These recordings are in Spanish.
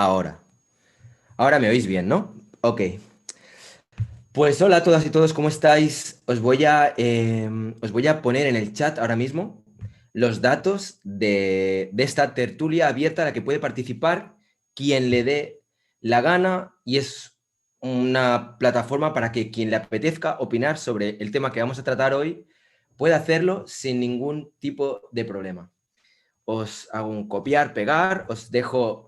Ahora. Ahora me oís bien, ¿no? Ok. Pues hola a todas y todos, ¿cómo estáis? Os voy a poner en el chat ahora mismo los datos de esta tertulia abierta a la que puede participar quien le dé la gana y es una plataforma para que quien le apetezca opinar sobre el tema que vamos a tratar hoy pueda hacerlo sin ningún tipo de problema. Os hago un copiar, pegar, os dejo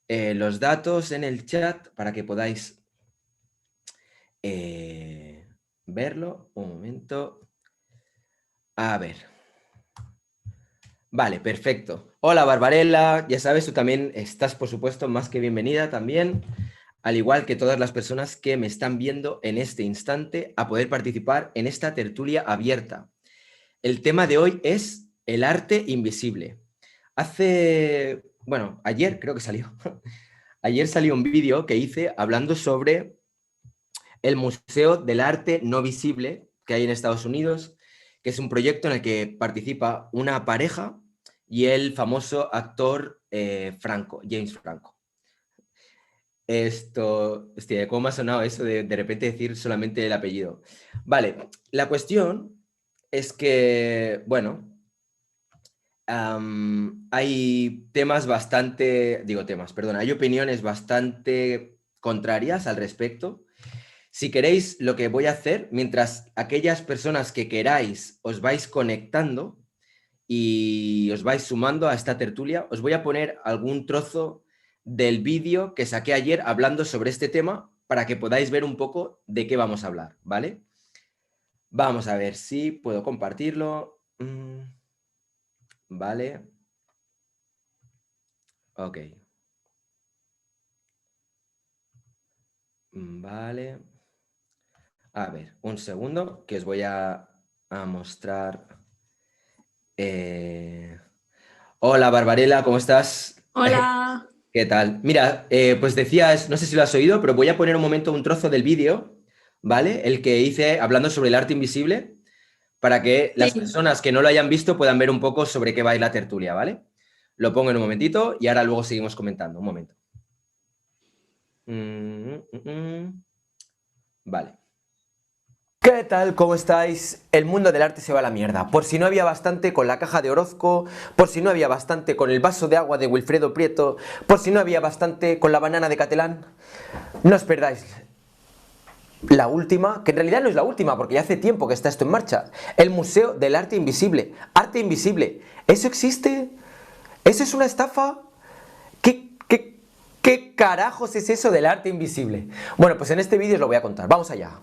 los datos en el chat para que podáis eh, verlo. Un momento. A ver. Vale, perfecto. Hola Barbarella, ya sabes, tú también estás, por supuesto, más que bienvenida también, al igual que todas las personas que me están viendo en este instante, a poder participar en esta tertulia abierta. El tema de hoy es el arte invisible. Bueno, ayer creo que salió. Ayer salió un vídeo que hice hablando sobre el Museo del Arte No Visible que hay en Estados Unidos, que es un proyecto en el que participa una pareja y el famoso actor Franco, James Franco. Hostia, ¿cómo me ha sonado eso de repente decir solamente el apellido? Vale, la cuestión es que, bueno, hay temas bastante, digo temas, perdón, hay opiniones bastante contrarias al respecto. Si queréis, lo que voy a hacer, mientras aquellas personas que queráis os vais conectando y os vais sumando a esta tertulia, os voy a poner algún trozo del vídeo que saqué ayer hablando sobre este tema para que podáis ver un poco de qué vamos a hablar, ¿vale? Vamos a ver si puedo compartirlo. Vale. Ok. Vale. A ver, un segundo que os voy a mostrar. Eh, Hola Barbarella, ¿cómo estás? Hola. ¿Qué tal? Mira, pues decías, no sé si lo has oído, pero voy a poner un momento un trozo del vídeo, ¿vale? El que hice hablando sobre el arte invisible, para que las Sí. personas que no lo hayan visto puedan ver un poco sobre qué va a ir la tertulia, ¿vale? Lo pongo en un momentito y ahora luego seguimos comentando. Un momento. Vale. ¿Qué tal? ¿Cómo estáis? El mundo del arte se va a la mierda. Por si no había bastante con la caja de Orozco, por si no había bastante con el vaso de agua de Wilfredo Prieto, por si no había bastante con la banana de Catalán, no os perdáis la última, que en realidad no es la última porque ya hace tiempo que está esto en marcha, el Museo del Arte Invisible. Arte invisible, ¿eso existe? ¿Eso es una estafa? ¿Qué carajos es eso del arte invisible? Bueno, pues en este vídeo os lo voy a contar. Vamos allá.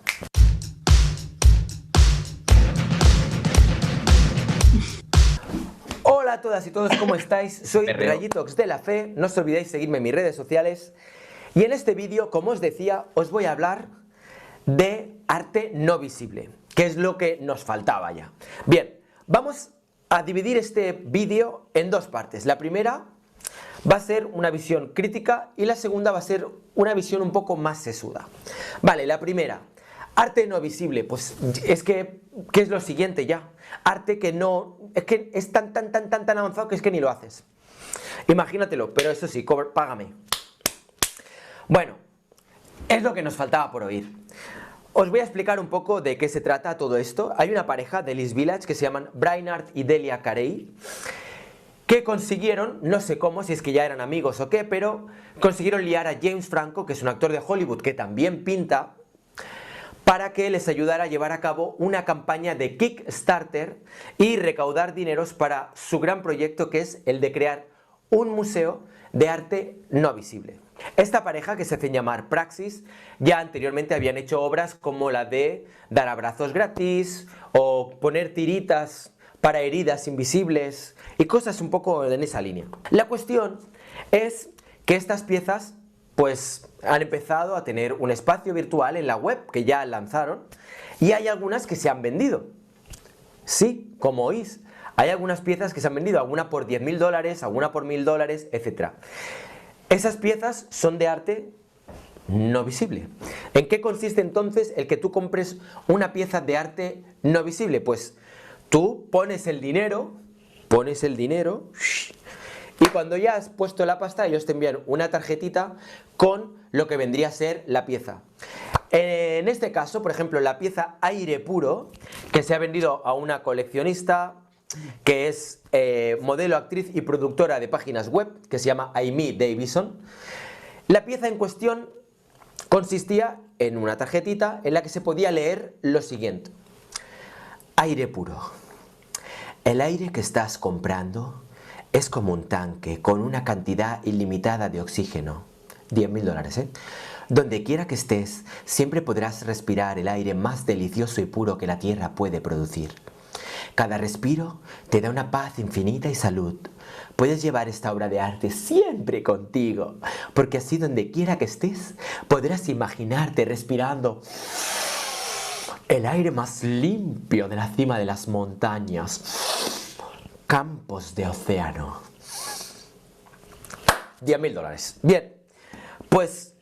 Hola a todas y todos, ¿cómo estáis? Soy Rayitox de la Fe, no os olvidéis seguirme en mis redes sociales. Y en este vídeo, como os decía, os voy a hablar de arte no visible, que es lo que nos faltaba ya. Bien, vamos a dividir este vídeo en dos partes. La primera va a ser una visión crítica y la segunda va a ser una visión un poco más sesuda. Vale, la primera, arte no visible, pues es que, ¿qué es lo siguiente ya? Arte que no, es que es tan avanzado que es que ni lo haces. Imagínatelo, pero eso sí, págame. Bueno, es lo que nos faltaba por oír. Os voy a explicar un poco de qué se trata todo esto. Hay una pareja de East Village que se llaman Brainard y Delia Carey, que consiguieron, no sé cómo, si es que ya eran amigos o qué, pero consiguieron liar a James Franco, que es un actor de Hollywood que también pinta, para que les ayudara a llevar a cabo una campaña de Kickstarter y recaudar dineros para su gran proyecto, que es el de crear un museo de arte no visible. Esta pareja, que se hacen llamar Praxis, ya anteriormente habían hecho obras como la de dar abrazos gratis o poner tiritas para heridas invisibles y cosas un poco en esa línea. La cuestión es que estas piezas pues han empezado a tener un espacio virtual en la web que ya lanzaron y hay algunas que se han vendido. Sí, como oís, hay algunas piezas que se han vendido, alguna por $10.000, alguna por $1.000, etc. Esas piezas son de arte no visible. ¿En qué consiste entonces el que tú compres una pieza de arte no visible? Pues tú pones el dinero Y cuando ya has puesto la pasta, ellos te envían una tarjetita con lo que vendría a ser la pieza. En este caso, por ejemplo, la pieza Aire Puro, que se ha vendido a una coleccionista que es modelo, actriz y productora de páginas web, que se llama Amy Davison. La pieza en cuestión consistía en una tarjetita en la que se podía leer lo siguiente: aire puro. El aire que estás comprando es como un tanque con una cantidad ilimitada de oxígeno. $10.000, ¿eh? Donde quiera que estés, siempre podrás respirar el aire más delicioso y puro que la tierra puede producir. Cada respiro te da una paz infinita y salud. Puedes llevar esta obra de arte siempre contigo, porque así donde quiera que estés, podrás imaginarte respirando el aire más limpio de la cima de las montañas, campos de océano. $10.000. Bien, pues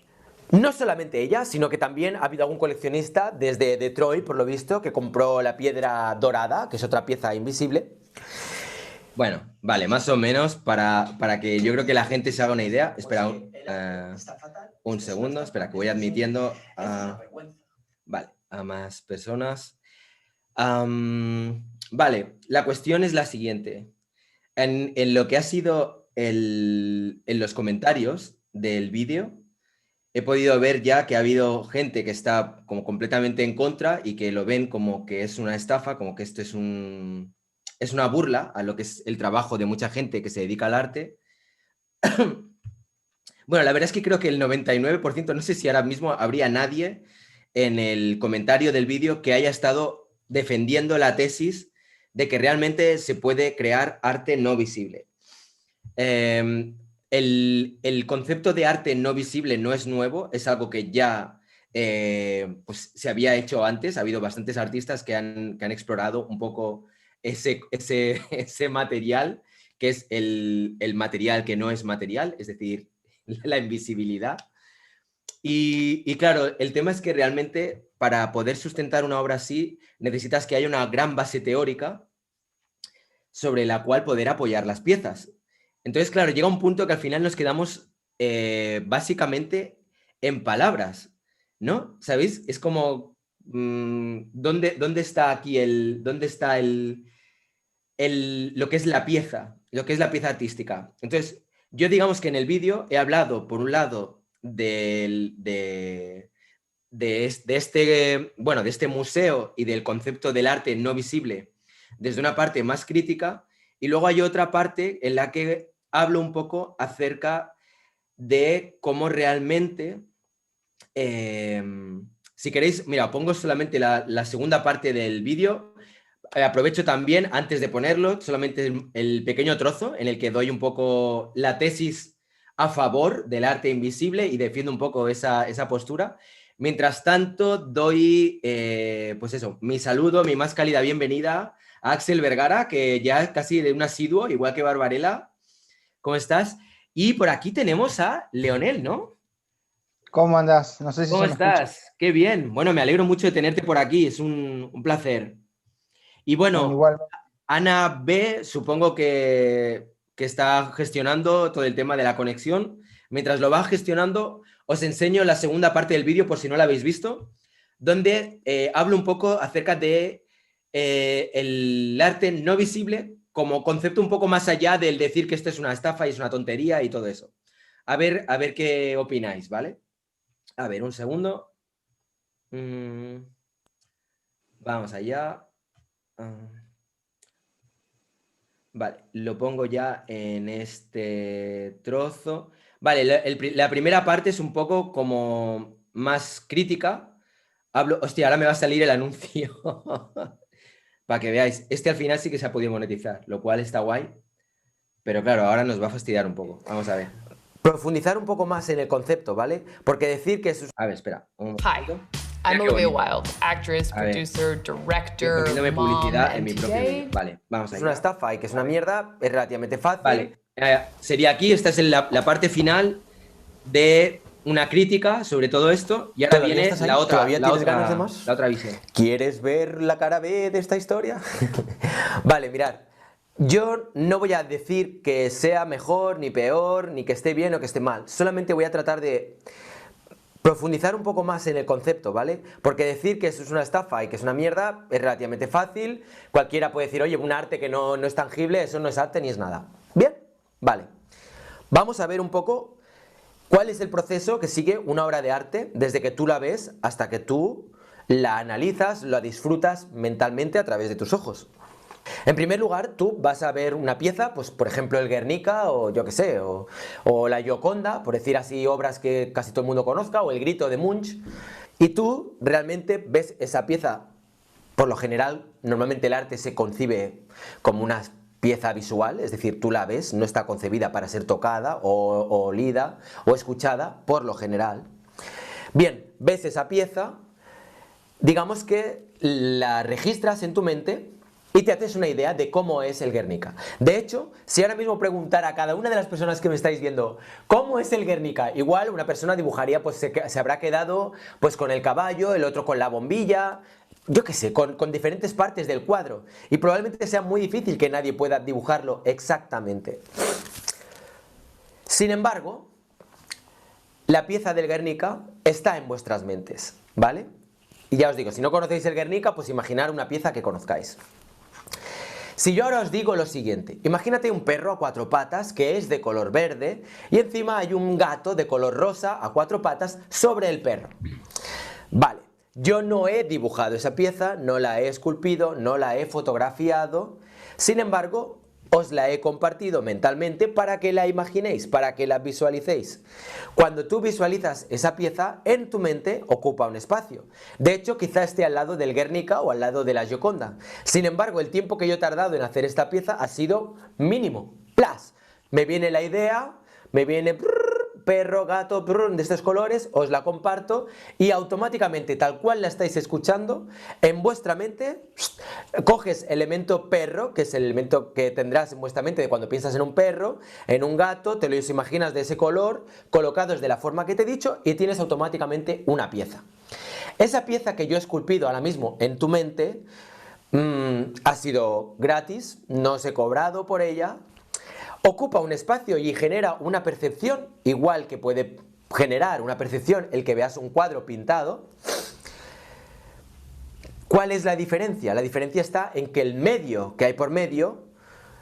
no solamente ella, sino que también ha habido algún coleccionista desde Detroit, por lo visto, que compró la piedra dorada, que es otra pieza invisible. Bueno, vale, más o menos para que yo creo que la gente se haga una idea. Espera un segundo, espera que voy admitiendo vale, a más personas. Vale, la cuestión es la siguiente. En lo que ha sido en los comentarios del vídeo, he podido ver ya que ha habido gente que está como completamente en contra y que lo ven como que es una estafa, como que esto es una burla a lo que es el trabajo de mucha gente que se dedica al arte. Bueno, la verdad es que creo que el 99%, no sé si ahora mismo habría nadie en el comentario del vídeo que haya estado defendiendo la tesis de que realmente se puede crear arte no visible. El concepto de arte no visible no es nuevo, es algo que ya pues se había hecho antes. Ha habido bastantes artistas que han explorado un poco ese material, que es el material que no es material, es decir, la invisibilidad. Y claro, el tema es que realmente para poder sustentar una obra así necesitas que haya una gran base teórica sobre la cual poder apoyar las piezas. Entonces, claro, llega un punto que al final nos quedamos básicamente en palabras, ¿no? ¿Sabéis? Es como, ¿dónde está aquí dónde está lo que es la pieza, lo que es la pieza artística? Entonces, yo digamos que en el vídeo he hablado, por un lado, de este museo y del concepto del arte no visible desde una parte más crítica, y luego hay otra parte en la que hablo un poco acerca de cómo realmente, si queréis, mira, pongo solamente la segunda parte del vídeo. Aprovecho también, antes de ponerlo, solamente el pequeño trozo en el que doy un poco la tesis a favor del arte invisible y defiendo un poco esa postura. Mientras tanto, doy, pues eso, mi saludo, mi más cálida bienvenida a Axel Vergara, que ya es casi de un asiduo, igual que Barbarella. ¿Cómo estás? Y por aquí tenemos a Leonel, ¿no? ¿Cómo andas? No sé si ¿Cómo se me escucha. estás? Qué bien. Bueno, me alegro mucho de tenerte por aquí, es un placer. Y bueno, Igual. Ana B, supongo que está gestionando todo el tema de la conexión. Mientras lo va gestionando, os enseño la segunda parte del vídeo, por si no la habéis visto, donde hablo un poco acerca de el arte no visible como concepto un poco más allá del decir que esto es una estafa y es una tontería y todo eso. A ver qué opináis, ¿vale? A ver, un segundo. Vamos allá. Vale, lo pongo ya en este trozo. Vale, la primera parte es un poco como más crítica. Hostia, ahora me va a salir el anuncio. Para que veáis. Al final sí que se ha podido monetizar, lo cual está guay. Pero claro, ahora nos va a fastidiar un poco. Vamos a ver. Profundizar un poco más en el concepto, ¿vale? Porque decir que A ver, espera. Hi, I'm Olivia Wilde, actress, producer, director, publicidad en mi and propio vídeo. today... Vale, vamos es una allá. estafa y que es una mierda, es relativamente fácil. Vale, sería aquí, esta es la parte final de una crítica sobre todo esto, y ahora viene la otra visión. ¿Quieres ver la cara B de esta historia? Vale, mirad. Yo no voy a decir que sea mejor, ni peor, ni que esté bien o que esté mal. Solamente voy a tratar de profundizar un poco más en el concepto, ¿vale? Porque decir que eso es una estafa y que es una mierda es relativamente fácil. Cualquiera puede decir, oye, un arte que no es tangible, eso no es arte ni es nada. ¿Bien? Vale. Vamos a ver un poco cuál es el proceso que sigue una obra de arte desde que tú la ves hasta que tú la analizas, la disfrutas mentalmente a través de tus ojos. En primer lugar, tú vas a ver una pieza, pues por ejemplo el Guernica o yo que sé, o la Gioconda, por decir así obras que casi todo el mundo conozca, o el Grito de Munch, y tú realmente ves esa pieza. Por lo general, normalmente el arte se concibe como una pieza visual, es decir, tú la ves, no está concebida para ser tocada o olida o escuchada, por lo general. Bien, ves esa pieza, digamos que la registras en tu mente y te haces una idea de cómo es el Guernica. De hecho, si ahora mismo preguntara a cada una de las personas que me estáis viendo ¿cómo es el Guernica? Igual una persona dibujaría, pues se habrá quedado pues con el caballo, el otro con la bombilla, yo qué sé, con diferentes partes del cuadro. Y probablemente sea muy difícil que nadie pueda dibujarlo exactamente. Sin embargo, la pieza del Guernica está en vuestras mentes, ¿vale? Y ya os digo, si no conocéis el Guernica, pues imaginar una pieza que conozcáis. Si yo ahora os digo lo siguiente, imagínate un perro a 4 patas que es de color verde y encima hay un gato de color rosa a 4 patas sobre el perro. Vale, yo no he dibujado esa pieza, no la he esculpido, no la he fotografiado, sin embargo, os la he compartido mentalmente para que la imaginéis, para que la visualicéis. Cuando tú visualizas esa pieza, en tu mente ocupa un espacio. De hecho, quizá esté al lado del Guernica o al lado de la Gioconda. Sin embargo, el tiempo que yo he tardado en hacer esta pieza ha sido mínimo. ¡Plas! Me viene la idea, me viene perro, gato, de estos colores, os la comparto y automáticamente, tal cual la estáis escuchando, en vuestra mente coges el elemento perro, que es el elemento que tendrás en vuestra mente de cuando piensas en un perro, en un gato, te los imaginas de ese color, colocados de la forma que te he dicho y tienes automáticamente una pieza. Esa pieza que yo he esculpido ahora mismo en tu mente ha sido gratis, no os he cobrado por ella. Ocupa un espacio y genera una percepción, igual que puede generar una percepción el que veas un cuadro pintado. ¿Cuál es la diferencia? La diferencia está en que el medio que hay por medio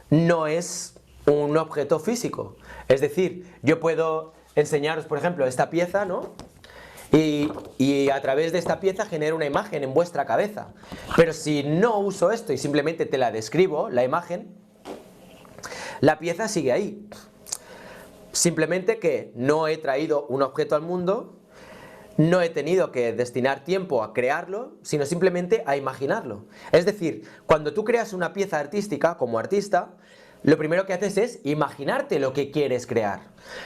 no es un objeto físico. Es decir, yo puedo enseñaros, por ejemplo, esta pieza, ¿no? Y a través de esta pieza genero una imagen en vuestra cabeza. Pero si no uso esto y simplemente te la describo, la imagen, la pieza sigue ahí. Simplemente que no he traído un objeto al mundo, no he tenido que destinar tiempo a crearlo, sino simplemente a imaginarlo. Es decir, cuando tú creas una pieza artística como artista, lo primero que haces es imaginarte lo que quieres crear.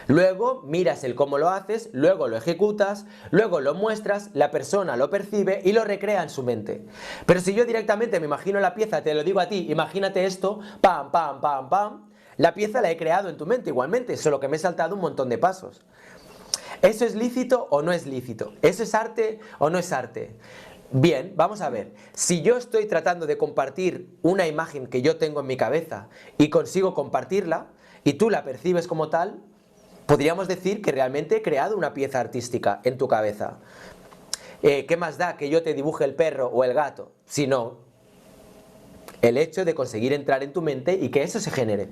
Luego miras el cómo lo haces, luego lo ejecutas, luego lo muestras, la persona lo percibe y lo recrea en su mente. Pero si yo directamente me imagino la pieza, te lo digo a ti, imagínate esto, pam, pam, pam, pam, la pieza la he creado en tu mente igualmente, solo que me he saltado un montón de pasos. ¿Eso es lícito o no es lícito? ¿Eso es arte o no es arte? Bien, vamos a ver. Si yo estoy tratando de compartir una imagen que yo tengo en mi cabeza y consigo compartirla, y tú la percibes como tal, podríamos decir que realmente he creado una pieza artística en tu cabeza. ¿Qué más da que yo te dibuje el perro o el gato? Si no, el hecho de conseguir entrar en tu mente y que eso se genere.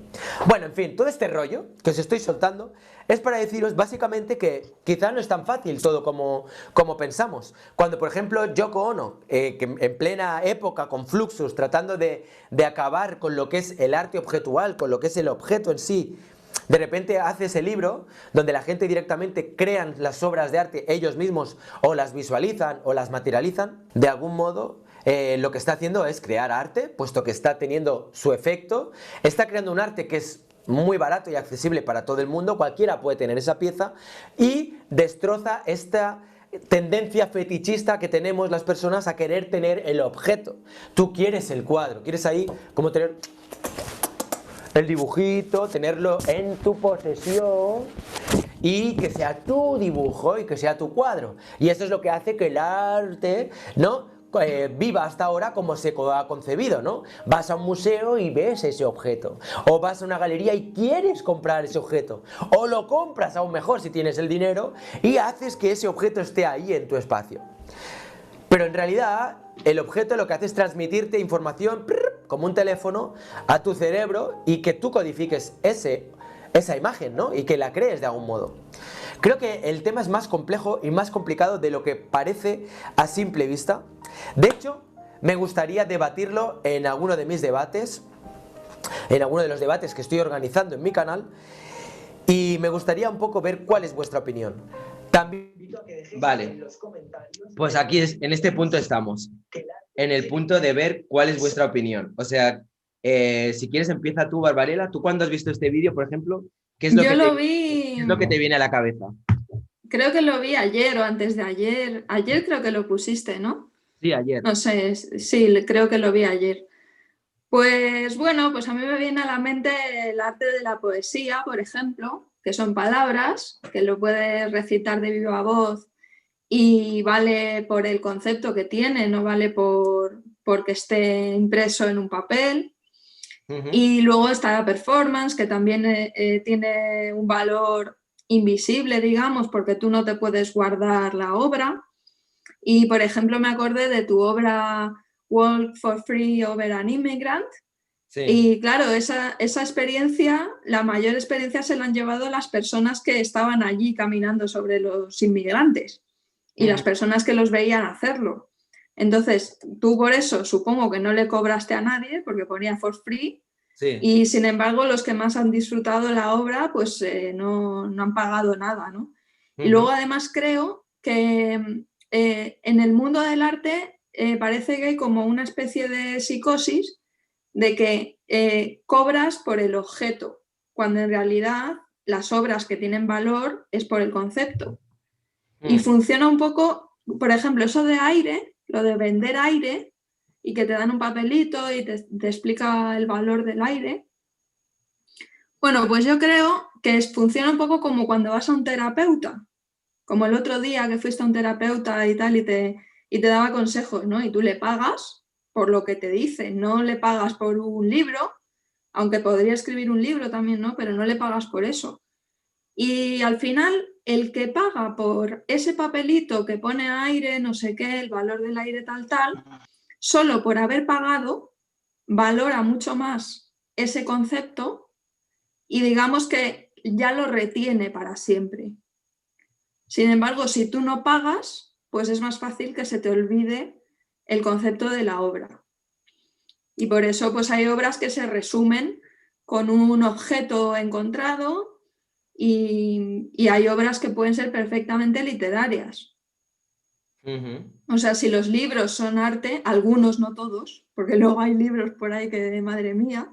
Bueno, en fin, todo este rollo que os estoy soltando es para deciros básicamente que quizá no es tan fácil todo como pensamos. Cuando, por ejemplo, Yoko Ono, que en plena época con Fluxus, tratando de acabar con lo que es el arte objetual, con lo que es el objeto en sí, de repente hace ese libro donde la gente directamente crean las obras de arte ellos mismos o las visualizan o las materializan, de algún modo lo que está haciendo es crear arte, puesto que está teniendo su efecto, está creando un arte que es muy barato y accesible para todo el mundo, cualquiera puede tener esa pieza y destroza esta tendencia fetichista que tenemos las personas a querer tener el objeto. Tú quieres el cuadro, quieres ahí como tener el dibujito, tenerlo en tu posesión y que sea tu dibujo y que sea tu cuadro. Y eso es lo que hace que el arte, ¿no?, viva hasta ahora como se ha concebido, ¿no? Vas a un museo y ves ese objeto, o vas a una galería y quieres comprar ese objeto, o lo compras aún mejor si tienes el dinero y haces que ese objeto esté ahí en tu espacio. Pero en realidad el objeto lo que hace es transmitirte información como un teléfono a tu cerebro y que tú codifiques esa imagen, ¿no? Y que la crees de algún modo. Creo que el tema es más complejo y más complicado de lo que parece a simple vista. De hecho, me gustaría debatirlo en alguno de mis debates, en alguno de los debates que estoy organizando en mi canal, y me gustaría un poco ver cuál es vuestra opinión. También invito a que dejéis en los comentarios. Pues aquí en este punto estamos, en el punto de ver cuál es vuestra opinión. O sea, si quieres empieza tú, Barbarella. ¿Tú cuándo has visto este vídeo, por ejemplo? ¿Qué es lo Vi, ¿qué es lo que te viene a la cabeza? creo que lo vi ayer o antes de ayer. Ayer creo que lo pusiste, ¿no? Sí, ayer. No sé, sí, creo que lo vi ayer. Pues bueno, pues a mí me viene a la mente el arte de la poesía, por ejemplo, que son palabras, que lo puedes recitar de viva voz y vale por el concepto que tiene, no vale porque esté impreso en un papel. Y luego está la performance, que también tiene un valor invisible, digamos, porque tú no te puedes guardar la obra. Y, por ejemplo, me acordé de tu obra Walk for Free Over an Immigrant. Sí. Y claro, esa experiencia, la mayor experiencia se la han llevado las personas que estaban allí caminando sobre los inmigrantes y las personas que los veían hacerlo. Entonces, tú por eso supongo que no le cobraste a nadie, porque ponía for free, Sí. y sin embargo los que más han disfrutado la obra pues no han pagado nada, ¿no? Y luego además creo que en el mundo del arte parece que hay como una especie de psicosis de que cobras por el objeto, cuando en realidad las obras que tienen valor es por el concepto. Y funciona un poco, por ejemplo, eso de aire, lo de vender aire, y que te dan un papelito y te explica el valor del aire. Bueno, pues yo creo que funciona un poco como cuando vas a un terapeuta, como el otro día que fuiste a un terapeuta y tal, y te daba consejos, ¿no? Y tú le pagas por lo que te dice, no le pagas por un libro, aunque podría escribir un libro también, ¿no? Pero no le pagas por eso. Y al final, el que paga por ese papelito que pone aire, no sé qué, el valor del aire tal, solo por haber pagado, valora mucho más ese concepto y digamos que ya lo retiene para siempre. Sin embargo, si tú no pagas, pues es más fácil que se te olvide el concepto de la obra. Y por eso pues hay obras que se resumen con un objeto encontrado y hay obras que pueden ser perfectamente literarias. O sea, si los libros son arte, algunos, no todos, porque luego hay libros por ahí que, madre mía,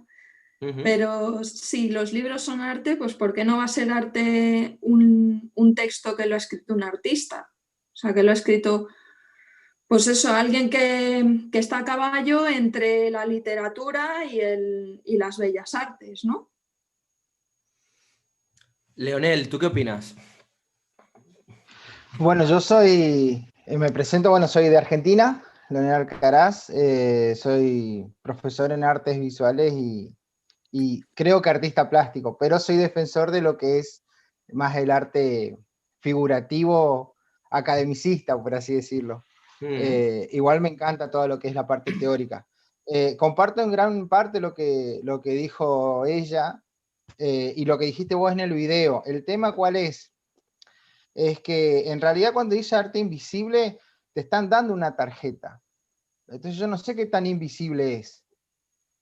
pero si los libros son arte, pues ¿por qué no va a ser arte un texto que lo ha escrito un artista? O sea, que lo ha escrito, pues eso, alguien que está a caballo entre la literatura y las bellas artes, ¿no? Leonel, ¿tú qué opinas? Bueno, yo me presento, bueno, soy de Argentina, Leonel Alcaraz, soy profesor en artes visuales y creo que artista plástico, pero soy defensor de lo que es más el arte figurativo, academicista, por así decirlo. Igual me encanta todo lo que es la parte teórica. Comparto en gran parte lo que dijo ella y lo que dijiste vos en el video. ¿El tema cuál es? Es que en realidad cuando dice arte invisible, te están dando una tarjeta. Entonces yo no sé qué tan invisible es.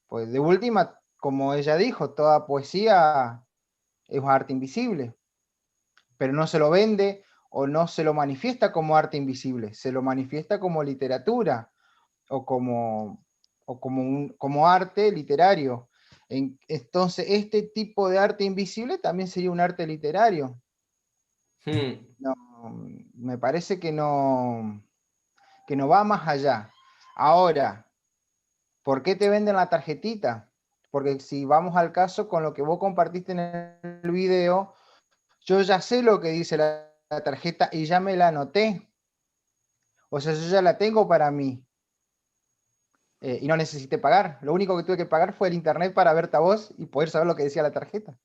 Pues de última, como ella dijo, toda poesía es arte invisible, pero no se lo vende o no se lo manifiesta como arte invisible, se lo manifiesta como literatura o como arte literario. Entonces, este tipo de arte invisible también sería un arte literario. No, me parece que no va más allá. Ahora, ¿por qué te venden la tarjetita? Porque si vamos al caso con lo que vos compartiste en el video, yo ya sé lo que dice la tarjeta y ya me la anoté. O sea, yo ya la tengo para mí. y no necesité pagar. Lo único que tuve que pagar fue el internet para verte a vos y poder saber lo que decía la tarjeta.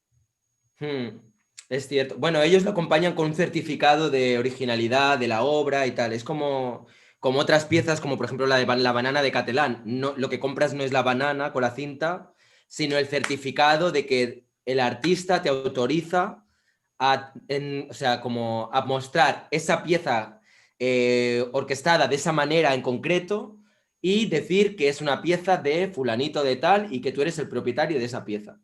Es cierto. Bueno, ellos lo acompañan con un certificado de originalidad de la obra y tal. Es como otras piezas, como por ejemplo la banana de Catalán. No, lo que compras no es la banana con la cinta, sino el certificado de que el artista te autoriza o sea, como a mostrar esa pieza orquestada de esa manera en concreto y decir que es una pieza de fulanito de tal y que tú eres el propietario de esa pieza.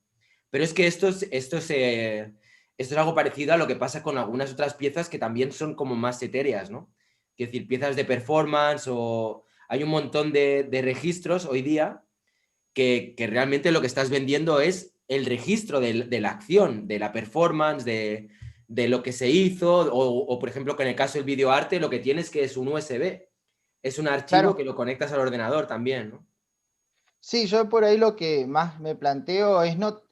Pero es que esto es algo parecido a lo que pasa con algunas otras piezas que también son como más etéreas, ¿no? Es decir, piezas de performance o... Hay un montón de registros hoy día que realmente lo que estás vendiendo es el registro de la acción, de la performance, de lo que se hizo, o por ejemplo, que en el caso del videoarte lo que tienes que es un USB. Es un archivo Claro. que lo conectas al ordenador también, ¿no? Sí, yo por ahí lo que más me planteo es no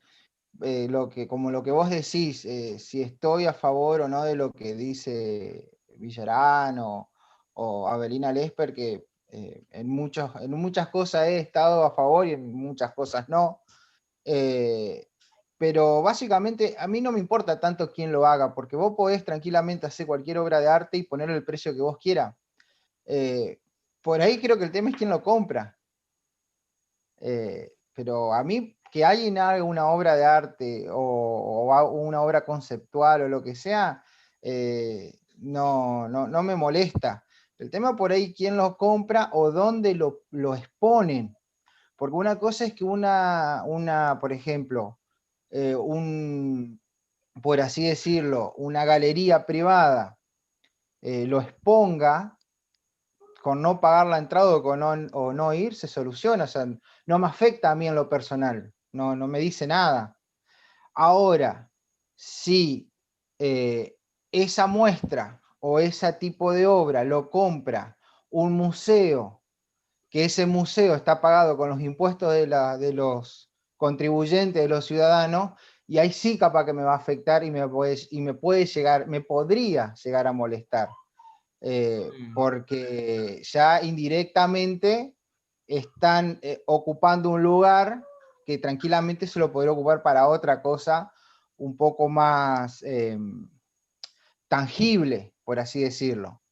como lo que vos decís, si estoy a favor o no de lo que dice Villarán o Avelina Lesper, que en muchas cosas he estado a favor y en muchas cosas no. Pero básicamente a mí no me importa tanto quién lo haga, porque vos podés tranquilamente hacer cualquier obra de arte y ponerle el precio que vos quieras. Por ahí creo que el tema es quién lo compra. Pero a mí que alguien haga una obra de arte o una obra conceptual o lo que sea, no me molesta. El tema por ahí quién lo compra o dónde lo exponen. Porque una cosa es que por ejemplo, por así decirlo, una galería privada lo exponga con no pagar la entrada o no ir, se soluciona. O sea, no me afecta a mí en lo personal, no me dice nada. Ahora, si esa muestra o ese tipo de obra lo compra un museo, que ese museo está pagado con los impuestos de los contribuyentes, de los ciudadanos, y ahí sí capaz que me va a afectar y me podría llegar a molestar. Porque ya indirectamente están ocupando un lugar que tranquilamente se lo podría ocupar para otra cosa un poco más tangible, por así decirlo.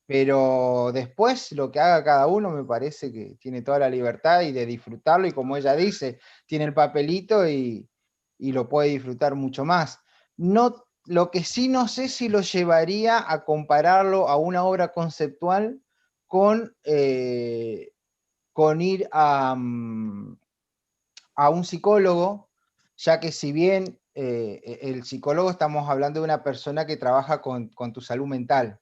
Pero después lo que haga cada uno me parece que tiene toda la libertad y de disfrutarlo, y como ella dice, tiene el papelito y lo puede disfrutar mucho más. Lo que sí no sé si lo llevaría a compararlo a una obra conceptual con ir a un psicólogo, ya que si bien el psicólogo estamos hablando de una persona que trabaja con tu salud mental.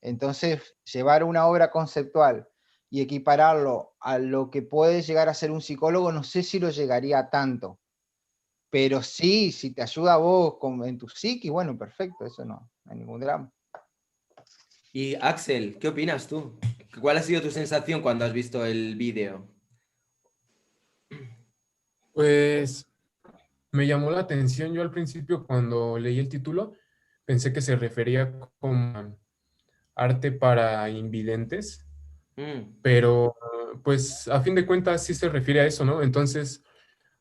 Entonces, llevar una obra conceptual y equipararlo a lo que puede llegar a ser un psicólogo, no sé si lo llegaría a tanto. Pero sí, si te ayuda a vos en tu psiqui, bueno, perfecto, eso no hay ningún drama. Y Axel, ¿qué opinas tú? ¿Cuál ha sido tu sensación cuando has visto el vídeo? Pues me llamó la atención. Yo al principio, cuando leí el título, pensé que se refería como arte para invidentes, pero pues a fin de cuentas sí se refiere a eso, ¿no? Entonces,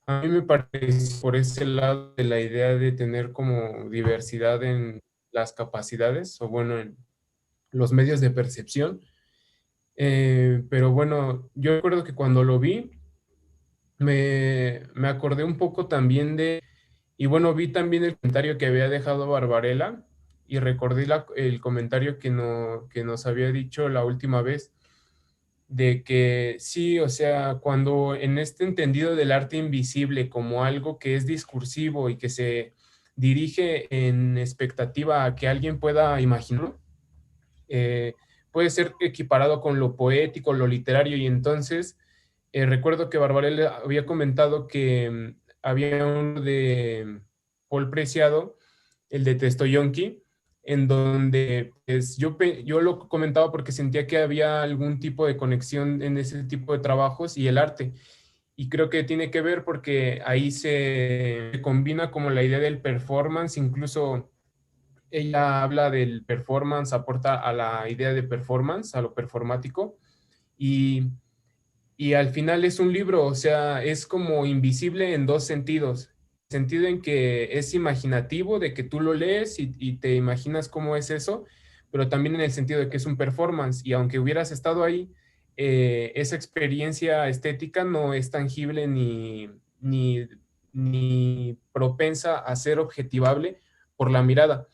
a mí me parece por ese lado de la idea de tener como diversidad en las capacidades, o bueno, en los medios de percepción. Pero bueno, yo recuerdo que cuando lo vi, me acordé un poco también y bueno, vi también el comentario que había dejado Barbarella, y recordé el comentario que nos había dicho la última vez, de que sí, o sea, cuando en este entendido del arte invisible como algo que es discursivo y que se dirige en expectativa a que alguien pueda imaginar, puede ser equiparado con lo poético, lo literario, y entonces recuerdo que Barbarella había comentado que había uno de Paul Preciado, el de Testoyonki, en donde pues, yo lo comentaba porque sentía que había algún tipo de conexión en ese tipo de trabajos y el arte. Y creo que tiene que ver porque ahí se combina como la idea del performance, incluso ella habla del performance, aporta a la idea de performance, a lo performático, y y al final es un libro, o sea, es como invisible en dos sentidos. El sentido en que es imaginativo, de que tú lo lees y te imaginas cómo es eso, pero también en el sentido de que es un performance, y aunque hubieras estado ahí, esa experiencia estética no es tangible ni propensa a ser objetivable por la mirada.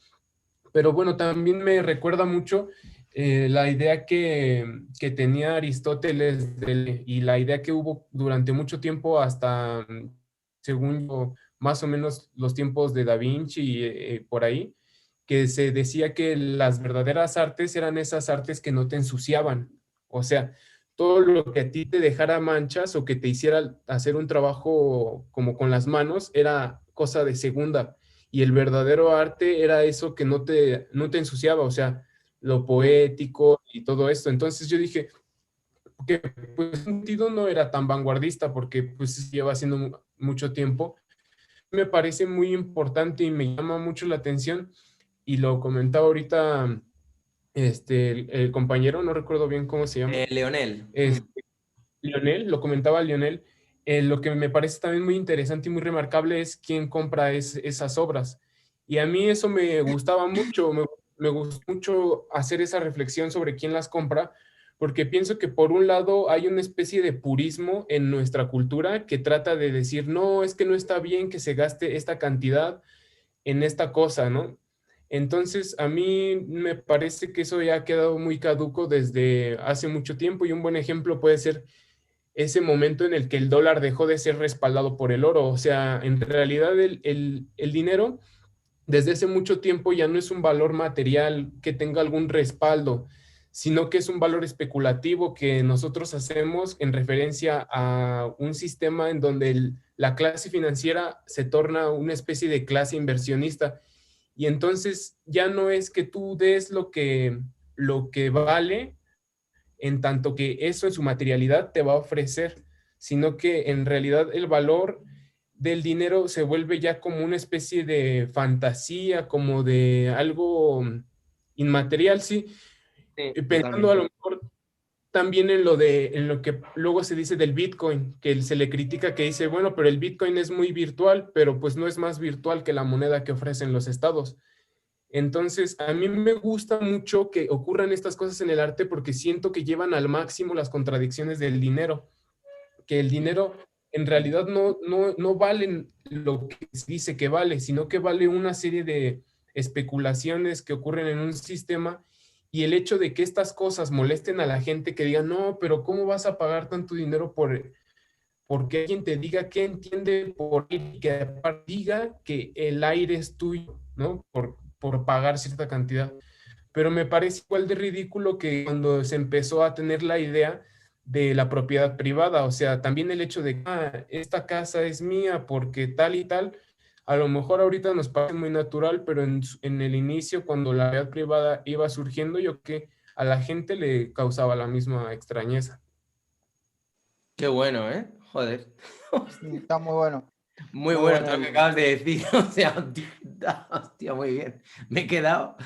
Pero bueno, también me recuerda mucho la idea que tenía Aristóteles y la idea que hubo durante mucho tiempo hasta, según yo, más o menos los tiempos de Da Vinci y por ahí, que se decía que las verdaderas artes eran esas artes que no te ensuciaban. O sea, todo lo que a ti te dejara manchas o que te hiciera hacer un trabajo como con las manos era cosa de segunda, y el verdadero arte era eso que no te ensuciaba, o sea, lo poético y todo esto. Entonces yo dije que pues en sentido no era tan vanguardista porque pues lleva haciendo mucho tiempo. Me parece muy importante y me llama mucho la atención, y lo comentaba ahorita el compañero, no recuerdo bien cómo se llama. Leonel. Lionel, lo comentaba Lionel. Lo que me parece también muy interesante y muy remarcable es quién compra esas obras. Y a mí eso me gustaba mucho, me gustó mucho hacer esa reflexión sobre quién las compra, porque pienso que por un lado hay una especie de purismo en nuestra cultura que trata de decir, no, es que no está bien que se gaste esta cantidad en esta cosa, ¿no? Entonces, a mí me parece que eso ya ha quedado muy caduco desde hace mucho tiempo, y un buen ejemplo puede ser ese momento en el que el dólar dejó de ser respaldado por el oro. O sea, en realidad el dinero desde hace mucho tiempo ya no es un valor material que tenga algún respaldo, sino que es un valor especulativo que nosotros hacemos en referencia a un sistema en donde la clase financiera se torna una especie de clase inversionista. Y entonces ya no es que tú des lo que vale, en tanto que eso en su materialidad te va a ofrecer, sino que en realidad el valor del dinero se vuelve ya como una especie de fantasía, como de algo inmaterial, sí. Sí, Pensando a lo mejor también en lo que luego se dice del Bitcoin, que se le critica, que dice, bueno, pero el Bitcoin es muy virtual, pero pues no es más virtual que la moneda que ofrecen los estados. Entonces, a mí me gusta mucho que ocurran estas cosas en el arte porque siento que llevan al máximo las contradicciones del dinero, que el dinero en realidad no vale lo que se dice que vale, sino que vale una serie de especulaciones que ocurren en un sistema, y el hecho de que estas cosas molesten a la gente que diga, no, pero ¿cómo vas a pagar tanto dinero porque alguien te diga qué entiende por él, y que diga que el aire es tuyo, ¿no? Por pagar cierta cantidad. Pero me parece igual de ridículo que cuando se empezó a tener la idea de la propiedad privada, o sea, también el hecho de, esta casa es mía porque tal y tal, a lo mejor ahorita nos parece muy natural, pero en el inicio, cuando la propiedad privada iba surgiendo, yo que a la gente le causaba la misma extrañeza. Qué bueno, ¿eh? Joder. Está muy bueno. Muy bueno todo lo que acabas de decir. O sea, hostia, muy bien. Me he quedado.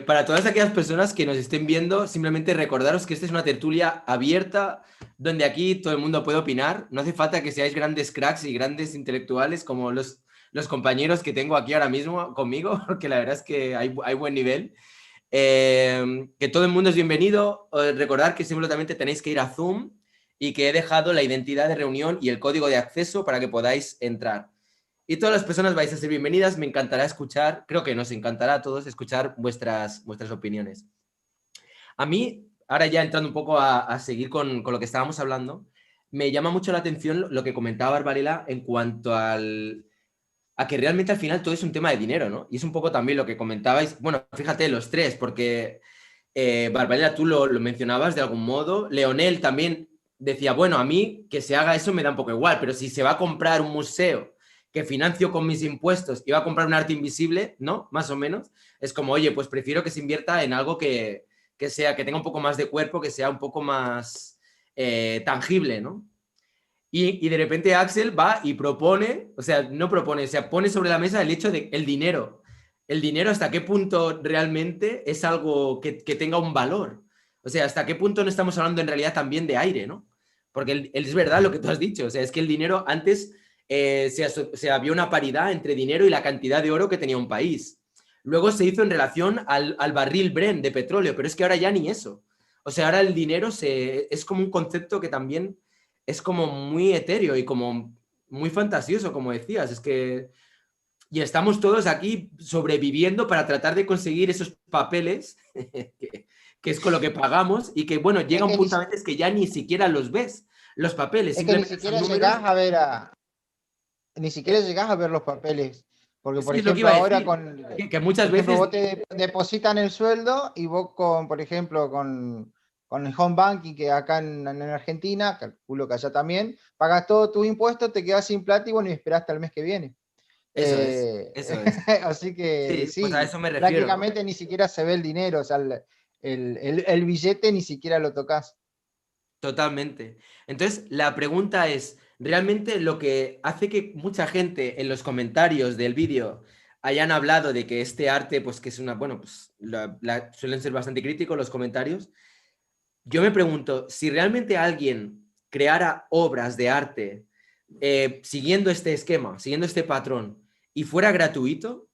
Para todas aquellas personas que nos estén viendo, simplemente recordaros que esta es una tertulia abierta, donde aquí todo el mundo puede opinar. No hace falta que seáis grandes cracks y grandes intelectuales como los compañeros que tengo aquí ahora mismo conmigo, porque la verdad es que hay buen nivel. Que todo el mundo es bienvenido. Recordad que simplemente tenéis que ir a Zoom y que he dejado la identidad de reunión y el código de acceso para que podáis entrar. Y todas las personas vais a ser bienvenidas. Me encantará escuchar, creo que nos encantará a todos escuchar vuestras opiniones. A mí, ahora ya entrando un poco a seguir con lo que estábamos hablando, me llama mucho la atención lo que comentaba Barbarella en cuanto a que realmente al final todo es un tema de dinero, ¿no? Y es un poco también lo que comentabais, bueno, fíjate, los tres, porque Barbarella, tú lo mencionabas de algún modo, Leonel también decía, bueno, a mí que se haga eso me da un poco igual, pero si se va a comprar un museo que financio con mis impuestos y va a comprar un arte invisible, ¿no? Más o menos, es como, oye, pues prefiero que se invierta en algo que tenga un poco más de cuerpo, que sea un poco más tangible, ¿no? Y de repente Axel va y propone, o sea, no propone, o sea, pone sobre la mesa el hecho de el dinero. El dinero, ¿hasta qué punto realmente es algo que tenga un valor? O sea, ¿hasta qué punto no estamos hablando en realidad también de aire, ¿no? Porque es verdad lo que tú has dicho, o sea, es que el dinero antes había una paridad entre dinero y la cantidad de oro que tenía un país. Luego se hizo en relación al barril Brent de petróleo, pero es que ahora ya ni eso. O sea, ahora el dinero es como un concepto que también es como muy etéreo y como muy fantasioso, como decías. Es que... Y estamos todos aquí sobreviviendo para tratar de conseguir esos papeles, que es con lo que pagamos, y que, bueno, llega un punto a veces que ya ni siquiera los ves, los papeles. Es que ni simplemente siquiera son llegás números. a ver ni siquiera llegás a ver los papeles. Porque, Es por que es lo que ejemplo, iba a ahora decir, que muchas por ejemplo, veces... vos te depositan el sueldo y vos por ejemplo, con el home banking, que acá en Argentina, calculo que allá también, pagas todos tus impuestos, te quedas sin plata y bueno, y esperás hasta el mes que viene. Eso es, eso es. Así que Sí, pues a sí, eso me refiero, ¿no? prácticamente ni siquiera se ve el dinero, o sea, el billete ni siquiera lo tocas. Totalmente. Entonces, la pregunta es, realmente lo que hace que mucha gente en los comentarios del vídeo hayan hablado de que este arte, pues que es una, bueno, pues suelen ser bastante críticos los comentarios. Yo me pregunto, si realmente alguien creara obras de arte siguiendo este esquema, siguiendo este patrón, y fuera gratuito,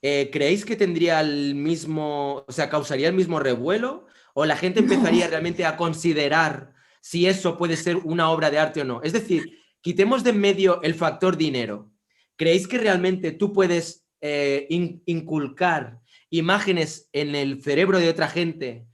¿creéis que tendría el mismo, o sea, causaría el mismo revuelo? ¿O la gente empezaría realmente a considerar si eso puede ser una obra de arte o no? Es decir, quitemos de en medio el factor dinero. ¿Creéis que realmente tú puedes inculcar imágenes en el cerebro de otra gente,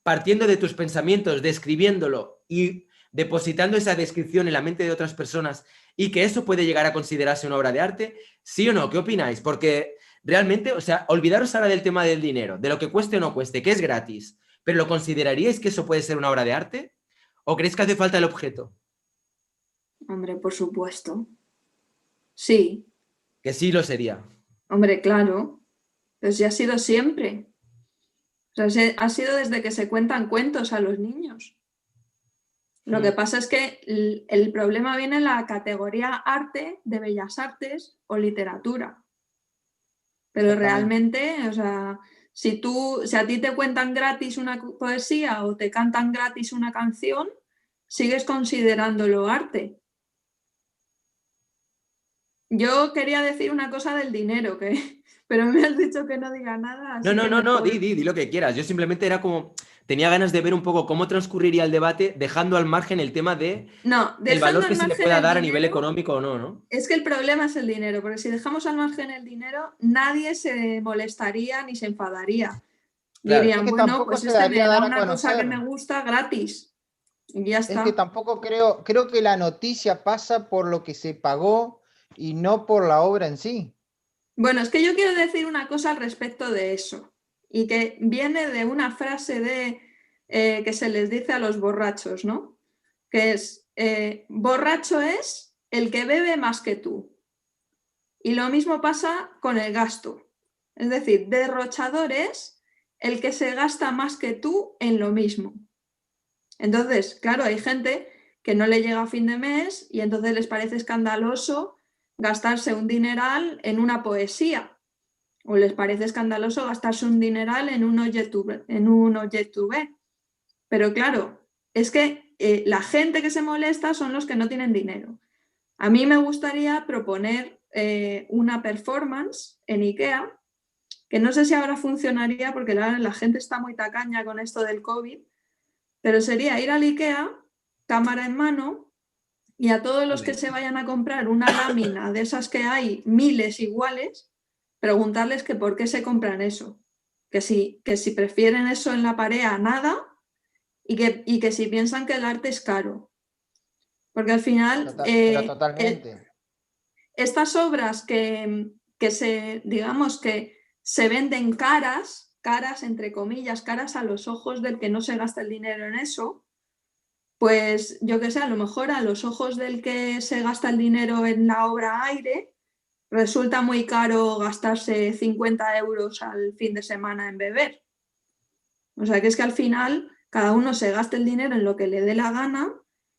partiendo de tus pensamientos, describiéndolo y depositando esa descripción en la mente de otras personas, y que eso puede llegar a considerarse una obra de arte? ¿Sí o no? ¿Qué opináis? Porque realmente, o sea, olvidaros ahora del tema del dinero, de lo que cueste o no cueste, que es gratis, pero ¿lo consideraríais que eso puede ser una obra de arte? ¿O creéis que hace falta el objeto? Hombre, por supuesto. Sí, Que sí lo sería. hombre, claro. Pues ya ha sido siempre. O sea, ha sido desde que se cuentan cuentos a los niños. Lo que pasa es que el problema viene en la categoría arte, de bellas artes o literatura. Pero realmente, o sea, si a ti te cuentan gratis una poesía o te cantan gratis una canción, sigues considerándolo arte. Yo quería decir una cosa del dinero, pero me has dicho que no diga nada, así que No, mejor... di lo que quieras. Yo simplemente era como, tenía ganas de ver un poco cómo transcurriría el debate, dejando al margen el tema de No, el valor dejando que al se le margen pueda el dar a nivel dinero, económico o no, ¿no? es que el problema es el dinero, porque si dejamos al margen el dinero, nadie se molestaría ni se enfadaría. Claro. Es Dirían, que bueno, tampoco pues se este daría me a da dar a una cosa que conocer. me gusta gratis. Y ya Es que está. tampoco creo que la noticia pasa por lo que se pagó y no por la obra en sí. Bueno, es que yo quiero decir una cosa al respecto de eso, y que viene de una frase que se les dice a los borrachos, ¿no? Que es, borracho es el que bebe más que tú. Y lo mismo pasa con el gasto. Es decir, derrochador es el que se gasta más que tú en lo mismo. Entonces, claro, hay gente que no le llega a fin de mes y entonces les parece escandaloso gastarse un dineral en una poesía, o les parece escandaloso gastarse un dineral en un Ojet2B. Pero claro, es que la gente que se molesta son los que no tienen dinero. A mí me gustaría proponer una performance en IKEA, que no sé si ahora funcionaría porque la gente está muy tacaña con esto del COVID, pero sería ir al IKEA, cámara en mano, y a todos los que se vayan a comprar una lámina de esas que hay miles iguales, preguntarles que por qué se compran eso, que si prefieren eso en la pared a nada, y que si piensan que el arte es caro. Porque al final, Pero totalmente. estas obras digamos que se venden caras entre comillas, caras a los ojos del que no se gasta el dinero en eso, pues yo que sé, a lo mejor a los ojos del que se gasta el dinero en la obra aire, resulta muy caro gastarse 50 euros al fin de semana en beber. O sea que es que al final cada uno se gasta el dinero en lo que le dé la gana,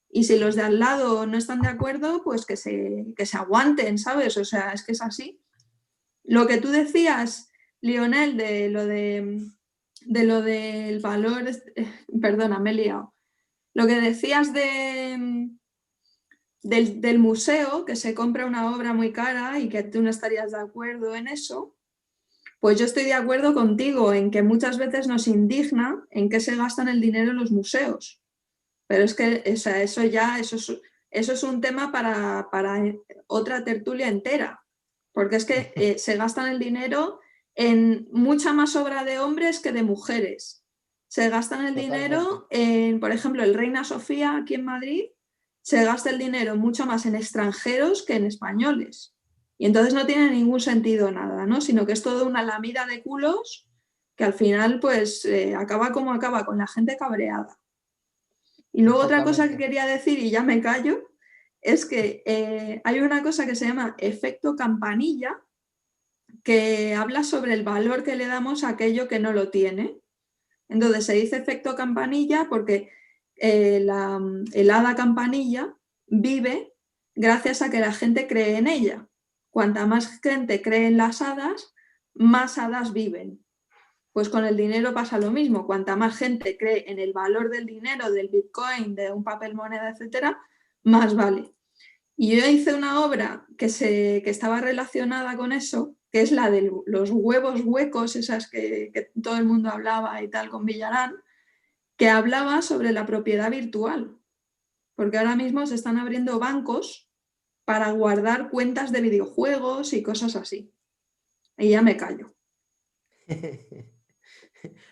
y si los de al lado no están de acuerdo, pues que se aguanten, ¿sabes? O sea, es que es así. Lo que tú decías, Lionel, de lo del valor, perdona, me he liado. lo que decías del museo, que se compra una obra muy cara y que tú no estarías de acuerdo en eso, pues yo estoy de acuerdo contigo en que muchas veces nos indigna en qué se gastan el dinero en los museos. Pero es que eso es un tema para otra tertulia entera, porque es que se gastan el dinero en mucha más obra de hombres que de mujeres. Se gastan el dinero en, por ejemplo, el Reina Sofía aquí en Madrid, se gasta el dinero mucho más en extranjeros que en españoles. Y entonces no tiene ningún sentido nada, ¿no? Sino que es toda una lamida de culos que al final pues acaba como acaba, con la gente cabreada. Y luego otra cosa que quería decir, y ya me callo, es que hay una cosa que se llama efecto campanilla, que habla sobre el valor que le damos a aquello que no lo tiene. Entonces se dice efecto campanilla porque el hada campanilla vive gracias a que la gente cree en ella. Cuanta más gente cree en las hadas, más hadas viven. Pues con el dinero pasa lo mismo. Cuanta más gente cree en el valor del dinero, del Bitcoin, de un papel moneda, etcétera, más vale. Y yo hice una obra que estaba relacionada con eso, que es la de los huevos huecos, esas que todo el mundo hablaba y tal con Villarán, que hablaba sobre la propiedad virtual. Porque ahora mismo se están abriendo bancos para guardar cuentas de videojuegos y cosas así. Y ya me callo.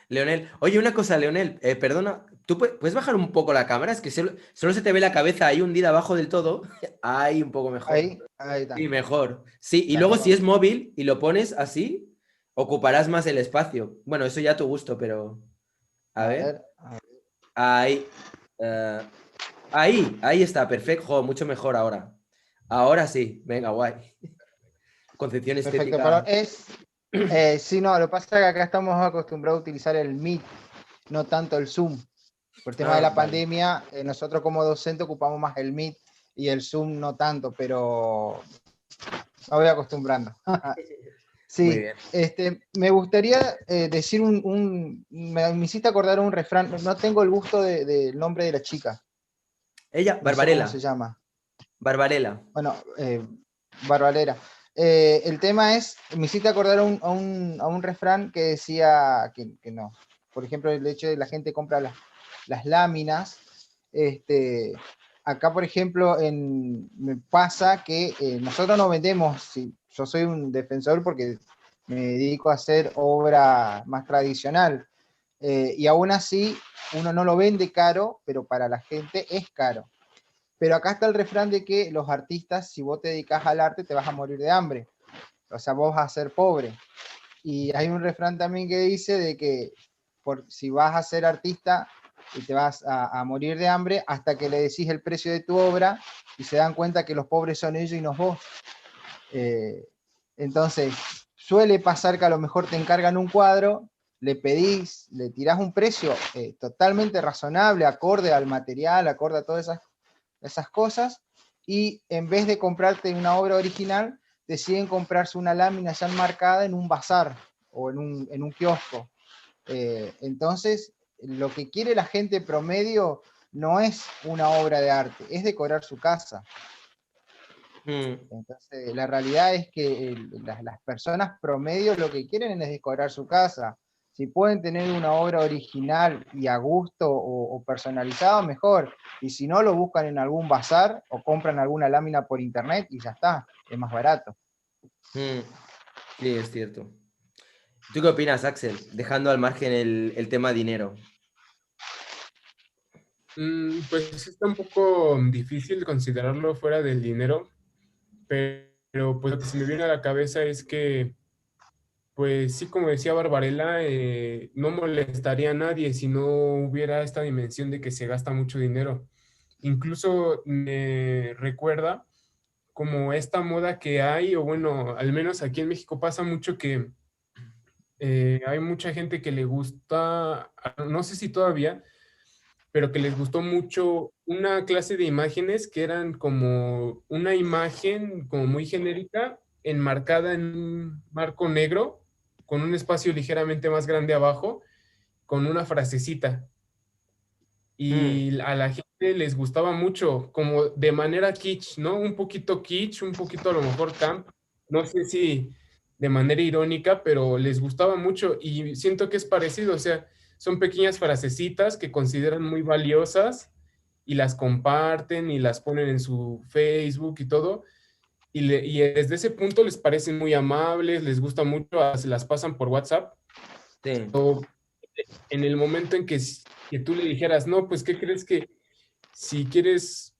Leonel, oye, una cosa, Leonel, perdona, ¿tú puedes bajar un poco la cámara? Es que solo se te ve la cabeza ahí hundida abajo del todo. Ahí un poco mejor. Ahí está. Sí, mejor. Sí, y luego si es móvil y lo pones así, ocuparás más el espacio. Bueno, eso ya a tu gusto, pero... A ver. Ahí. Ahí está, perfecto. Jo, mucho mejor ahora. Ahora sí, venga, guay. Concepción estética. Perfecto, pero sí, no, lo que pasa es que acá estamos acostumbrados a utilizar el Meet, no tanto el Zoom. Por el tema de la pandemia, nosotros como docente ocupamos más el Meet y el Zoom no tanto, pero me voy acostumbrando. Sí, me gustaría decir me hiciste acordar un refrán, no tengo el gusto del nombre de la chica. Ella, no Barbarella. sé ¿cómo se llama? Barbarella. Bueno, Barbarella. El tema es, me hiciste acordar a un refrán que decía que no. Por ejemplo, el hecho de la gente compra las láminas. Acá, por ejemplo, me pasa que nosotros no vendemos, yo soy un defensor porque me dedico a hacer obra más tradicional. Y aún así, uno no lo vende caro, pero para la gente es caro. Pero acá está el refrán de que los artistas, si vos te dedicas al arte, te vas a morir de hambre. O sea, vos vas a ser pobre. Y hay un refrán también que dice de que si vas a ser artista y te vas a morir de hambre hasta que le decís el precio de tu obra y se dan cuenta que los pobres son ellos y no vos. Entonces, suele pasar que a lo mejor te encargan un cuadro, le tirás un precio totalmente razonable, acorde al material, acorde a todas esas cosas, y en vez de comprarte una obra original, deciden comprarse una lámina ya enmarcada en un bazar o en un kiosco. Entonces, lo que quiere la gente promedio no es una obra de arte, es decorar su casa. Entonces, la realidad es que las personas promedio lo que quieren es decorar su casa. Si pueden tener una obra original y a gusto o personalizado, mejor. Y si no, lo buscan en algún bazar o compran alguna lámina por internet y ya está, es más barato. Sí, es cierto. ¿Tú qué opinas, Axel? Dejando al margen el tema dinero. Pues está un poco difícil considerarlo fuera del dinero, pero pues lo que se me viene a la cabeza es que, pues sí, como decía Barbarella, no molestaría a nadie si no hubiera esta dimensión de que se gasta mucho dinero. Incluso me recuerda como esta moda que hay, o bueno, al menos aquí en México pasa mucho que hay mucha gente que le gusta, no sé si todavía, pero que les gustó mucho una clase de imágenes que eran como una imagen como muy genérica, enmarcada en un marco negro, con un espacio ligeramente más grande abajo, con una frasecita. y a la gente les gustaba mucho, como de manera kitsch, ¿no? Un poquito kitsch, un poquito a lo mejor camp, no sé si de manera irónica, pero les gustaba mucho y siento que es parecido, o sea, son pequeñas frasecitas que consideran muy valiosas y las comparten y las ponen en su Facebook y todo, y desde ese punto les parecen muy amables, les gusta mucho, se las pasan por WhatsApp. Sí. O en el momento en que tú le dijeras, no, pues, ¿qué crees que si quieres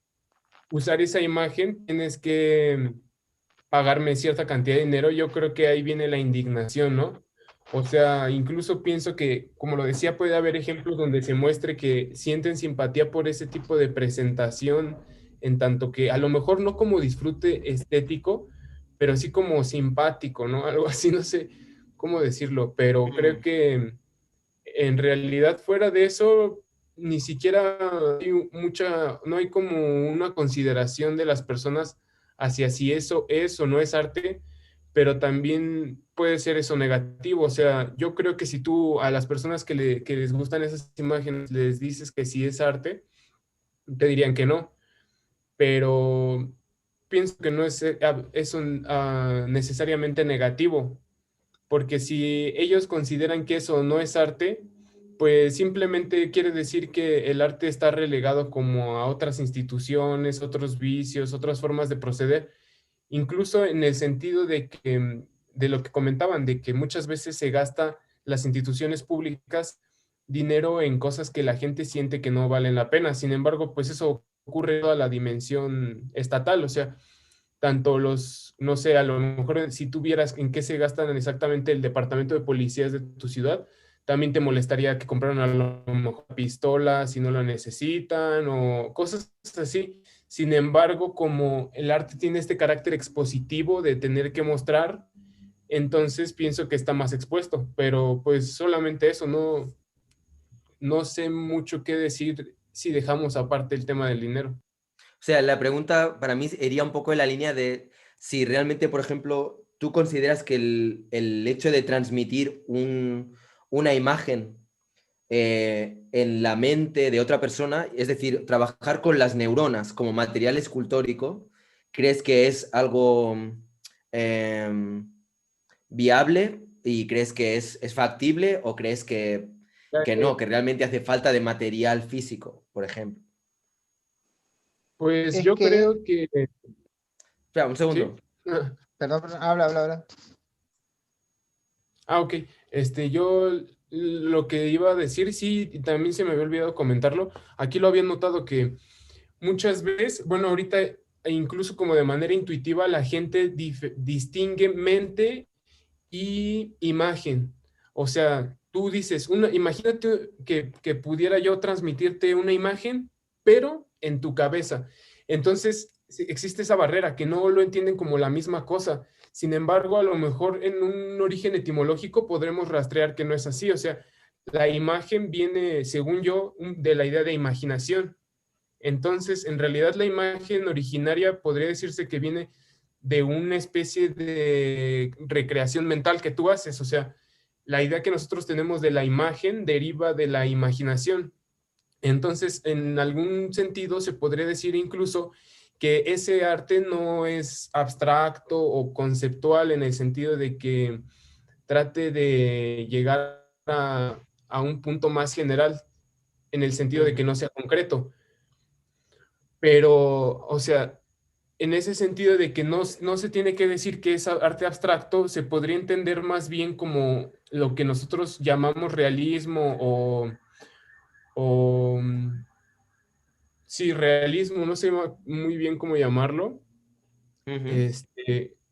usar esa imagen, tienes que pagarme cierta cantidad de dinero? Yo creo que ahí viene la indignación, ¿no? O sea, incluso pienso que, como lo decía, puede haber ejemplos donde se muestre que sienten simpatía por ese tipo de presentación, en tanto que a lo mejor no como disfrute estético, pero sí como simpático, ¿no? Algo así, no sé cómo decirlo, pero creo que en realidad fuera de eso, ni siquiera hay no hay como una consideración de las personas hacia si eso es o no es arte, pero también puede ser eso negativo. O sea, yo creo que si tú a las personas que les gustan esas imágenes les dices que sí es arte, te dirían que no, pero pienso que no es eso necesariamente negativo, porque si ellos consideran que eso no es arte, pues simplemente quiere decir que el arte está relegado como a otras instituciones, otros vicios, otras formas de proceder, incluso en el sentido de que, de lo que comentaban, de que muchas veces se gasta las instituciones públicas dinero en cosas que la gente siente que no valen la pena. Sin embargo, pues eso ocurre en toda la dimensión estatal, o sea, tanto los, no sé, a lo mejor si tuvieras en qué se gastan exactamente el departamento de policías de tu ciudad, también te molestaría que compraran a lo mejor pistolas si no lo necesitan o cosas así. Sin embargo, como el arte tiene este carácter expositivo de tener que mostrar, entonces pienso que está más expuesto, pero pues solamente eso, no sé mucho qué decir si dejamos aparte el tema del dinero. O sea, la pregunta para mí iría un poco en la línea de si realmente, por ejemplo, tú consideras que el hecho de transmitir una imagen en la mente de otra persona, es decir, trabajar con las neuronas como material escultórico, ¿crees que es algo viable y crees que es factible o crees que no, que realmente hace falta de material físico, por ejemplo? Pues Es yo que, creo que Espera, un segundo. sí. perdón, habla. Ok. Yo lo que iba a decir, sí, y también se me había olvidado comentarlo. Aquí lo había notado que muchas veces, bueno, ahorita incluso como de manera intuitiva, la gente distingue mente y imagen. O sea, tú dices, imagínate que pudiera yo transmitirte una imagen, pero en tu cabeza. Entonces, existe esa barrera que no lo entienden como la misma cosa. Sin embargo, a lo mejor en un origen etimológico podremos rastrear que no es así. O sea, la imagen viene, según yo, de la idea de imaginación. Entonces, en realidad la imagen originaria podría decirse que viene de una especie de recreación mental que tú haces. O sea, la idea que nosotros tenemos de la imagen deriva de la imaginación. Entonces, en algún sentido se podría decir incluso que ese arte no es abstracto o conceptual en el sentido de que trate de llegar a un punto más general, en el sentido de que no sea concreto. Pero, o sea, en ese sentido de que no se tiene que decir que es arte abstracto, se podría entender más bien como lo que nosotros llamamos realismo o sí, realismo, no sé muy bien cómo llamarlo.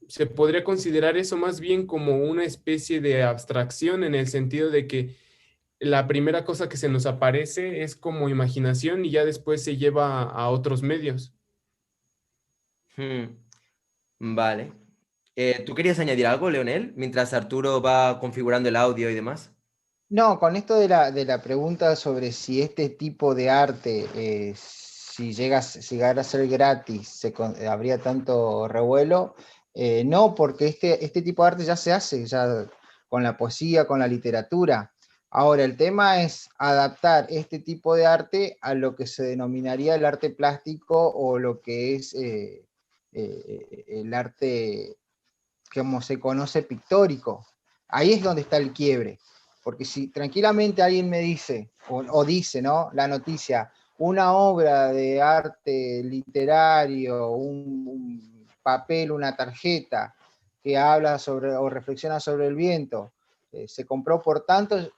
Se podría considerar eso más bien como una especie de abstracción en el sentido de que la primera cosa que se nos aparece es como imaginación y ya después se lleva a otros medios. Vale. ¿Tú querías añadir algo, Leonel, mientras Arturo va configurando el audio y demás? No, con esto de la pregunta sobre si este tipo de arte, si llegara a ser gratis, habría tanto revuelo, no, porque este tipo de arte ya se hace ya con la poesía, con la literatura. Ahora, el tema es adaptar este tipo de arte a lo que se denominaría el arte plástico o lo que es el arte, como se conoce, pictórico. Ahí es donde está el quiebre. Porque si tranquilamente alguien me dice, o dice, ¿no? La noticia, una obra de arte literario, un papel, una tarjeta que habla sobre o reflexiona sobre el viento, se compró por tanto,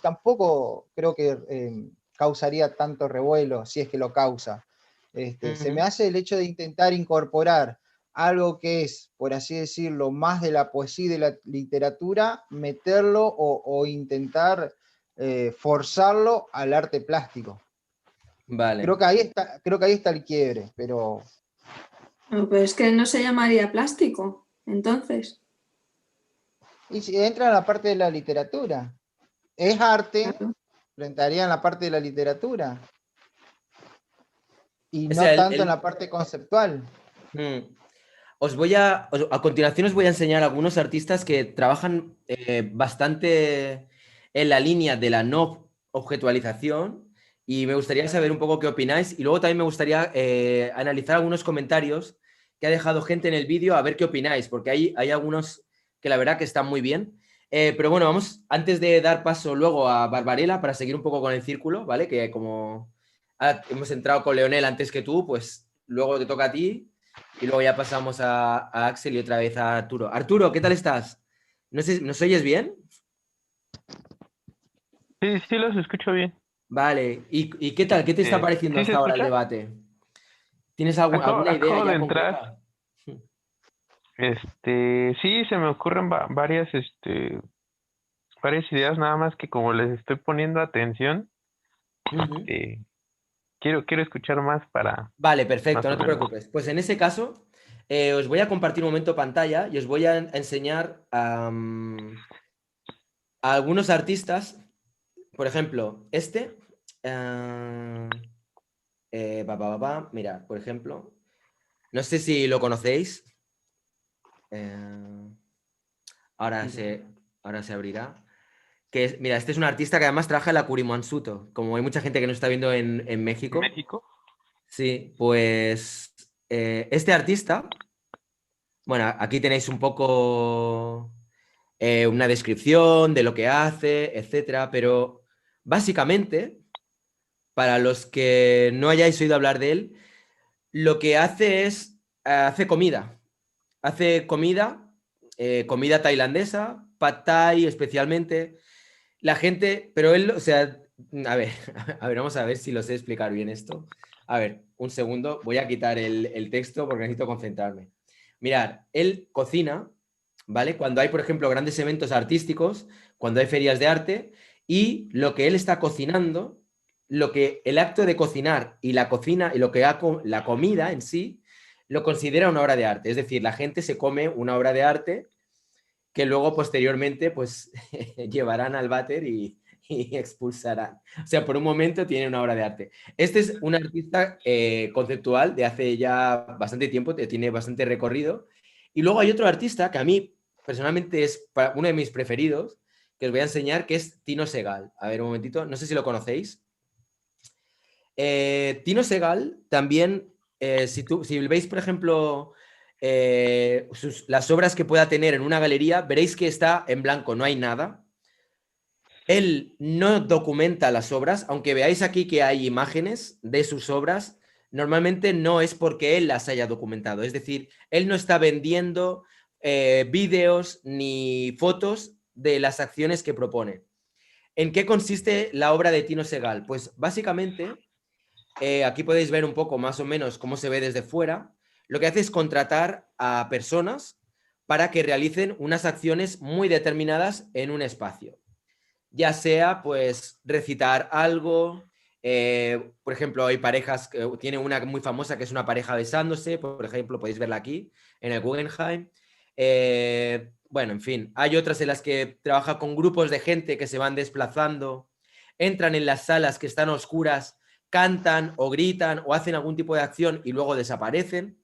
tampoco creo que causaría tanto revuelo, si es que lo causa. Se me hace el hecho de intentar incorporar algo que es, por así decirlo, más de la poesía y de la literatura, meterlo o intentar forzarlo al arte plástico. Vale. Creo que ahí está el quiebre, pero... No, pero es que no se llamaría plástico, entonces. Y si entra en la parte de la literatura, es arte, Claro. pero entraría en la parte de la literatura. Y O no sea, tanto en la parte conceptual. A continuación os voy a enseñar algunos artistas que trabajan bastante en la línea de la no objetualización y me gustaría saber un poco qué opináis y luego también me gustaría analizar algunos comentarios que ha dejado gente en el vídeo a ver qué opináis, porque hay algunos que la verdad que están muy bien. Pero bueno, vamos, antes de dar paso luego a Barbarella para seguir un poco con el círculo, ¿vale? Que como hemos entrado con Leonel antes que tú, pues luego te toca a ti. Y luego ya pasamos a Axel y otra vez a Arturo. Arturo, ¿qué tal estás? No sé, ¿nos oyes bien? Sí, sí los escucho bien. Vale. ¿Y qué tal? ¿Qué te está pareciendo ¿Sí se hasta ahora el escucha? debate? ¿Tienes alguna idea Acabo de ya entrar. concreta? Sí, se me ocurren varias ideas, nada más que como les estoy poniendo atención, quiero escuchar más para Vale, perfecto, más no o te menos. preocupes. Pues en ese caso, os voy a compartir un momento pantalla y os voy a enseñar a algunos artistas. Por ejemplo, este. Mira, por ejemplo. No sé si lo conocéis. Ahora se abrirá. Mira, este es un artista que además trabaja en la Kurimonsuto. Como hay mucha gente que nos está viendo en México. ¿México? Sí, pues este artista, bueno, aquí tenéis un poco una descripción de lo que hace, etcétera, pero básicamente, para los que no hayáis oído hablar de él, lo que hace es, hace comida. Hace comida, comida tailandesa, pad thai especialmente. La gente, pero él, o sea, a ver, vamos a ver si lo sé explicar bien esto. A ver, un segundo, voy a quitar el texto porque necesito concentrarme. Mirad, él cocina, ¿vale? Cuando hay, por ejemplo, grandes eventos artísticos, cuando hay ferias de arte, y lo que él está cocinando, lo que el acto de cocinar y la cocina y lo que la comida en sí, lo considera una obra de arte. Es decir, la gente se come una obra de arte que luego posteriormente pues llevarán al váter y expulsarán. O sea, por un momento tiene una obra de arte. Este es un artista conceptual de hace ya bastante tiempo, tiene bastante recorrido. Y luego hay otro artista que a mí personalmente es uno de mis preferidos, que os voy a enseñar, que es Tino Segal. A ver, un momentito, no sé si lo conocéis. Tino Segal también, si veis, por ejemplo, las obras que pueda tener en una galería, veréis que está en blanco, no hay nada. Él no documenta las obras, aunque veáis aquí que hay imágenes de sus obras, normalmente no es porque él las haya documentado. Es decir, él no está vendiendo vídeos ni fotos de las acciones que propone. ¿En qué consiste la obra de Tino Segal? Pues básicamente, aquí podéis ver un poco más o menos cómo se ve desde fuera. Lo que hace es contratar a personas para que realicen unas acciones muy determinadas en un espacio. Ya sea, pues, recitar algo. Por ejemplo, hay parejas, tiene una muy famosa que es una pareja besándose, por ejemplo, podéis verla aquí, en el Guggenheim. Bueno, en fin, hay otras en las que trabaja con grupos de gente que se van desplazando, entran en las salas que están oscuras, cantan o gritan o hacen algún tipo de acción y luego desaparecen.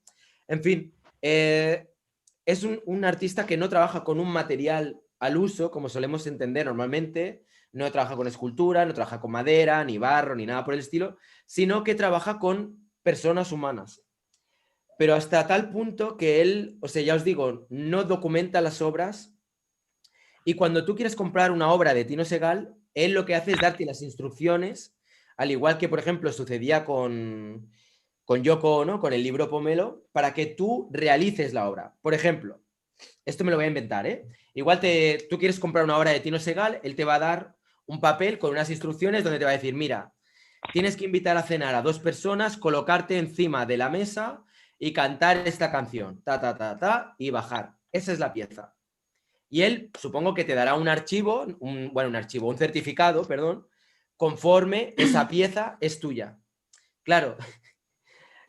En fin, es un artista que no trabaja con un material al uso, como solemos entender normalmente, no trabaja con escultura, no trabaja con madera, ni barro, ni nada por el estilo, sino que trabaja con personas humanas. Pero hasta tal punto que él, o sea, ya os digo, no documenta las obras, y cuando tú quieres comprar una obra de Tino Segal, él lo que hace es darte las instrucciones, al igual que, por ejemplo, sucedía con Yoko Ono, con el libro Pomelo, para que tú realices la obra. Por ejemplo, esto me lo voy a inventar, ¿eh? Igual tú quieres comprar una obra de Tino Segal, él te va a dar un papel con unas instrucciones donde te va a decir, mira, tienes que invitar a cenar a 2 personas, colocarte encima de la mesa y cantar esta canción, ta, ta, ta, ta, y bajar. Esa es la pieza. Y él, supongo que te dará un archivo, un certificado, perdón, conforme esa pieza es tuya. Claro,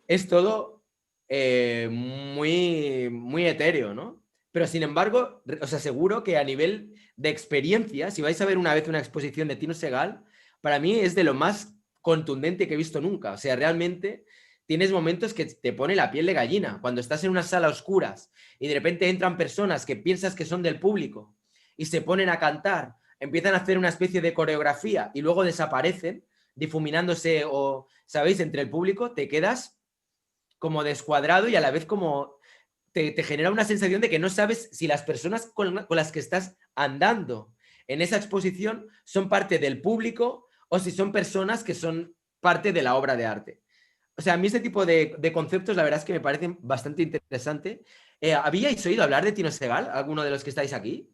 es todo muy, muy etéreo, ¿no? Pero sin embargo, os aseguro que a nivel de experiencia, si vais a ver una vez una exposición de Tino Segal, para mí es de lo más contundente que he visto nunca. O sea, realmente tienes momentos que te pone la piel de gallina. Cuando estás en una sala a oscuras y de repente entran personas que piensas que son del público y se ponen a cantar, empiezan a hacer una especie de coreografía y luego desaparecen, difuminándose o, ¿sabéis?, entre el público, te quedas como descuadrado y a la vez como te genera una sensación de que no sabes si las personas con las que estás andando en esa exposición son parte del público o si son personas que son parte de la obra de arte. O sea, a mí este tipo de conceptos la verdad es que me parecen bastante interesantes. ¿Habíais oído hablar de Tino Segal, alguno de los que estáis aquí?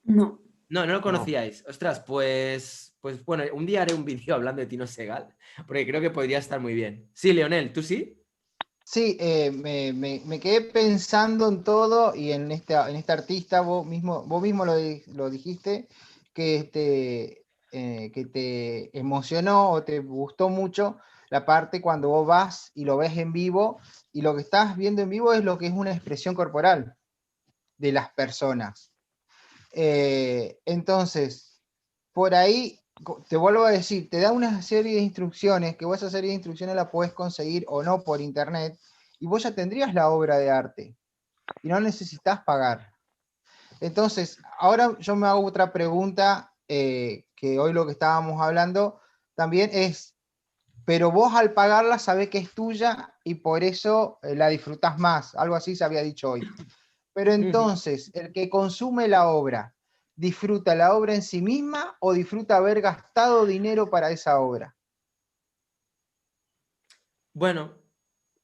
No. No lo conocíais. No. Ostras, pues bueno, un día haré un vídeo hablando de Tino Segal, porque creo que podría estar muy bien. Sí, Leonel, ¿tú sí? Sí, me quedé pensando en todo y en este artista, vos mismo lo dijiste, que te emocionó o te gustó mucho la parte cuando vos vas y lo ves en vivo, y lo que estás viendo en vivo es lo que es una expresión corporal de las personas. Entonces, por ahí, te vuelvo a decir, te da una serie de instrucciones, que vos esa serie de instrucciones la podés conseguir o no por internet, y vos ya tendrías la obra de arte, y no necesitas pagar. Entonces, ahora yo me hago otra pregunta, que hoy lo que estábamos hablando también es, pero vos al pagarla sabés que es tuya y por eso la disfrutás más, algo así se había dicho hoy. Pero entonces, el que consume la obra, ¿disfruta la obra en sí misma o disfruta haber gastado dinero para esa obra? Bueno,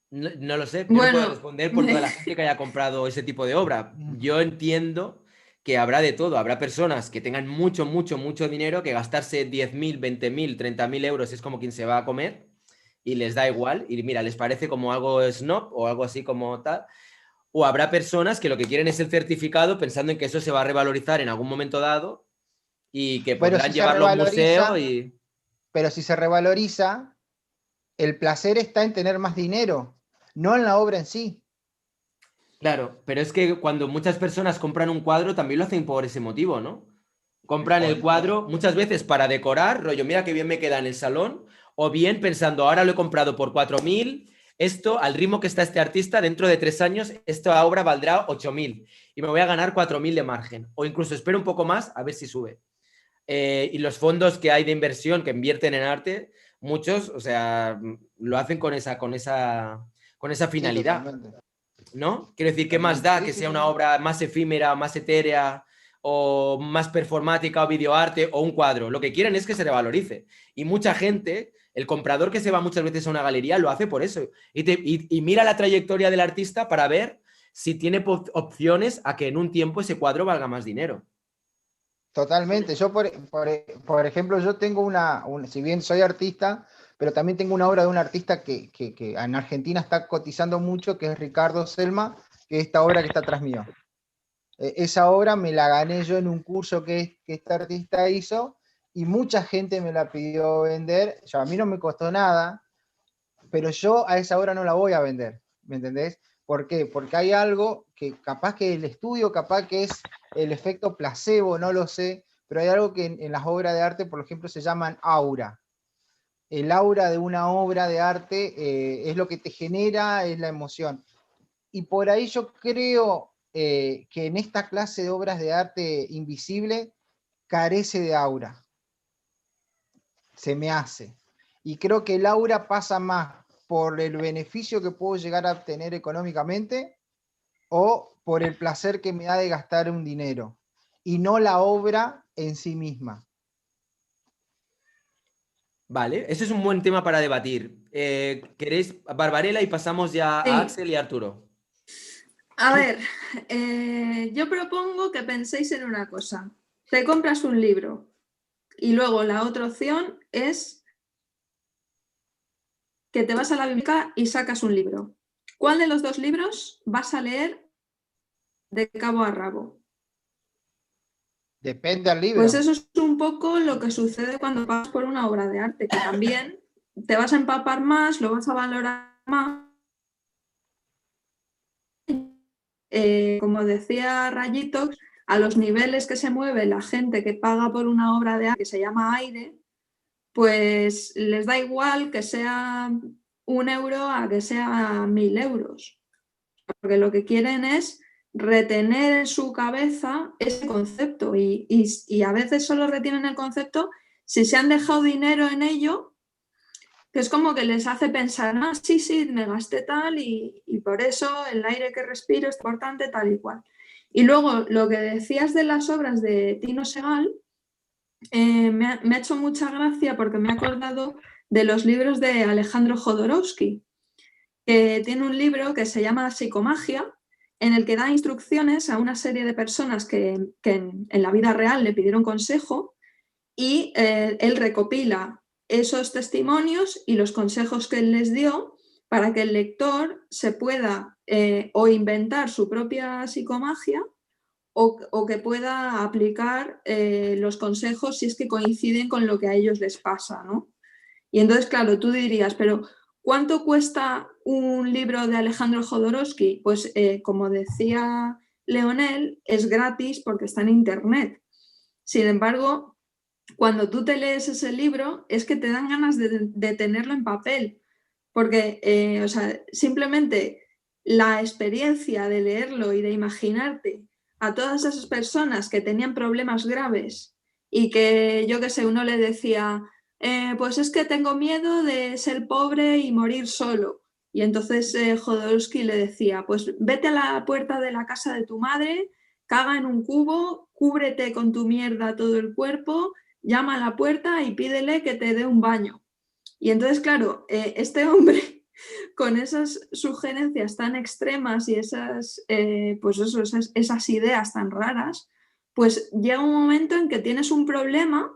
no lo sé, yo no puedo responder por toda la gente que haya comprado ese tipo de obra. Yo entiendo que habrá de todo. Habrá personas que tengan mucho, mucho, mucho dinero, que gastarse 10.000, 20.000, 30.000 euros es como quien se va a comer y les da igual. Y mira, les parece como algo snob o algo así como tal. O habrá personas que lo que quieren es el certificado pensando en que eso se va a revalorizar en algún momento dado y que podrán llevarlo a un museo y... Pero si se revaloriza, el placer está en tener más dinero, no en la obra en sí. Claro, pero es que cuando muchas personas compran un cuadro también lo hacen por ese motivo, ¿no? Compran el cuadro muchas veces para decorar, rollo, mira qué bien me queda en el salón, o bien pensando, ahora lo he comprado por 4.000, esto, al ritmo que está este artista, dentro de 3 años, esta obra valdrá 8.000 y me voy a ganar 4.000 de margen. O incluso espero un poco más a ver si sube. Y los fondos que hay de inversión que invierten en arte, muchos, o sea, lo hacen con esa finalidad. Sí, ¿no? Quiero decir, ¿qué más da que sea una obra más efímera, más etérea, o más performática, o videoarte, o un cuadro? Lo que quieren es que se revalorice. Y mucha gente, el comprador que se va muchas veces a una galería, lo hace por eso. Y mira la trayectoria del artista para ver si tiene opciones a que en un tiempo ese cuadro valga más dinero. Totalmente. Yo, por ejemplo, yo tengo si bien soy artista, pero también tengo una obra de un artista que en Argentina está cotizando mucho, que es Ricardo Selma, que es esta obra que está atrás mío. Esa obra me la gané yo en un curso que este artista hizo, y mucha gente me la pidió vender. A mí no me costó nada, pero yo a esa obra no la voy a vender, ¿me entendés? ¿Por qué? Porque hay algo que capaz que el estudio, capaz que es el efecto placebo, no lo sé, pero hay algo que en las obras de arte, por ejemplo, se llaman aura. El aura de una obra de arte es lo que te genera, es la emoción. Y por ahí yo creo que en esta clase de obras de arte invisible, carece de aura. Se me hace. Y creo que el aura pasa más por el beneficio que puedo llegar a obtener económicamente o por el placer que me da de gastar un dinero, y no la obra en sí misma. Vale, ese es un buen tema para debatir. ¿Queréis Barbarella y pasamos ya Sí. a Axel y Arturo? A ver, yo propongo que penséis en una cosa. Te compras un libro y luego la otra opción es que te vas a la biblioteca y sacas un libro. ¿Cuál de los dos libros vas a leer de cabo a rabo? Depende del libro. Pues eso es un poco lo que sucede cuando pagas por una obra de arte, que también te vas a empapar más, lo vas a valorar más. Como decía Rayitos, a los niveles que se mueve la gente que paga por una obra de arte que se llama aire, pues les da igual que sea 1 euro a que sea 1000 euros. Porque lo que quieren es retener en su cabeza ese concepto y a veces solo retienen el concepto si se han dejado dinero en ello, que es como que les hace pensar, ah, sí, me gasté tal y por eso el aire que respiro es importante, tal y cual. Y luego lo que decías de las obras de Tino Segal, me ha hecho mucha gracia porque me he acordado de los libros de Alejandro Jodorowsky, que tiene un libro que se llama Psicomagia, en el que da instrucciones a una serie de personas que en la vida real le pidieron consejo y él recopila esos testimonios y los consejos que él les dio para que el lector se pueda o inventar su propia psicomagia o que pueda aplicar los consejos si es que coinciden con lo que a ellos les pasa, ¿no? Y entonces, claro, tú dirías, pero ¿cuánto cuesta un libro de Alejandro Jodorowsky? Pues como decía Leonel, es gratis porque está en internet. Sin embargo, cuando tú te lees ese libro es que te dan ganas de tenerlo en papel, porque o sea, simplemente la experiencia de leerlo y de imaginarte a todas esas personas que tenían problemas graves y que, yo qué sé, uno le decía, pues es que tengo miedo de ser pobre y morir solo. Y entonces Jodorowsky le decía, pues vete a la puerta de la casa de tu madre, caga en un cubo, cúbrete con tu mierda todo el cuerpo, llama a la puerta y pídele que te dé un baño. Y entonces, claro, este hombre con esas sugerencias tan extremas y esas, pues eso, esas ideas tan raras, pues llega un momento en que tienes un problema,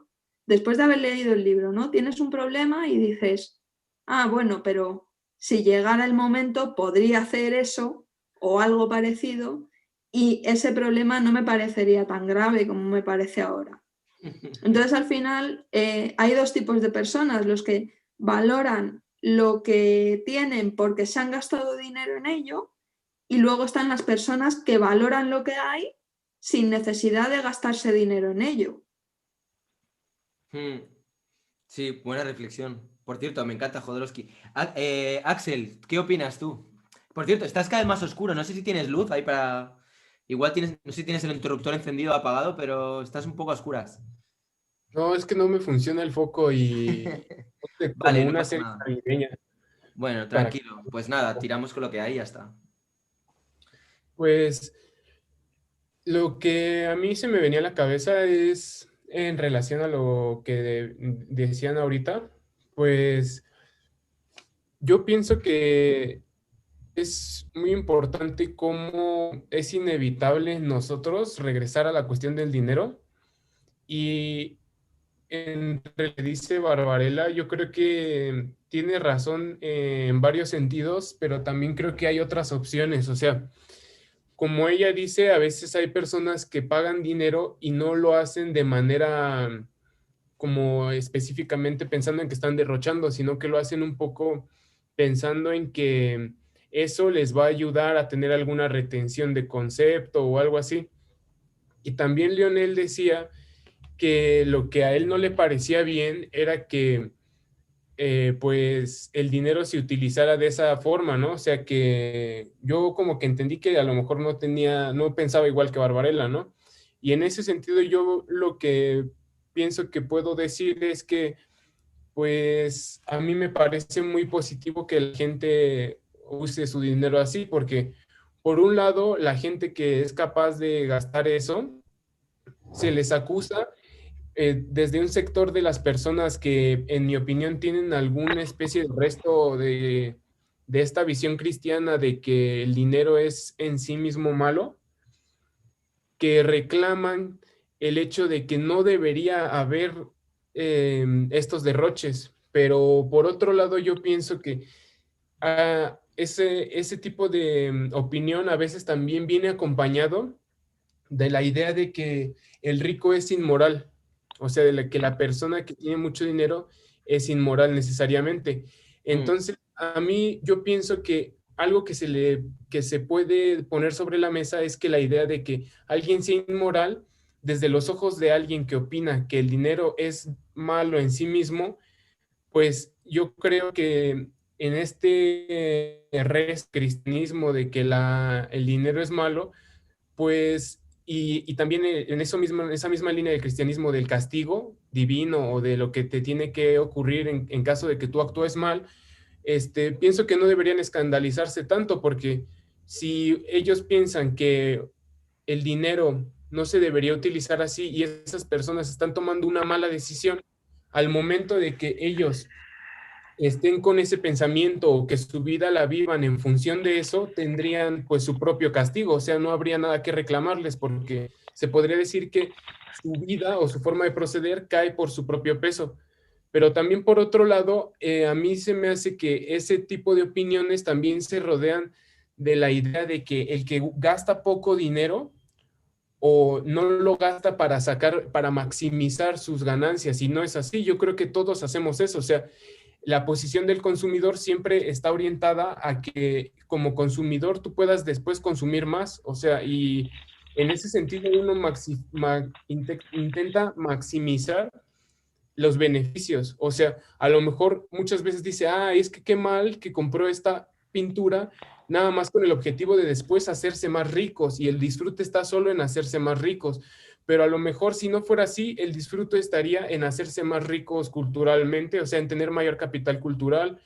después de haber leído el libro, ¿no? Tienes un problema y dices, ah, bueno, pero si llegara el momento podría hacer eso o algo parecido y ese problema no me parecería tan grave como me parece ahora. Entonces, al final, hay dos tipos de personas, los que valoran lo que tienen porque se han gastado dinero en ello, y luego están las personas que valoran lo que hay sin necesidad de gastarse dinero en ello. Sí, buena reflexión. Por cierto, me encanta Jodorowsky. Axel, ¿qué opinas tú? Por cierto, estás cada vez más oscuro. No sé si tienes luz ahí para... Igual tienes, no sé si tienes el interruptor encendido o apagado, pero estás un poco a oscuras. No, es que no me funciona el foco y como Vale, no una pasa serie nada. navideña. Bueno, tranquilo. Pues nada, tiramos con lo que hay y ya está. Pues lo que a mí se me venía a la cabeza es en relación a lo que decían ahorita, pues yo pienso que es muy importante cómo es inevitable nosotros regresar a la cuestión del dinero y entre lo que dice Barbarella, yo creo que tiene razón en varios sentidos, pero también creo que hay otras opciones, o sea, como ella dice, a veces hay personas que pagan dinero y no lo hacen de manera como específicamente pensando en que están derrochando, sino que lo hacen un poco pensando en que eso les va a ayudar a tener alguna retención de concepto o algo así. Y también Leonel decía que lo que a él no le parecía bien era que pues el dinero se utilizara de esa forma, ¿no? O sea que yo como que entendí que a lo mejor no pensaba igual que Barbarella, ¿no? Y en ese sentido yo lo que pienso que puedo decir es que pues a mí me parece muy positivo que la gente use su dinero así, porque por un lado la gente que es capaz de gastar eso, se les acusa desde un sector de las personas que, en mi opinión, tienen alguna especie de resto de esta visión cristiana de que el dinero es en sí mismo malo, que reclaman el hecho de que no debería haber estos derroches. Pero por otro lado, yo pienso que ese tipo de opinión a veces también viene acompañado de la idea de que el rico es inmoral, o sea, que la persona que tiene mucho dinero es inmoral necesariamente. Entonces, a mí yo pienso que algo que se puede poner sobre la mesa es que la idea de que alguien sea inmoral desde los ojos de alguien que opina que el dinero es malo en sí mismo, pues yo creo que en este cristianismo de que el dinero es malo, pues, y también en eso mismo, en esa misma línea del cristianismo del castigo divino o de lo que te tiene que ocurrir en caso de que tú actúes mal, pienso que no deberían escandalizarse tanto porque si ellos piensan que el dinero no se debería utilizar así y esas personas están tomando una mala decisión, al momento de que ellos estén con ese pensamiento o que su vida la vivan en función de eso, tendrían pues su propio castigo, o sea, no habría nada que reclamarles porque se podría decir que su vida o su forma de proceder cae por su propio peso. Pero también por otro lado, a mí se me hace que ese tipo de opiniones también se rodean de la idea de que el que gasta poco dinero o no lo gasta para sacar, para maximizar sus ganancias, y no es así. Yo creo que todos hacemos eso, o sea, la posición del consumidor siempre está orientada a que como consumidor tú puedas después consumir más, o sea, y en ese sentido uno intenta maximizar los beneficios, o sea, a lo mejor muchas veces dice, es que qué mal que compró esta pintura, nada más con el objetivo de después hacerse más ricos, y el disfrute está solo en hacerse más ricos, pero a lo mejor si no fuera así, el disfrute estaría en hacerse más ricos culturalmente, o sea, en tener mayor capital cultural.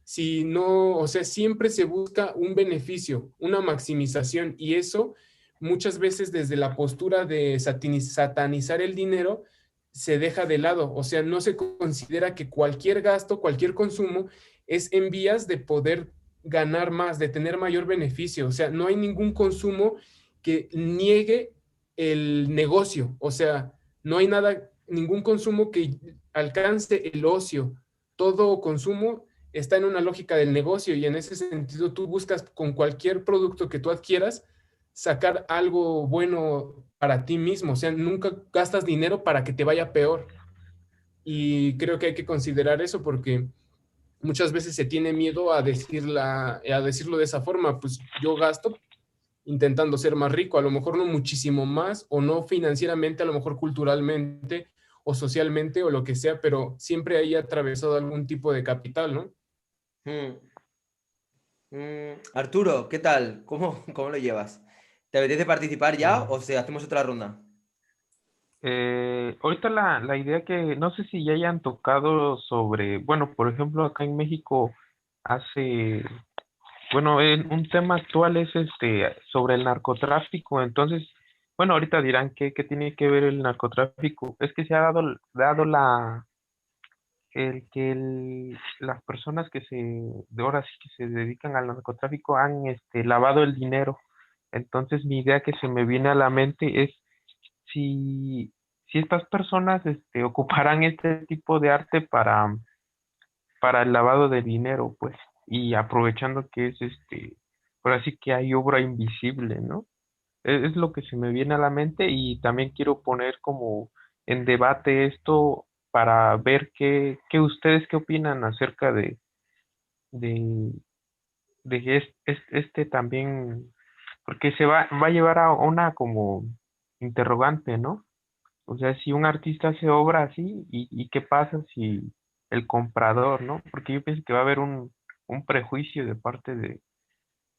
Si no, o sea, siempre se busca un beneficio, una maximización, y eso muchas veces desde la postura de satanizar el dinero se deja de lado, o sea, no se considera que cualquier gasto, cualquier consumo es en vías de poder ganar más, de tener mayor beneficio, o sea, no hay ningún consumo que niegue el negocio, o sea, no hay nada, ningún consumo que alcance el ocio, todo consumo está en una lógica del negocio y en ese sentido tú buscas con cualquier producto que tú adquieras sacar algo bueno para ti mismo, o sea, nunca gastas dinero para que te vaya peor. Y creo que hay que considerar eso porque muchas veces se tiene miedo a decirlo de esa forma, pues yo gasto intentando ser más rico, a lo mejor no muchísimo más, o no financieramente, a lo mejor culturalmente o socialmente o lo que sea, pero siempre hay atravesado algún tipo de capital, ¿no? Arturo, ¿qué tal? ¿Cómo lo llevas? ¿Te apetece participar ya o si hacemos otra ronda? Ahorita la idea que no sé si ya hayan tocado sobre, bueno, por ejemplo, acá en México hace, bueno, un tema actual es sobre el narcotráfico. Entonces, bueno, ahorita dirán qué tiene que ver el narcotráfico. Es que se ha dado las personas que de ahora sí que se dedican al narcotráfico han lavado el dinero. Entonces, mi idea que se me viene a la mente es si estas personas ocuparán este tipo de arte para el lavado de dinero, pues, y aprovechando que es por así que hay obra invisible, ¿no? Es lo que se me viene a la mente y también quiero poner como en debate esto para ver qué ustedes qué opinan acerca de, de que también, porque se va a llevar a una como interrogante, ¿no? O sea, si un artista hace obra así, y qué pasa si el comprador, ¿no? Porque yo pienso que va a haber un prejuicio de parte de,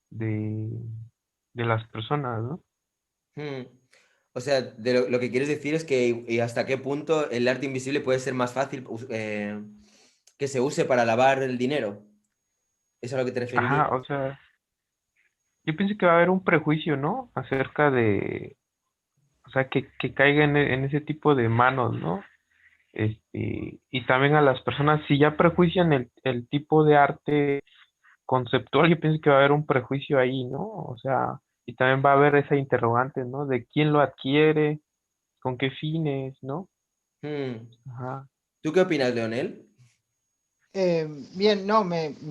de las personas, ¿no? Hmm. O sea, lo que quieres decir es que y hasta qué punto el arte invisible puede ser más fácil que se use para lavar el dinero. ¿Es a lo que te referirías? Ajá, o sea, yo pienso que va a haber un prejuicio, ¿no? Acerca de, o sea, que caiga en ese tipo de manos, ¿no? Y también a las personas, si ya prejuician el tipo de arte conceptual, yo pienso que va a haber un prejuicio ahí, ¿no? O sea, y también va a haber esa interrogante, ¿no? De quién lo adquiere, con qué fines, ¿no? Hmm. Ajá. ¿Tú qué opinas, Leonel? Bien, no,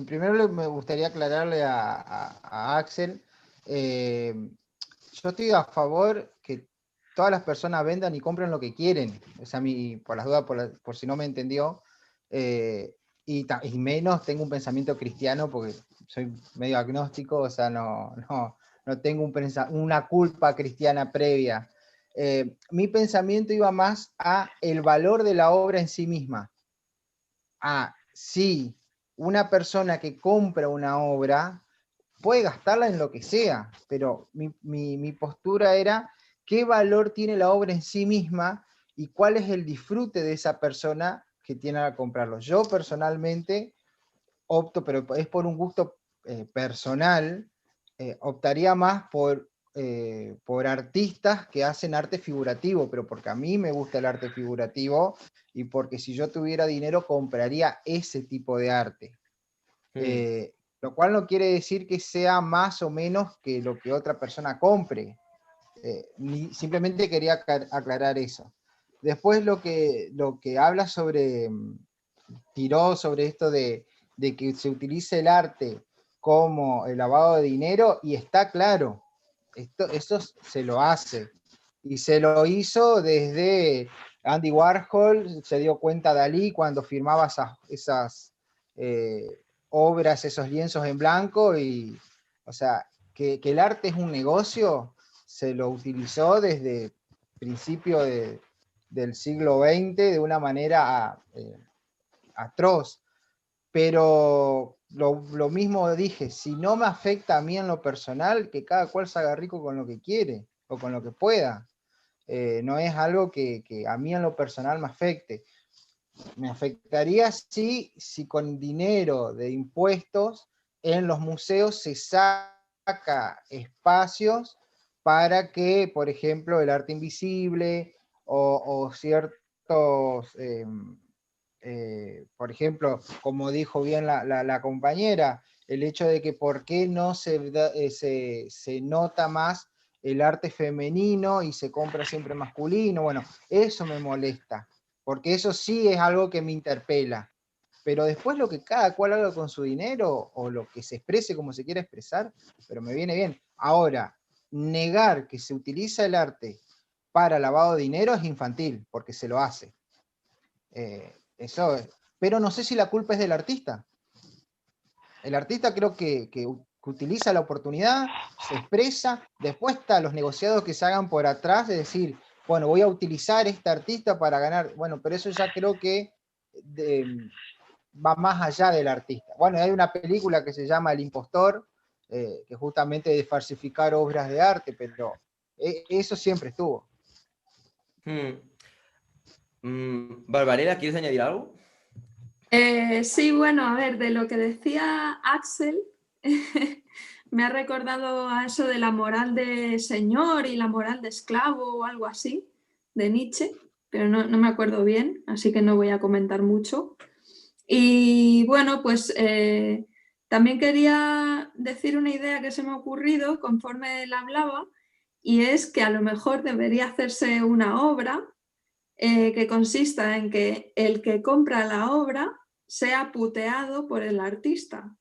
primero me gustaría aclararle a Axel. Yo estoy a favor que todas las personas vendan y compren lo que quieren. O sea, por las dudas, por si no me entendió. Y menos tengo un pensamiento cristiano porque soy medio agnóstico, o sea, no tengo una culpa cristiana previa. Mi pensamiento iba más a el valor de la obra en sí misma. Sí, una persona que compra una obra puede gastarla en lo que sea, pero mi postura era qué valor tiene la obra en sí misma y cuál es el disfrute de esa persona que tiene al comprarlo. Yo personalmente opto, pero es por un gusto personal, optaría más por artistas que hacen arte figurativo, pero porque a mí me gusta el arte figurativo y porque si yo tuviera dinero compraría ese tipo de arte. Lo cual no quiere decir que sea más o menos que lo que otra persona compre. Simplemente quería aclarar eso. Después lo que habla sobre, tiró sobre esto de que se utilice el arte como el lavado de dinero, y está claro, eso se lo hace. Y se lo hizo desde Andy Warhol, se dio cuenta Dalí cuando firmaba esas obras, esos lienzos en blanco, y, o sea, que el arte es un negocio, se lo utilizó desde principio del siglo XX de una manera atroz. Pero lo mismo dije, si no me afecta a mí en lo personal, que cada cual se haga rico con lo que quiere o con lo que pueda. No es algo que a mí en lo personal me afecte. Me afectaría si con dinero de impuestos en los museos se saca espacios para que, por ejemplo, el arte invisible o ciertos, por ejemplo, como dijo bien la compañera, el hecho de que por qué no se nota más el arte femenino y se compra siempre masculino, bueno, eso me molesta, porque eso sí es algo que me interpela. Pero después lo que cada cual haga con su dinero o lo que se exprese como se quiera expresar, pero me viene bien. Ahora, negar que se utiliza el arte para lavado de dinero es infantil, porque se lo hace. Pero no sé si la culpa es del artista. El artista creo que utiliza la oportunidad, se expresa, después están los negociados que se hagan por atrás, de decir, bueno, voy a utilizar este artista para ganar, bueno, pero eso ya creo que va más allá del artista. Bueno, hay una película que se llama El Impostor, que justamente de falsificar obras de arte, pero eso siempre estuvo. Barbarella, ¿quieres añadir algo? Sí, bueno, a ver, de lo que decía Axel, me ha recordado a eso de la moral de señor y la moral de esclavo o algo así, de Nietzsche, pero no me acuerdo bien, así que no voy a comentar mucho. Y bueno, pues también quería decir una idea que se me ha ocurrido conforme él hablaba, y es que a lo mejor debería hacerse una obra que consista en que el que compra la obra sea puteado por el artista.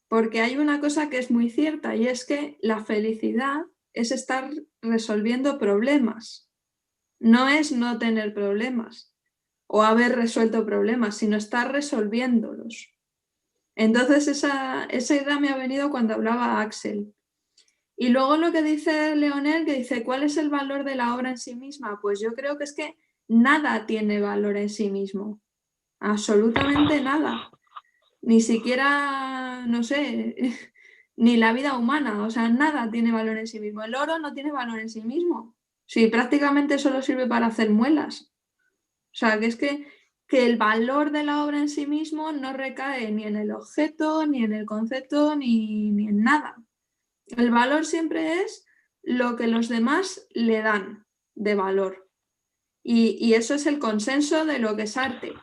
Porque hay una cosa que es muy cierta, y es que la felicidad es estar resolviendo problemas. No es no tener problemas o haber resuelto problemas, sino estar resolviéndolos. Entonces esa idea me ha venido cuando hablaba Axel. Y luego lo que dice Leonel, que dice, ¿cuál es el valor de la obra en sí misma? Pues yo creo que es que nada tiene valor en sí mismo, absolutamente nada, ni siquiera, no sé, ni la vida humana, o sea, nada tiene valor en sí mismo. El oro no tiene valor en sí mismo, Sí, prácticamente solo sirve para hacer muelas. O sea, que es que el valor de la obra en sí mismo no recae ni en el objeto, ni en el concepto, ni en nada. El valor siempre es lo que los demás le dan de valor. Y eso es el consenso de lo que es arte.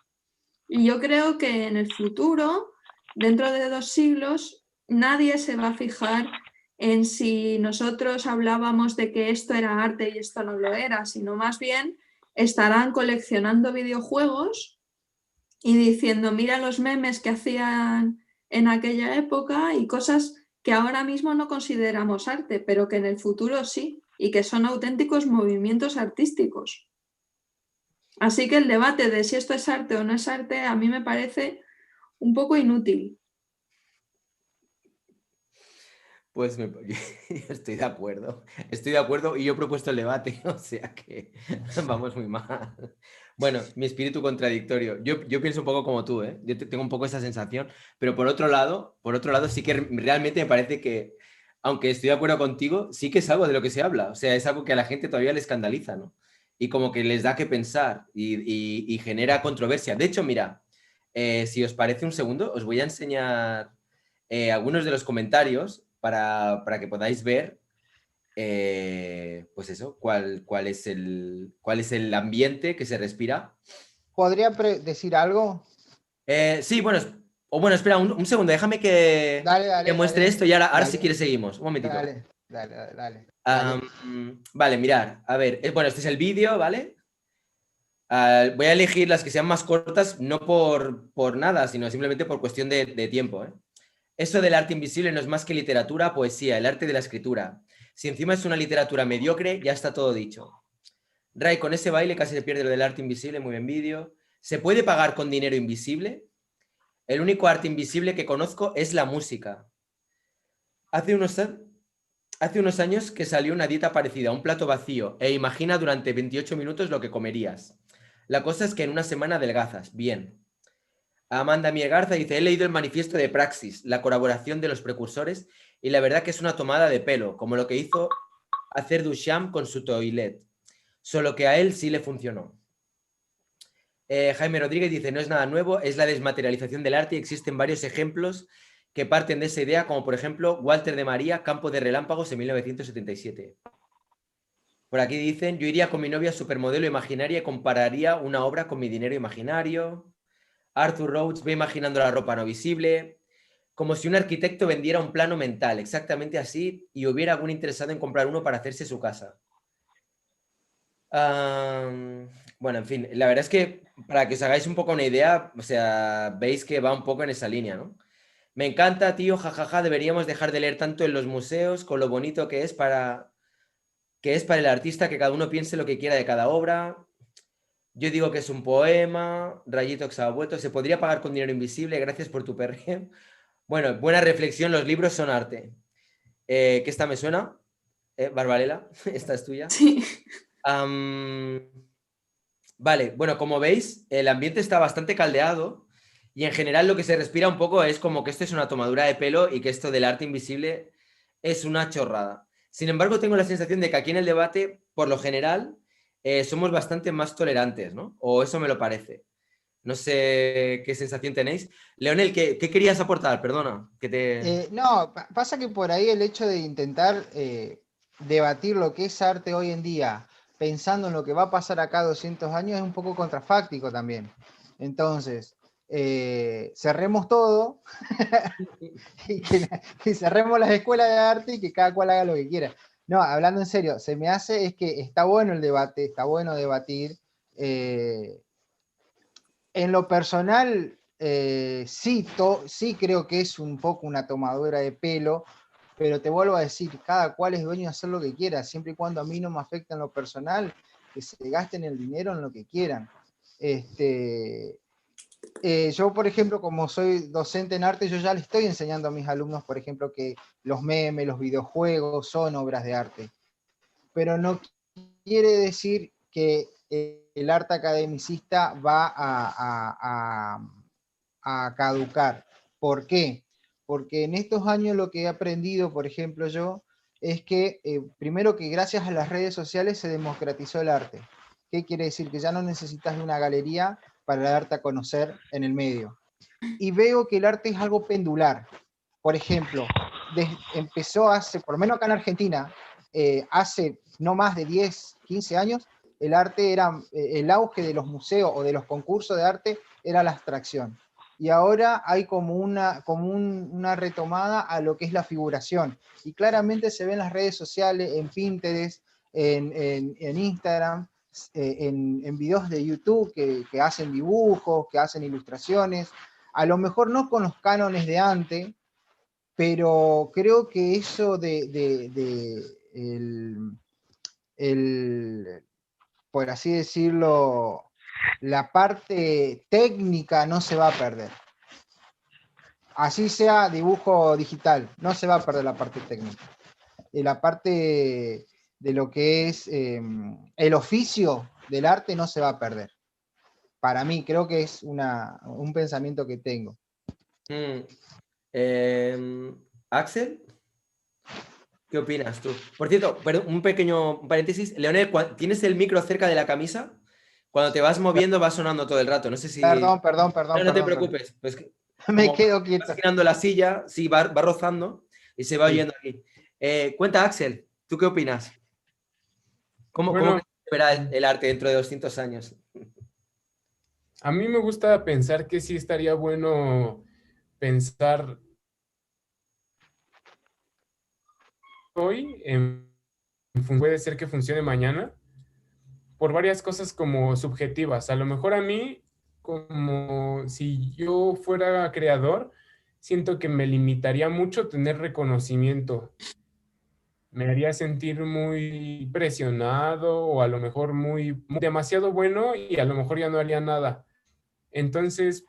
Y yo creo que en el futuro, dentro de 2 siglos, nadie se va a fijar en si nosotros hablábamos de que esto era arte y esto no lo era, sino más bien estarán coleccionando videojuegos y diciendo, mira los memes que hacían en aquella época y cosas que ahora mismo no consideramos arte, pero que en el futuro sí, y que son auténticos movimientos artísticos. Así que el debate de si esto es arte o no es arte a mí me parece un poco inútil. Pues estoy de acuerdo. Estoy de acuerdo y yo he propuesto el debate, o sea que vamos muy mal. Bueno, mi espíritu contradictorio. Yo pienso un poco como tú, ¿eh? Yo tengo un poco esa sensación, pero por otro lado sí que realmente me parece que, aunque estoy de acuerdo contigo, sí que es algo de lo que se habla. O sea, es algo que a la gente todavía le escandaliza, ¿no? Y como que les da que pensar y genera controversia. De hecho, mira, si os parece un segundo, os voy a enseñar algunos de los comentarios para que podáis ver, pues eso, cuál es el ambiente que se respira. ¿Podría decir algo? Sí, bueno, bueno, espera, un segundo, déjame que muestre esto y ahora si quieres seguimos. Un momentito. Dale. Vale, mirar, a ver, bueno, este es el vídeo, ¿vale? Voy a elegir las que sean más cortas, no por nada, sino simplemente por cuestión de tiempo, ¿eh? Eso del arte invisible no es más que literatura, poesía, el arte de la escritura. Si encima es una literatura mediocre, ya está todo dicho. Ray, con ese baile casi se pierde lo del arte invisible, muy bien vídeo. ¿Se puede pagar con dinero invisible? El único arte invisible que conozco es la música. Hace unos años que salió una dieta parecida a un plato vacío e imagina durante 28 minutos lo que comerías. La cosa es que en una semana adelgazas. Bien. Amanda Miegarza dice, he leído el manifiesto de Praxis, la colaboración de los precursores, y la verdad que es una tomada de pelo, como lo que hizo hacer Duchamp con su toilet, solo que a él sí le funcionó. Jaime Rodríguez dice, no es nada nuevo, es la desmaterialización del arte y existen varios ejemplos que parten de esa idea, como por ejemplo Walter de María, Campo de Relámpagos en 1977. Por aquí dicen, yo iría con mi novia supermodelo imaginaria y compararía una obra con mi dinero imaginario. Arthur Rhodes ve imaginando la ropa no visible, como si un arquitecto vendiera un plano mental, exactamente así, y hubiera algún interesado en comprar uno para hacerse su casa. Bueno, en fin, la verdad es que para que os hagáis un poco una idea, o sea, veis que va un poco en esa línea, ¿no? Me encanta, tío, jajaja, deberíamos dejar de leer tanto en los museos con lo bonito que es para el artista que cada uno piense lo que quiera de cada obra. Yo digo que es un poema, Rayito que se ha vuelto, se podría pagar con dinero invisible, gracias por tu perreo. Bueno, buena reflexión, los libros son arte. ¿Que esta me suena? Barbarella, esta es tuya. Sí. Vale, bueno, como veis, el ambiente está bastante caldeado y en general lo que se respira un poco es como que esto es una tomadura de pelo y que esto del arte invisible es una chorrada. Sin embargo, tengo la sensación de que aquí en el debate, por lo general, somos bastante más tolerantes, ¿no? O eso me lo parece. No sé qué sensación tenéis. Leonel, ¿qué querías aportar? Perdona. No, pasa que por ahí el hecho de intentar debatir lo que es arte hoy en día, pensando en lo que va a pasar acá 200 años, es un poco contrafáctico también. Entonces, cerremos todo y que cerremos las escuelas de arte y que cada cual haga lo que quiera. No, hablando en serio, se me hace es que está bueno el debate, está bueno debatir. En lo personal, sí creo que es un poco una tomadura de pelo, pero te vuelvo a decir, cada cual es dueño de hacer lo que quiera, siempre y cuando a mí no me afecta en lo personal, que se gasten el dinero en lo que quieran. Yo, por ejemplo, como soy docente en arte, yo ya le estoy enseñando a mis alumnos, por ejemplo, que los memes, los videojuegos son obras de arte. Pero no quiere decir que el arte academicista va a caducar. ¿Por qué? Porque en estos años lo que he aprendido, por ejemplo, yo, es que, primero, que gracias a las redes sociales se democratizó el arte. ¿Qué quiere decir? Que ya no necesitas de una galería para darte a conocer en el medio. Y veo que el arte es algo pendular. Por ejemplo, empezó hace, por lo menos acá en Argentina, hace no más de 10, 15 años, el arte era, el auge de los museos o de los concursos de arte era la abstracción. Y ahora hay como una retomada a lo que es la figuración. Y claramente se ve en las redes sociales, en Pinterest, en Instagram, en videos de YouTube que hacen dibujos, que hacen ilustraciones, a lo mejor no con los cánones de antes, pero creo que eso por así decirlo, la parte técnica no se va a perder. Así sea dibujo digital, no se va a perder la parte técnica. La parte de lo que es el oficio del arte no se va a perder. Para mí, creo que es un pensamiento que tengo. Axel, ¿qué opinas tú? Por cierto, perdón, un pequeño paréntesis. Leonel, ¿tienes el micro cerca de la camisa? Cuando te vas moviendo va sonando todo el rato. No sé si... Perdón. No te preocupes. Pues, me quedo quieto. Vas girando la silla, sí, va rozando y se va oyendo aquí. Cuenta, Axel, ¿tú qué opinas? ¿Cómo se verá el arte dentro de 200 años? A mí me gusta pensar que sí estaría bueno pensar hoy, puede ser que funcione mañana, por varias cosas como subjetivas. A lo mejor a mí, como si yo fuera creador, siento que me limitaría mucho tener reconocimiento. Me haría sentir muy presionado o a lo mejor muy demasiado bueno y a lo mejor ya no haría nada. Entonces,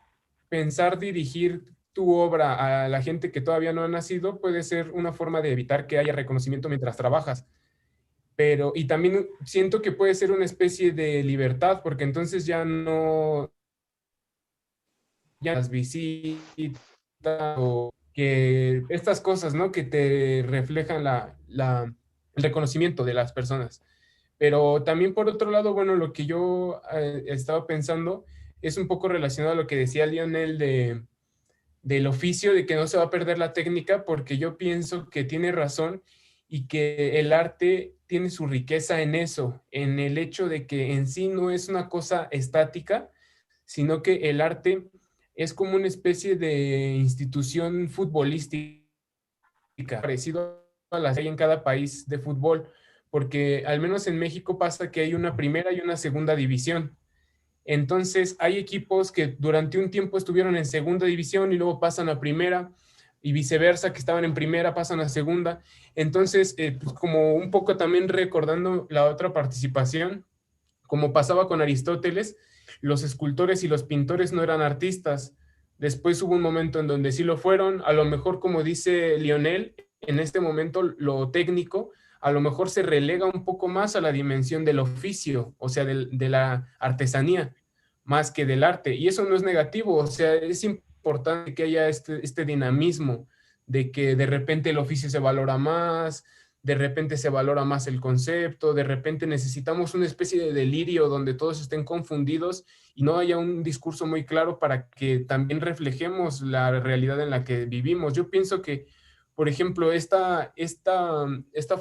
pensar dirigir tu obra a la gente que todavía no ha nacido puede ser una forma de evitar que haya reconocimiento mientras trabajas. Pero, y también siento que puede ser una especie de libertad, porque entonces ya no las visitas o que estas cosas, ¿no? Que te reflejan el reconocimiento de las personas. Pero también por otro lado, bueno, lo que yo estaba pensando es un poco relacionado a lo que decía Lionel del oficio, de que no se va a perder la técnica, porque yo pienso que tiene razón y que el arte tiene su riqueza en eso, en el hecho de que en sí no es una cosa estática, sino que el arte es como una especie de institución futbolística, parecido a la que hay en cada país de fútbol, porque al menos en México pasa que hay una primera y una segunda división. Entonces hay equipos que durante un tiempo estuvieron en segunda división y luego pasan a primera, y viceversa, que estaban en primera pasan a segunda. Entonces, pues como un poco también recordando la otra participación, como pasaba con Aristóteles, los escultores y los pintores no eran artistas. Después hubo un momento en donde sí lo fueron. A lo mejor, como dice Lionel, en este momento lo técnico a lo mejor se relega un poco más a la dimensión del oficio, o sea, de la artesanía, más que del arte. Y eso no es negativo, o sea, es importante que haya este dinamismo de que de repente el oficio se valora más, de repente se valora más el concepto, de repente necesitamos una especie de delirio donde todos estén confundidos y no haya un discurso muy claro para que también reflejemos la realidad en la que vivimos. Yo pienso que, por ejemplo, esta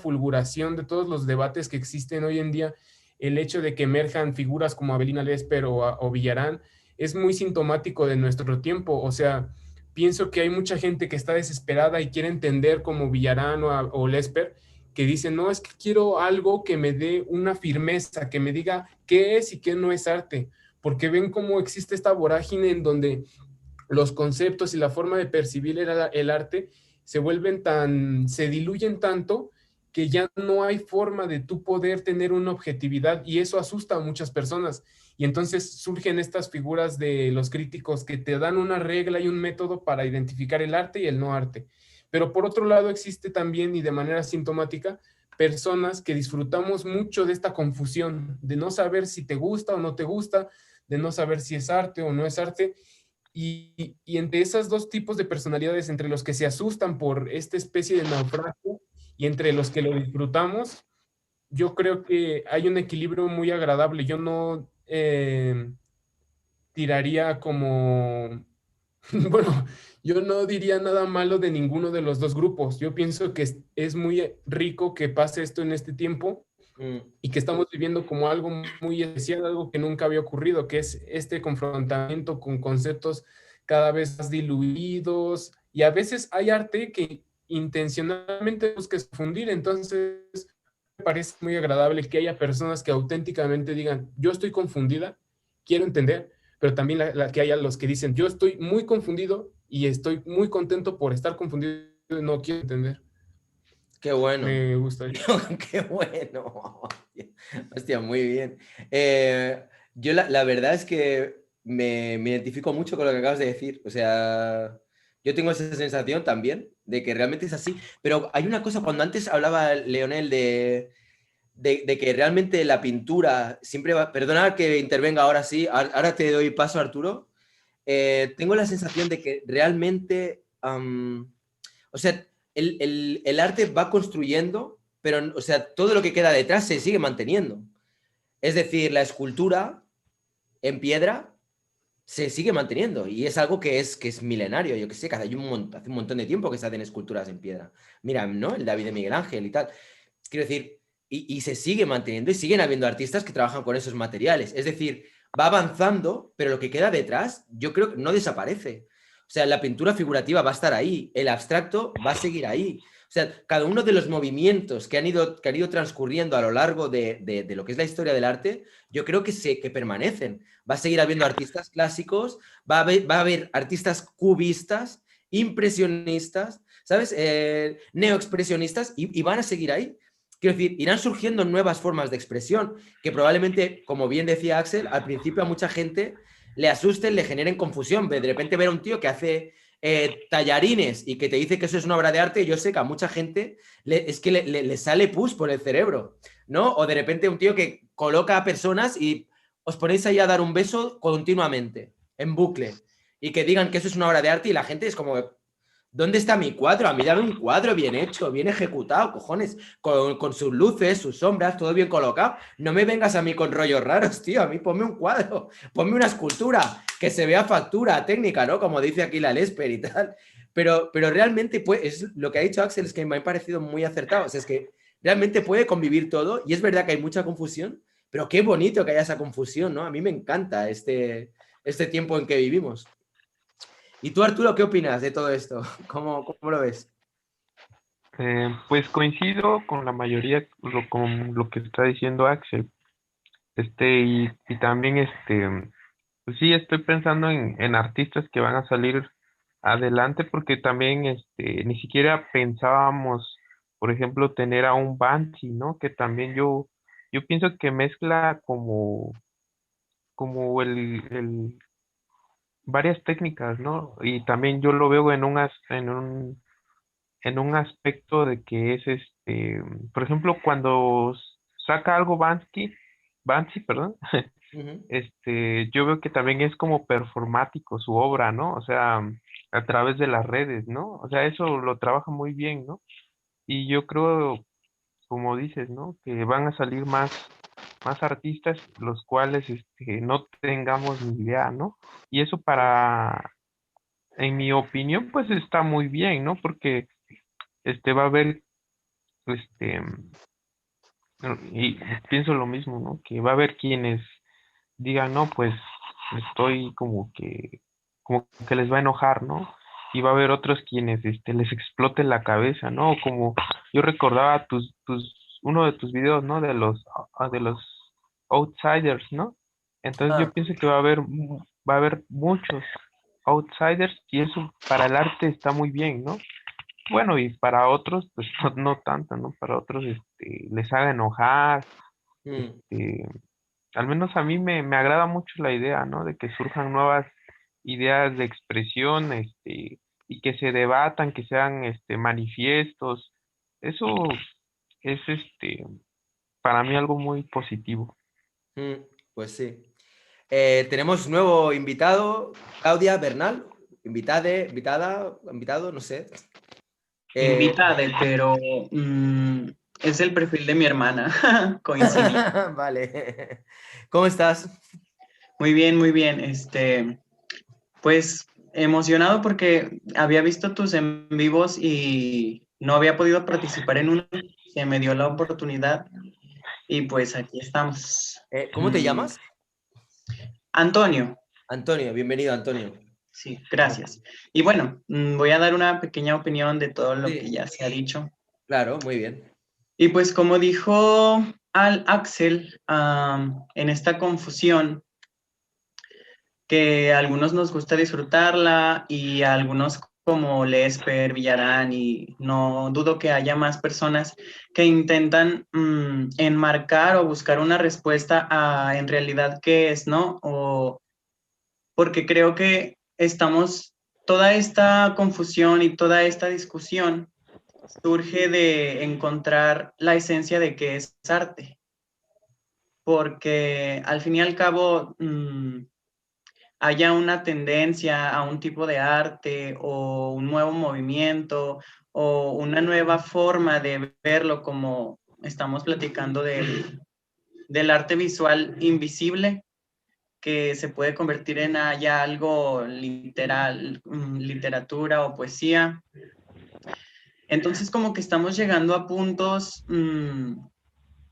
fulguración de todos los debates que existen hoy en día, el hecho de que emerjan figuras como Avelina Lesper o Villarán, es muy sintomático de nuestro tiempo. O sea, pienso que hay mucha gente que está desesperada y quiere entender como Villarán o Lesper, que dicen, no, es que quiero algo que me dé una firmeza, que me diga qué es y qué no es arte, porque ven cómo existe esta vorágine en donde los conceptos y la forma de percibir el arte se diluyen tanto que ya no hay forma de tú poder tener una objetividad, y eso asusta a muchas personas. Y entonces surgen estas figuras de los críticos que te dan una regla y un método para identificar el arte y el no arte. Pero por otro lado existe también, y de manera sintomática, personas que disfrutamos mucho de esta confusión, de no saber si te gusta o no te gusta, de no saber si es arte o no es arte. Y entre esos dos tipos de personalidades, entre los que se asustan por esta especie de naufragio y entre los que lo disfrutamos, yo creo que hay un equilibrio muy agradable. Yo no tiraría como, bueno, yo no diría nada malo de ninguno de los dos grupos. Yo pienso que es muy rico que pase esto en este tiempo y que estamos viviendo como algo muy especial, algo que nunca había ocurrido, que es este confrontamiento con conceptos cada vez más diluidos, y a veces hay arte que intencionalmente busca confundir. Entonces me parece muy agradable que haya personas que auténticamente digan, yo estoy confundida, quiero entender, pero también que haya los que dicen, yo estoy muy confundido y estoy muy contento por estar confundido y no quiero entender. Qué bueno. Me gustaría. Qué bueno. Hostia, muy bien. Yo la verdad es que me identifico mucho con lo que acabas de decir. O sea, yo tengo esa sensación también de que realmente es así. Pero hay una cosa, cuando antes hablaba Leonel de que realmente la pintura siempre va... Perdona que intervenga ahora sí, ahora te doy paso, Arturo. Tengo la sensación de que realmente... o sea, el arte va construyendo, pero, o sea, todo lo que queda detrás se sigue manteniendo. Es decir, la escultura en piedra se sigue manteniendo y es algo que es milenario. Yo que sé, hace un montón de tiempo que se hacen esculturas en piedra. Mira, ¿no? El David de Miguel Ángel y tal. Quiero decir, y se sigue manteniendo y siguen habiendo artistas que trabajan con esos materiales. Es decir, va avanzando, pero lo que queda detrás, yo creo que no desaparece. O sea, la pintura figurativa va a estar ahí, el abstracto va a seguir ahí. O sea, cada uno de los movimientos que han ido transcurriendo a lo largo de lo que es la historia del arte, yo creo que permanecen. Va a seguir habiendo artistas clásicos, va a haber artistas cubistas, impresionistas, ¿sabes? Neoexpresionistas, y van a seguir ahí. Quiero decir, irán surgiendo nuevas formas de expresión que probablemente, como bien decía Axel, al principio a mucha gente le asusten, le generen confusión. De repente ver a un tío que hace tallarines y que te dice que eso es una obra de arte, yo sé que a mucha gente es que le sale pus por el cerebro, ¿no? O de repente un tío que coloca a personas y os ponéis ahí a dar un beso continuamente, en bucle, y que digan que eso es una obra de arte y la gente es como... ¿Dónde está mi cuadro? A mí dame un cuadro bien hecho, bien ejecutado, cojones, con sus luces, sus sombras, todo bien colocado. No me vengas a mí con rollos raros, tío. A mí ponme un cuadro, ponme una escultura, que se vea factura, técnica, ¿no? Como dice aquí la Lesper y tal. Pero realmente, pues, es, lo que ha dicho Axel es que me ha parecido muy acertado. O sea, es que realmente puede convivir todo y es verdad que hay mucha confusión, pero qué bonito que haya esa confusión, ¿no? A mí me encanta este tiempo en que vivimos. ¿Y tú, Arturo, qué opinas de todo esto? ¿Cómo lo ves? Pues coincido con la mayoría, con lo que está diciendo Axel. Y también, pues sí, estoy pensando en artistas que van a salir adelante, porque también, ni siquiera pensábamos, por ejemplo, tener a un Banksy, ¿no? Que también yo pienso que mezcla como varias técnicas, ¿no? Y también yo lo veo en un aspecto de que es por ejemplo, cuando saca algo Banksy, perdón, Uh-huh. yo veo que también es como performático su obra, ¿no? O sea, a través de las redes, ¿no? O sea, eso lo trabaja muy bien, ¿no? Y yo creo, como dices, ¿no? Que van a salir más artistas los cuales no tengamos ni idea, ¿no? Y eso en mi opinión, pues está muy bien, ¿no? Porque va a haber, este, y pienso lo mismo, ¿no? Que va a haber quienes digan, no, pues estoy como que les va a enojar, ¿no? Y va a haber otros quienes les explote la cabeza, ¿no? Como yo recordaba uno de tus videos, ¿no? De los outsiders, ¿no? Entonces yo pienso que va a haber muchos outsiders y eso para el arte está muy bien, ¿no? Bueno, y para otros, pues no tanto, ¿no? Para otros les haga enojar, Mm. al menos a mí me agrada mucho la idea, ¿no? De que surjan nuevas ideas de expresión, y que se debatan, que sean, manifiestos. Eso es, para mí algo muy positivo. Pues sí. Tenemos nuevo invitado, Claudia Bernal. Invitado, no sé. Invitade, pero es el perfil de mi hermana. Coincidí. Vale. ¿Cómo estás? Muy bien, muy bien. Pues emocionado porque había visto tus en vivos y no había podido participar en uno. Se me dio la oportunidad y pues aquí estamos. ¿Cómo te llamas? Antonio. Antonio, bienvenido, Antonio. Sí, gracias. Y bueno, voy a dar una pequeña opinión de todo lo Sí. que ya se ha dicho. Claro, muy bien. Y pues como dijo Axel, en esta confusión, que a algunos nos gusta disfrutarla y a algunos como Lesper, Villarán, y no dudo que haya más personas que intentan enmarcar o buscar una respuesta a en realidad qué es, ¿no? O porque creo que toda esta confusión y toda esta discusión surge de encontrar la esencia de qué es arte, porque al fin y al cabo haya una tendencia a un tipo de arte o un nuevo movimiento o una nueva forma de verlo, como estamos platicando del arte visual invisible, que se puede convertir en ya algo literal, literatura o poesía. Entonces como que estamos llegando a puntos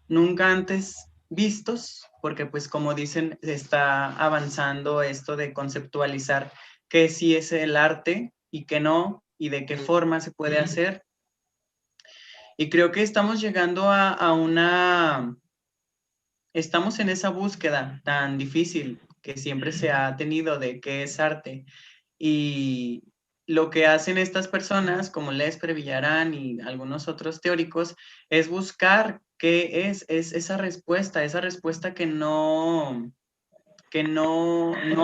nunca antes vistos, porque pues como dicen, está avanzando esto de conceptualizar qué sí es el arte y qué no, y de qué forma se puede hacer. Y creo que estamos llegando estamos en esa búsqueda tan difícil que siempre se ha tenido de qué es arte. Y lo que hacen estas personas, como Lesper, Villarán y algunos otros teóricos, es buscar qué es esa respuesta que no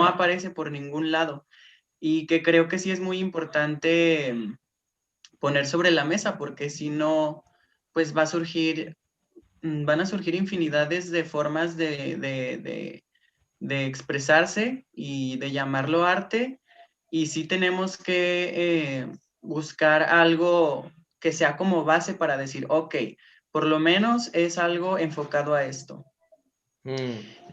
aparece por ningún lado. Y que creo que sí es muy importante poner sobre la mesa, porque si no, pues van a surgir infinidades de formas de expresarse y de llamarlo arte, y sí tenemos que buscar algo que sea como base para decir, ok, por lo menos es algo enfocado a esto.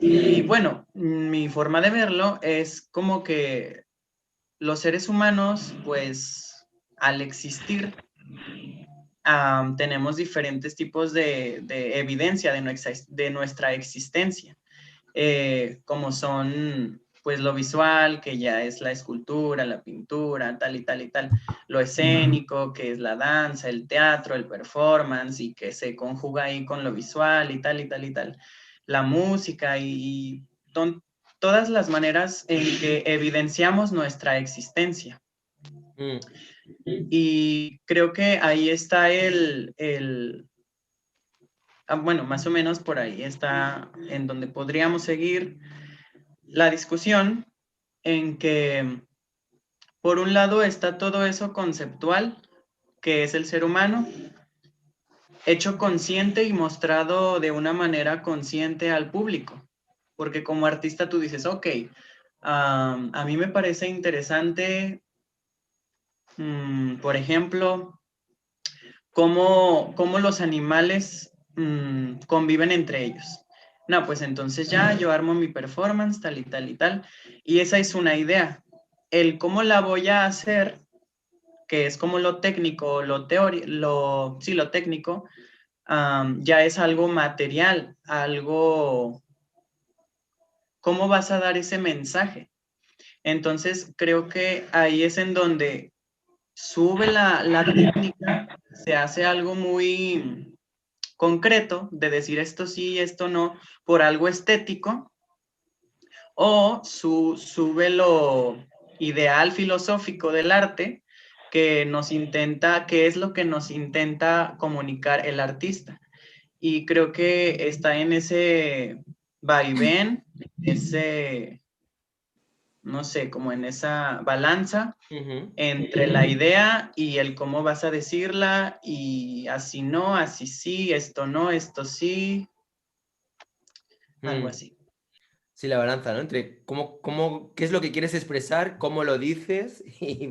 Y bueno, mi forma de verlo es como que los seres humanos, pues al existir, tenemos diferentes tipos de evidencia de nuestra existencia. Como son pues lo visual, que ya es la escultura, la pintura, tal y tal y tal, lo escénico, que es la danza, el teatro, el performance, y que se conjuga ahí con lo visual y tal y tal y tal, la música y todas las maneras en que evidenciamos nuestra existencia. Y creo que ahí está bueno, más o menos por ahí está en donde podríamos seguir la discusión, en que por un lado está todo eso conceptual, que es el ser humano, hecho consciente y mostrado de una manera consciente al público. Porque como artista tú dices, ok, a mí me parece interesante, por ejemplo, cómo los animales conviven entre ellos. No, pues entonces ya yo armo mi performance, tal y tal y tal, y esa es una idea. El cómo la voy a hacer, que es como lo técnico, lo técnico, ya es algo material, algo, ¿cómo vas a dar ese mensaje? Entonces creo que ahí es en donde sube la técnica, se hace algo muy concreto de decir esto sí, esto no, por algo estético, o sube lo ideal filosófico del arte, que es lo que nos intenta comunicar el artista. Y creo que está en ese vaivén, no sé, como en esa balanza entre la idea y el cómo vas a decirla, y así no, así sí, esto no, esto sí, algo así. Sí, la balanza, ¿no? Entre qué es lo que quieres expresar, cómo lo dices y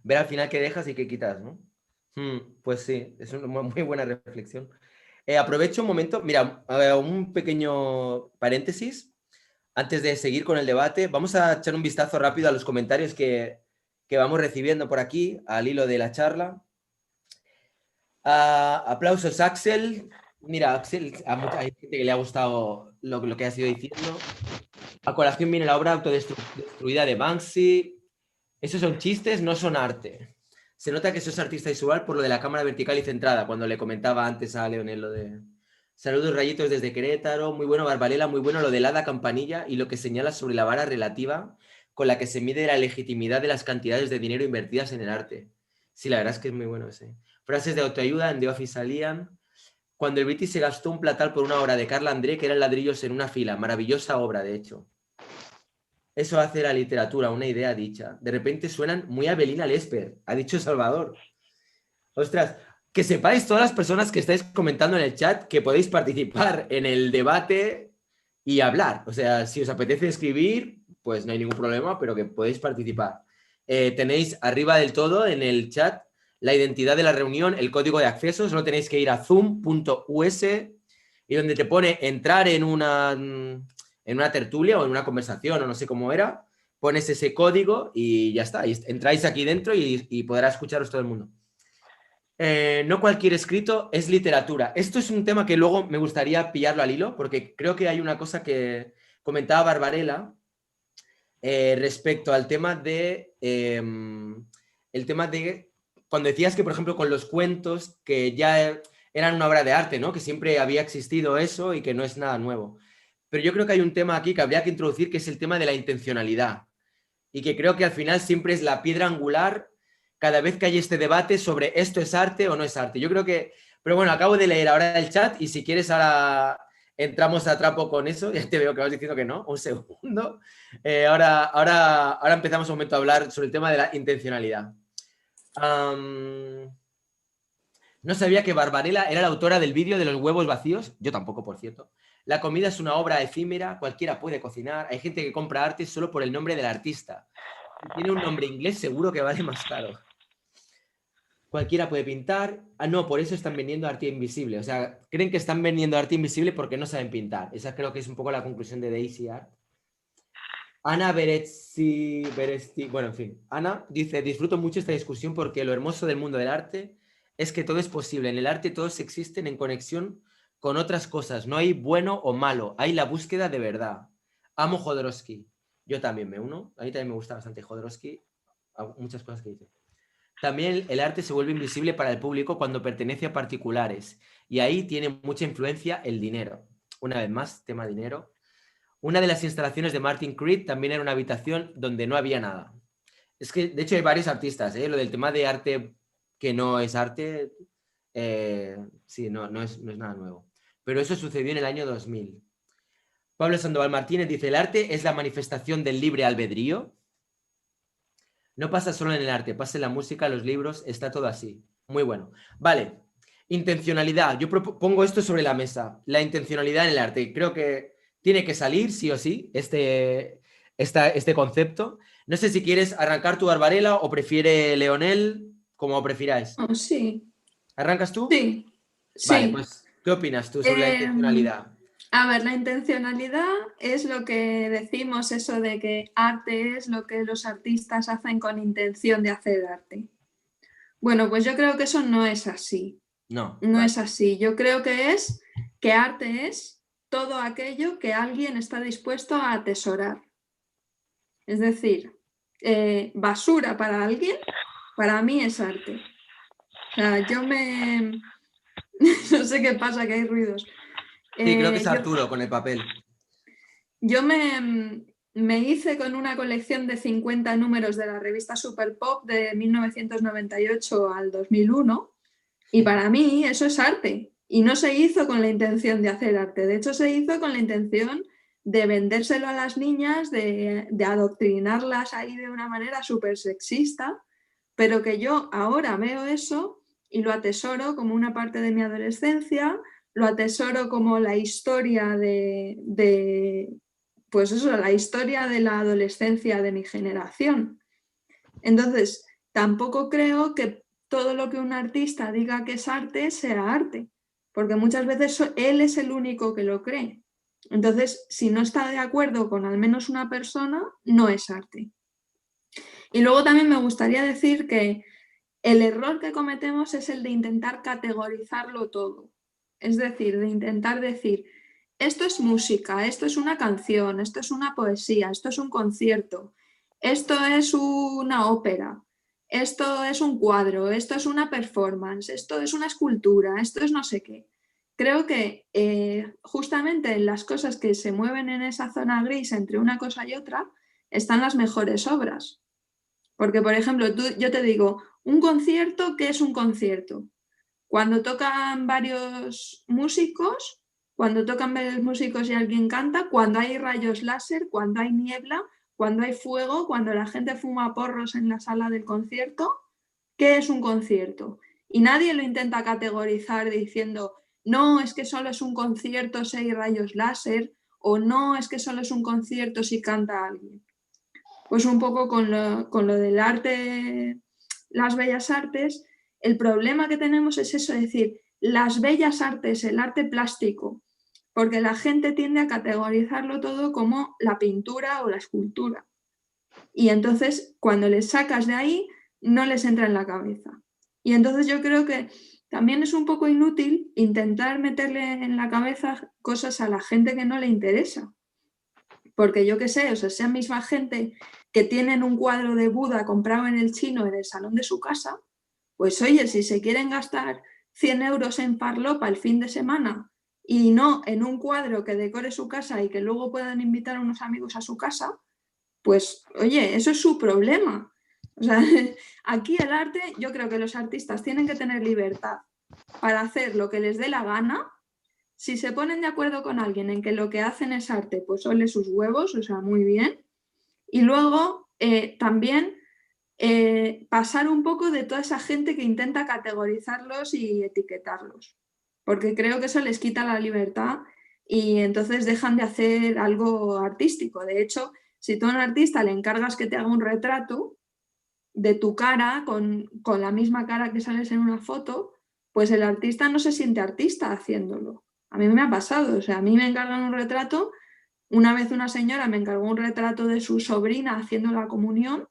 ver al final qué dejas y qué quitas, ¿no? Pues sí, es una muy buena reflexión. Aprovecho un momento, mira, un pequeño paréntesis. Antes de seguir con el debate, vamos a echar un vistazo rápido a los comentarios que vamos recibiendo por aquí, al hilo de la charla. Aplausos, Axel. Mira, Axel, hay gente que le ha gustado lo que has ido diciendo. A colación viene la obra autodestruida de Banksy. Esos son chistes, no son arte. Se nota que sos artista visual por lo de la cámara vertical y centrada, cuando le comentaba antes a Leonel lo de... Saludos, rayitos desde Querétaro. Muy bueno, Barbarella. Muy bueno lo del hada campanilla y lo que señala sobre la vara relativa con la que se mide la legitimidad de las cantidades de dinero invertidas en el arte. Sí, la verdad es que es muy bueno ese. Frases de autoayuda en The Office salían. Cuando el British se gastó un platal por una obra de Carla André, que eran ladrillos en una fila. Maravillosa obra, de hecho. Eso hace la literatura, una idea dicha. De repente suenan muy a Belina Lesper, ha dicho Salvador. Ostras, que sepáis todas las personas que estáis comentando en el chat que podéis participar en el debate y hablar. O sea, si os apetece escribir, pues no hay ningún problema, pero que podéis participar. Tenéis arriba del todo en el chat la identidad de la reunión, el código de acceso. Solo tenéis que ir a zoom.us y donde te pone entrar en una tertulia o en una conversación o no sé cómo era, pones ese código y ya está. Y entráis aquí dentro y podrá escucharos todo el mundo. No cualquier escrito es literatura. Esto es un tema que luego me gustaría pillarlo al hilo, porque creo que hay una cosa que comentaba Barbarella respecto al tema de... el tema de... Cuando decías que, por ejemplo, con los cuentos, que ya eran una obra de arte, ¿no? Que siempre había existido eso y que no es nada nuevo. Pero yo creo que hay un tema aquí que habría que introducir, que es el tema de la intencionalidad. Y que creo que al final siempre es la piedra angular cada vez que hay este debate sobre esto es arte o no es arte. Yo creo que... Pero bueno, acabo de leer ahora el chat y si quieres ahora entramos a trapo con eso. Ya te veo que vas diciendo que no. Un segundo. Ahora empezamos un momento a hablar sobre el tema de la intencionalidad. No sabía que Barbarella era la autora del vídeo de los huevos vacíos. Yo tampoco, por cierto. La comida es una obra efímera, cualquiera puede cocinar. Hay gente que compra arte solo por el nombre del artista. Si tiene un nombre inglés, seguro que vale más caro. Cualquiera puede pintar. No, por eso están vendiendo arte invisible. O sea, creen que están vendiendo arte invisible porque no saben pintar. Esa creo que es un poco la conclusión de Daisy Art. Ana Beresti, bueno, en fin. Ana dice, disfruto mucho esta discusión porque lo hermoso del mundo del arte es que todo es posible. En el arte todos existen en conexión con otras cosas. No hay bueno o malo. Hay la búsqueda de verdad. Amo Jodorowsky. Yo también me uno. A mí también me gusta bastante Jodorowsky. Muchas cosas que dice. También el arte se vuelve invisible para el público cuando pertenece a particulares. Y ahí tiene mucha influencia el dinero. Una vez más, tema dinero. Una de las instalaciones de Martin Creed también era una habitación donde no había nada. Es que, de hecho, hay varios artistas. Lo del tema de arte que no es arte, sí, no es nada nuevo. Pero eso sucedió en el año 2000. Pablo Sandoval Martínez dice, ¿el arte es la manifestación del libre albedrío? No pasa solo en el arte, pasa en la música, los libros, está todo así. Muy bueno. Vale, intencionalidad. Yo pongo esto sobre la mesa, la intencionalidad en el arte. Creo que tiene que salir, sí o sí, este concepto. No sé si quieres arrancar tu Barbarella o prefiere Leonel, como prefiráis. Oh, sí. ¿Arrancas tú? Sí. Vale, sí. pues, ¿qué opinas tú sobre la intencionalidad? A ver, la intencionalidad es lo que decimos, eso de que arte es lo que los artistas hacen con intención de hacer arte. Bueno, pues yo creo que eso no es así. No es así. Yo creo que arte es todo aquello que alguien está dispuesto a atesorar. Es decir, basura para alguien, para mí es arte. O sea, no sé qué pasa, que hay ruidos. Sí, creo que es Arturo con el papel. Yo me hice con una colección de 50 números de la revista Super Pop de 1998 al 2001 y para mí eso es arte. Y no se hizo con la intención de hacer arte, de hecho se hizo con la intención de vendérselo a las niñas, de adoctrinarlas ahí de una manera súper sexista, pero que yo ahora veo eso y lo atesoro como una parte de mi adolescencia, lo atesoro como la historia pues eso, la historia de la adolescencia de mi generación. Entonces, tampoco creo que todo lo que un artista diga que es arte sea arte, porque muchas veces él es el único que lo cree. Entonces, si no está de acuerdo con al menos una persona, no es arte. Y luego también me gustaría decir que el error que cometemos es el de intentar categorizarlo todo. Es decir, de intentar decir, esto es música, esto es una canción, esto es una poesía, esto es un concierto, esto es una ópera, esto es un cuadro, esto es una performance, esto es una escultura, esto es no sé qué. Creo que justamente en las cosas que se mueven en esa zona gris entre una cosa y otra están las mejores obras. Porque, por ejemplo, yo te digo, un concierto, ¿qué es un concierto? Cuando tocan varios músicos y alguien canta, cuando hay rayos láser, cuando hay niebla, cuando hay fuego, cuando la gente fuma porros en la sala del concierto, ¿qué es un concierto? Y nadie lo intenta categorizar diciendo, no, es que solo es un concierto si hay rayos láser, o no, es que solo es un concierto si canta alguien. Pues un poco con lo del arte, las bellas artes, el problema que tenemos es eso, es decir, las bellas artes, el arte plástico, porque la gente tiende a categorizarlo todo como la pintura o la escultura. Y entonces, cuando les sacas de ahí, no les entra en la cabeza. Y entonces yo creo que también es un poco inútil intentar meterle en la cabeza cosas a la gente que no le interesa. Porque yo qué sé, o sea, esa misma gente que tienen un cuadro de Buda comprado en el chino en el salón de su casa, pues oye, si se quieren gastar 100 euros en farlopa el fin de semana y no en un cuadro que decore su casa y que luego puedan invitar a unos amigos a su casa, pues oye, eso es su problema. O sea, aquí el arte, yo creo que los artistas tienen que tener libertad para hacer lo que les dé la gana. Si se ponen de acuerdo con alguien en que lo que hacen es arte, pues ole sus huevos, o sea, muy bien. Y luego también pasar un poco de toda esa gente que intenta categorizarlos y etiquetarlos, porque creo que eso les quita la libertad y entonces dejan de hacer algo artístico. De hecho, si tú a un artista le encargas que te haga un retrato de tu cara con la misma cara que sales en una foto, pues el artista no se siente artista haciéndolo. A mí me ha pasado, o sea, a mí me encargan un retrato, una vez una señora me encargó un retrato de su sobrina haciendo la comunión,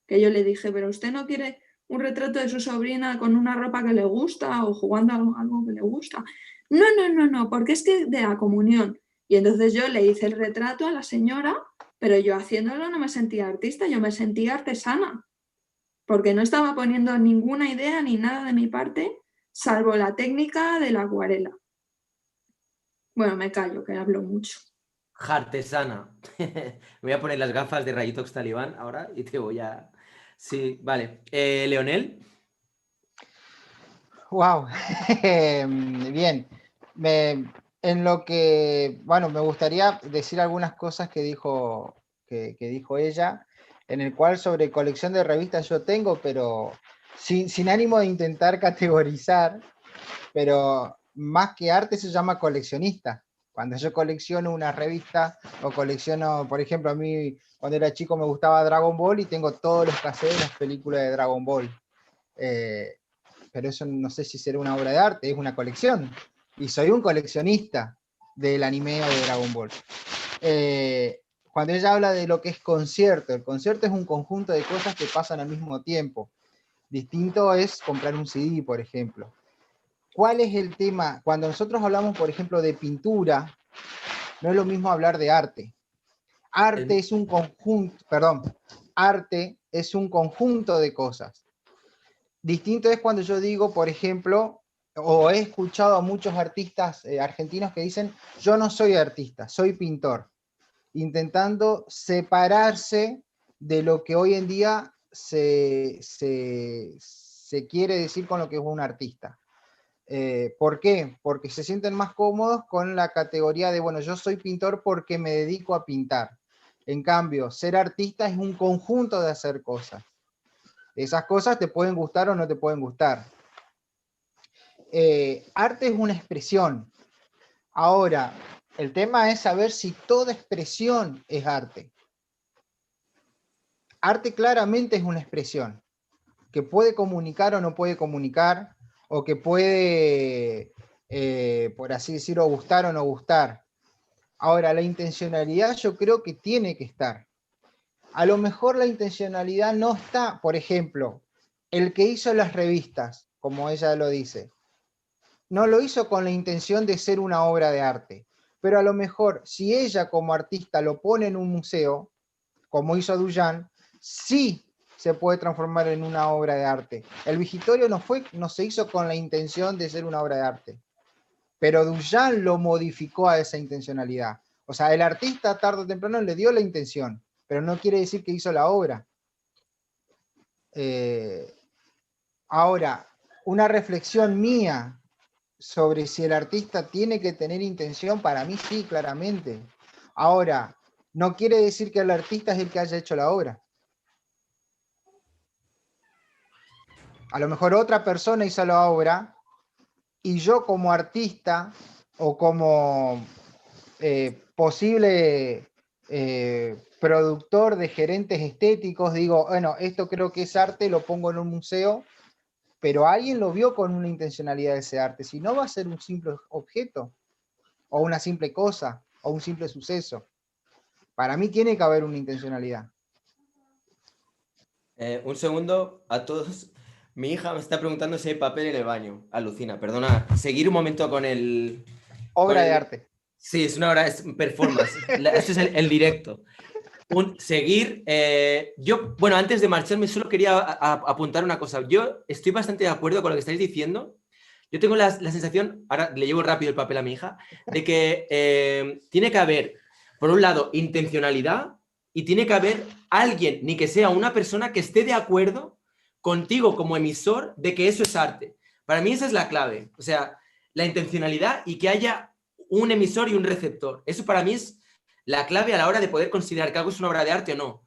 que yo le dije, pero usted no quiere un retrato de su sobrina con una ropa que le gusta o jugando a algo que le gusta. No, porque es que de la comunión. Y entonces yo le hice el retrato a la señora, pero yo haciéndolo no me sentía artista, yo me sentía artesana, porque no estaba poniendo ninguna idea ni nada de mi parte, salvo la técnica de la acuarela. Bueno, me callo, que hablo mucho. Artesana. Me voy a poner las gafas de Rayitox Talibán ahora y te voy a... Sí, vale. Leonel. Wow. Bien. En lo que, bueno, me gustaría decir algunas cosas que dijo ella, en el cual sobre colección de revistas yo tengo, pero sin ánimo de intentar categorizar, pero más que arte se llama coleccionista. Cuando yo colecciono una revista o colecciono, por ejemplo, a mí cuando era chico me gustaba Dragon Ball y tengo todos los cassettes de las películas de Dragon Ball. Pero eso no sé si será una obra de arte, es una colección. Y soy un coleccionista del anime o de Dragon Ball. Cuando ella habla de lo que es concierto, el concierto es un conjunto de cosas que pasan al mismo tiempo. Distinto es comprar un CD, por ejemplo. ¿Cuál es el tema? Cuando nosotros hablamos, por ejemplo, de pintura, no es lo mismo hablar de arte. Arte es un conjunto de cosas. Distinto es cuando yo digo, por ejemplo, o he escuchado a muchos artistas argentinos que dicen, yo no soy artista, soy pintor, intentando separarse de lo que hoy en día se quiere decir con lo que es un artista. ¿Por qué? Porque se sienten más cómodos con la categoría de, bueno, yo soy pintor porque me dedico a pintar. En cambio, ser artista es un conjunto de hacer cosas. Esas cosas te pueden gustar o no te pueden gustar. Arte es una expresión. Ahora, el tema es saber si toda expresión es arte. Arte claramente es una expresión. que puede comunicar o no puede comunicar, o que puede, por así decirlo, gustar o no gustar. Ahora, la intencionalidad yo creo que tiene que estar. A lo mejor la intencionalidad no está, por ejemplo, el que hizo las revistas, como ella lo dice, no lo hizo con la intención de ser una obra de arte, pero a lo mejor si ella como artista lo pone en un museo, como hizo Duchamp, sí se puede transformar en una obra de arte. El Vigitorio no se hizo con la intención de ser una obra de arte, pero Duchamp lo modificó a esa intencionalidad. O sea, el artista tarde o temprano le dio la intención, pero no quiere decir que hizo la obra. Ahora, una reflexión mía sobre si el artista tiene que tener intención, para mí sí, claramente. Ahora, no quiere decir que el artista es el que haya hecho la obra. A lo mejor otra persona hizo la obra y yo como artista o como posible productor de gerentes estéticos, digo, bueno, esto creo que es arte, lo pongo en un museo, pero alguien lo vio con una intencionalidad de ese arte, si no va a ser un simple objeto, o una simple cosa, o un simple suceso. Para mí tiene que haber una intencionalidad. Un segundo a todos. Mi hija me está preguntando si hay papel en el baño. Alucina, perdona. Seguir un momento con el... Obra de arte. Sí, es una obra, es performance. Esto es el directo. Yo, bueno, antes de marcharme, solo quería apuntar una cosa. Yo estoy bastante de acuerdo con lo que estáis diciendo. Yo tengo la sensación, ahora le llevo rápido el papel a mi hija, de que tiene que haber, por un lado, intencionalidad y tiene que haber alguien, ni que sea una persona, que esté de acuerdo contigo como emisor de que eso es arte. Para mí esa es la clave. O sea, la intencionalidad y que haya un emisor y un receptor. Eso para mí es la clave a la hora de poder considerar que algo es una obra de arte o no.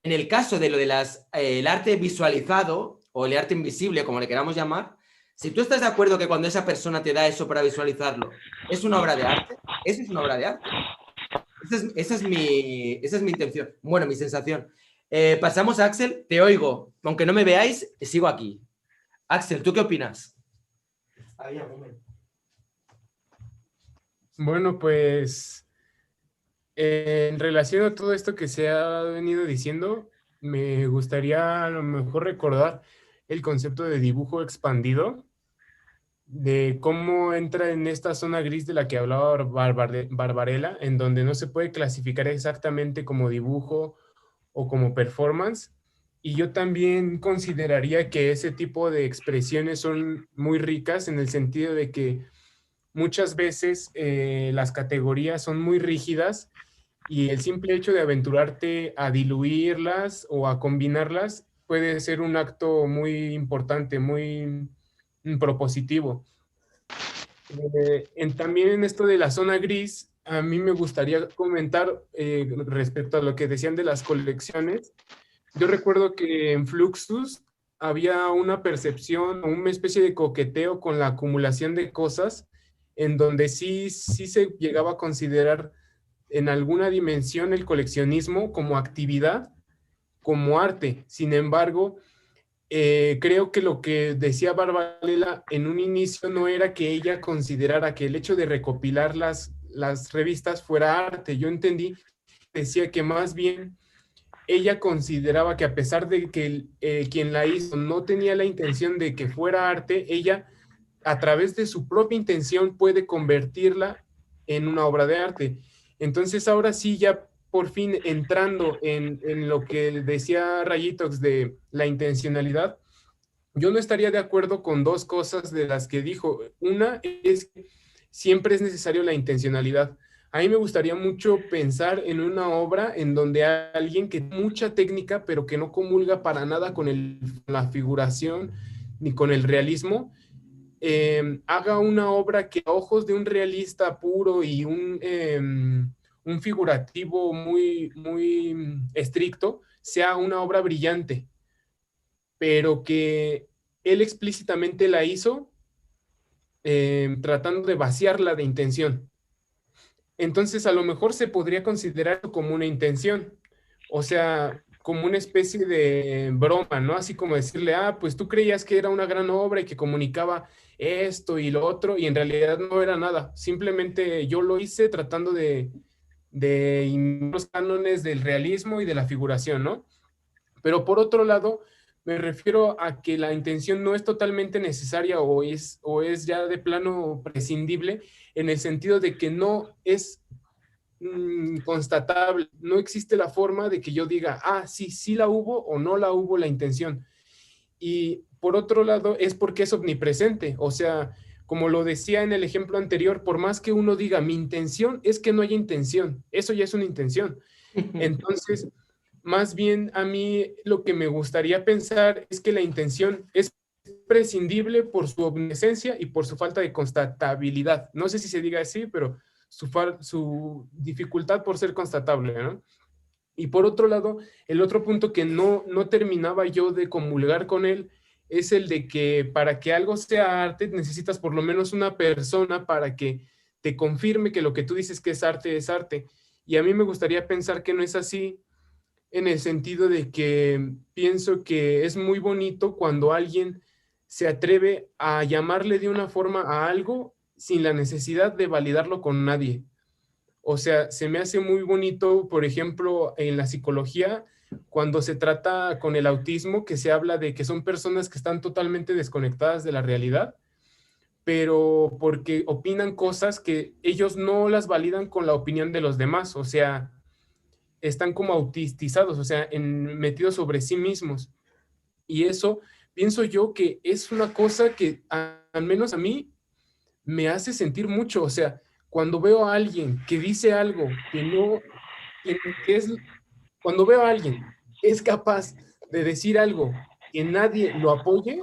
En el caso de lo de el arte visualizado o el arte invisible, como le queramos llamar, si tú estás de acuerdo que cuando esa persona te da eso para visualizarlo, es una obra de arte, eso es una obra de arte. Esa es mi intención. Bueno, mi sensación. Pasamos a Axel, te oigo. Aunque no me veáis, sigo aquí. Axel, ¿tú qué opinas? Bueno, pues en relación a todo esto que se ha venido diciendo, me gustaría a lo mejor recordar el concepto de dibujo expandido, de cómo entra en esta zona gris de la que hablaba Barbarella, en donde no se puede clasificar exactamente como dibujo o como performance. Y yo también consideraría que ese tipo de expresiones son muy ricas en el sentido de que muchas veces las categorías son muy rígidas y el simple hecho de aventurarte a diluirlas o a combinarlas puede ser un acto muy importante, muy propositivo. También en esto de la zona gris, a mí me gustaría comentar respecto a lo que decían de las colecciones. Yo recuerdo que en Fluxus había una percepción o una especie de coqueteo con la acumulación de cosas, en donde sí se llegaba a considerar en alguna dimensión el coleccionismo como actividad, como arte. Sin embargo, creo que lo que decía Barbarella en un inicio no era que ella considerara que el hecho de recopilar las revistas fuera arte. Yo entendí, decía que más bien ella consideraba que a pesar de que quien la hizo no tenía la intención de que fuera arte, ella a través de su propia intención puede convertirla en una obra de arte. Entonces ahora sí, ya por fin entrando en lo que decía Rayitox de la intencionalidad, yo no estaría de acuerdo con dos cosas de las que dijo. Una es que siempre es necesario la intencionalidad. A mí me gustaría mucho pensar en una obra en donde hay alguien que tiene mucha técnica, pero que no comulga para nada con la figuración ni con el realismo, haga una obra que a ojos de un realista puro y un figurativo muy, muy estricto, sea una obra brillante, pero que él explícitamente la hizo tratando de vaciarla de intención. Entonces, a lo mejor se podría considerar como una intención. O sea, como una especie de broma, ¿no? Así como decirle, pues tú creías que era una gran obra y que comunicaba esto y lo otro, y en realidad no era nada. Simplemente yo lo hice tratando de los cánones del realismo y de la figuración, ¿no? Pero por otro lado, me refiero a que la intención no es totalmente necesaria o es ya de plano prescindible, en el sentido de que no es constatable, no existe la forma de que yo diga, sí la hubo o no la hubo la intención. Y por otro lado, es porque es omnipresente, o sea, como lo decía en el ejemplo anterior, por más que uno diga, mi intención es que no haya intención, eso ya es una intención. Entonces, más bien a mí lo que me gustaría pensar es que la intención es prescindible por su omnisciencia y por su falta de constatabilidad. No sé si se diga así, pero su dificultad por ser constatable, ¿no? Y por otro lado, el otro punto que no terminaba yo de comulgar con él es el de que para que algo sea arte necesitas por lo menos una persona para que te confirme que lo que tú dices que es arte es arte. Y a mí me gustaría pensar que no es así, en el sentido de que pienso que es muy bonito cuando alguien se atreve a llamarle de una forma a algo sin la necesidad de validarlo con nadie. O sea, se me hace muy bonito, por ejemplo, en la psicología, cuando se trata con el autismo, que se habla de que son personas que están totalmente desconectadas de la realidad, pero porque opinan cosas que ellos no las validan con la opinión de los demás, o sea, están como autistizados, o sea, metidos sobre sí mismos. Y eso, pienso yo que es una cosa que al menos a mí me hace sentir mucho, o sea, cuando veo a alguien que dice algo que no, que es, cuando veo a alguien que es capaz de decir algo que nadie lo apoye,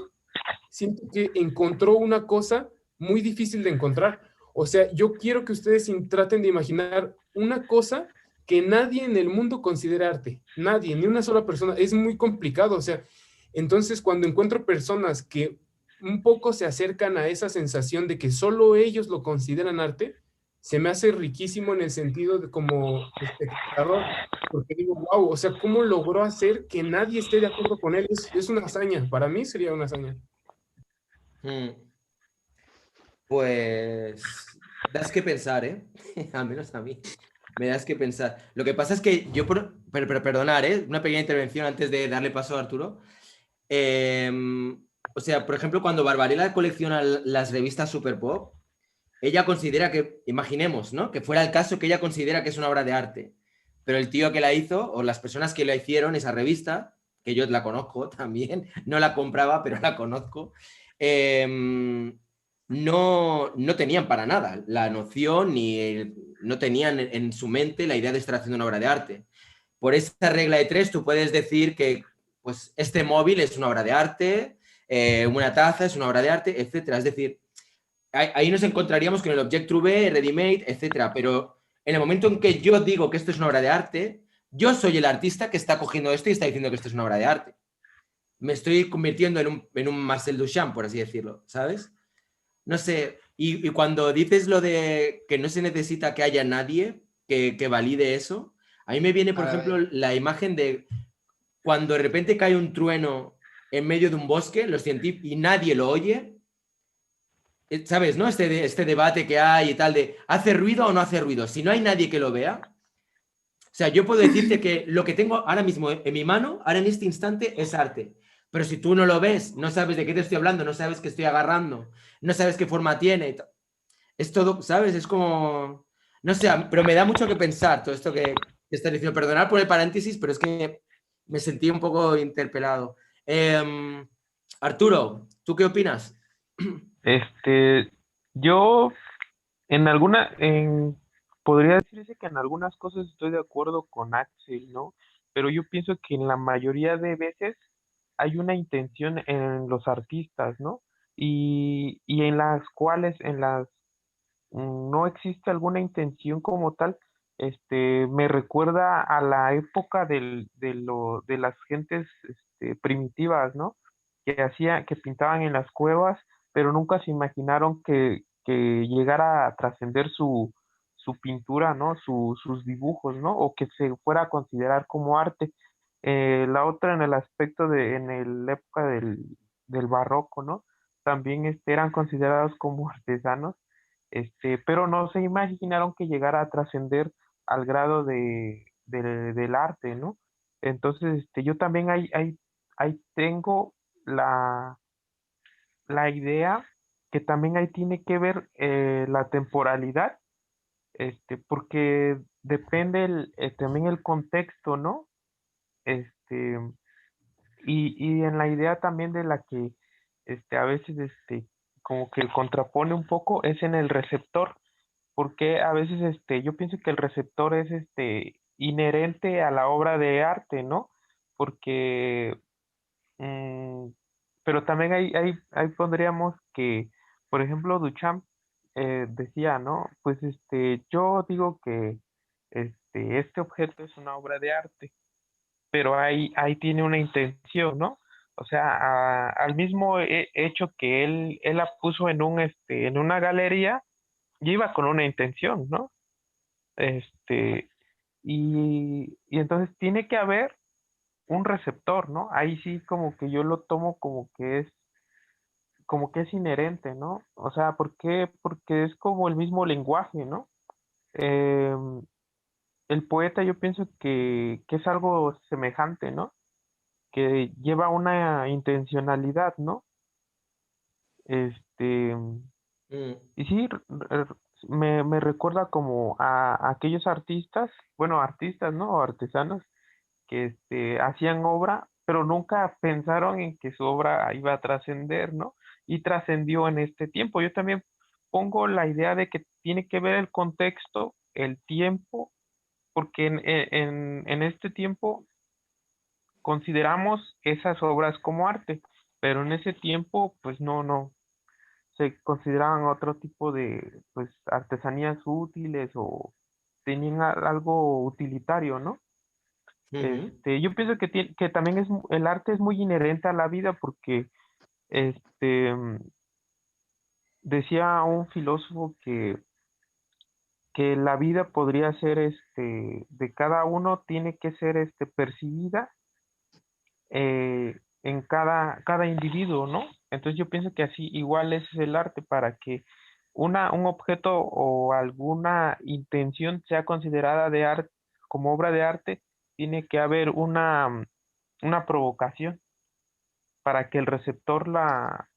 siento que encontró una cosa muy difícil de encontrar. O sea, yo quiero que ustedes traten de imaginar una cosa que nadie en el mundo considera arte. Nadie, ni una sola persona. Es muy complicado. O sea, entonces cuando encuentro personas que un poco se acercan a esa sensación de que solo ellos lo consideran arte, se me hace riquísimo en el sentido de como espectador, porque digo, wow, o sea, ¿cómo logró hacer que nadie esté de acuerdo con él? Es una hazaña, para mí sería una hazaña. Pues das que pensar, ¿eh? Al menos a mí. Me das que pensar. Lo que pasa es que yo, pero perdonar, ¿eh? Una pequeña intervención antes de darle paso a Arturo. O sea, por ejemplo, cuando Barbarella colecciona las revistas Super Pop, ella considera que, imaginemos, ¿no? Que fuera el caso que ella considera que es una obra de arte. Pero el tío que la hizo, o las personas que la hicieron, esa revista, que yo la conozco también, no la compraba, pero la conozco, no tenían para nada la noción ni no tenían en su mente la idea de estar haciendo una obra de arte. Por esa regla de tres, tú puedes decir que pues, este móvil es una obra de arte, una taza es una obra de arte, etcétera. Es decir, ahí nos encontraríamos con el Object-True, Ready-Made, etcétera. Pero en el momento en que yo digo que esto es una obra de arte, yo soy el artista que está cogiendo esto y está diciendo que esto es una obra de arte. Me estoy convirtiendo en un Marcel Duchamp, por así decirlo, ¿sabes? No sé, y cuando dices lo de que no se necesita que haya nadie que valide eso, a mí me viene, por ejemplo, la imagen de cuando de repente cae un trueno en medio de un bosque, los científicos, y nadie lo oye, ¿sabes? ¿No? Este debate que hay y tal de ¿hace ruido o no hace ruido? Si no hay nadie que lo vea, o sea, yo puedo decirte que lo que tengo ahora mismo en mi mano, ahora en este instante, es arte. Pero si tú no lo ves, no sabes de qué te estoy hablando, no sabes qué estoy agarrando, no sabes qué forma tiene, es todo, ¿sabes? Es como, no sé, pero me da mucho que pensar todo esto que estás diciendo. Perdonad por el paréntesis, pero es que me sentí un poco interpelado. Arturo, ¿tú qué opinas? Yo podría decirse que en algunas cosas estoy de acuerdo con Axel, ¿no? Pero yo pienso que en la mayoría de veces hay una intención en los artistas, ¿no? Y en las cuales, no existe alguna intención como tal. Me recuerda a la época de las gentes primitivas, ¿no? Que pintaban en las cuevas, pero nunca se imaginaron que llegara a trascender su pintura, ¿no? Sus dibujos, ¿no? O que se fuera a considerar como arte. La otra en el aspecto en la época del barroco, ¿no? También eran considerados como artesanos, pero no se imaginaron que llegara a trascender al grado del arte, ¿no? Entonces, yo también ahí tengo la idea que también ahí tiene que ver la temporalidad, porque depende también el contexto, ¿no? Este, y en la idea también de la que a veces como que contrapone un poco es en el receptor, porque a veces yo pienso que el receptor es inherente a la obra de arte, ¿no? Porque mm, pero también ahí pondríamos que, por ejemplo, Duchamp decía, ¿no? Pues yo digo que este objeto es una obra de arte, pero ahí tiene una intención, ¿no? O sea, al mismo hecho que él la puso en una galería, ya iba con una intención, ¿no? Este, y entonces tiene que haber un receptor, ¿no? Ahí sí como que yo lo tomo como que es inherente, ¿no? O sea, ¿por qué? Porque es como el mismo lenguaje, ¿no? Em, el poeta yo pienso que es algo semejante, ¿no? Que lleva una intencionalidad, ¿no? Este, Mm, y sí, me recuerda como a aquellos artistas, bueno, artistas, ¿no? O artesanos que hacían obra, pero nunca pensaron en que su obra iba a trascender, ¿no? Y trascendió en este tiempo. Yo también pongo la idea de que tiene que ver el contexto, el tiempo, porque en este tiempo consideramos esas obras como arte, pero en ese tiempo, pues no, se consideraban otro tipo de, pues, artesanías útiles o tenían algo utilitario, ¿no? ujú, Yo pienso que también el arte es muy inherente a la vida porque, este, decía un filósofo que la vida podría ser, de cada uno tiene que ser, percibida en cada individuo, ¿no? Entonces yo pienso que así igual es el arte para que un objeto o alguna intención sea considerada de arte como obra de arte, tiene que haber una provocación para que el receptor la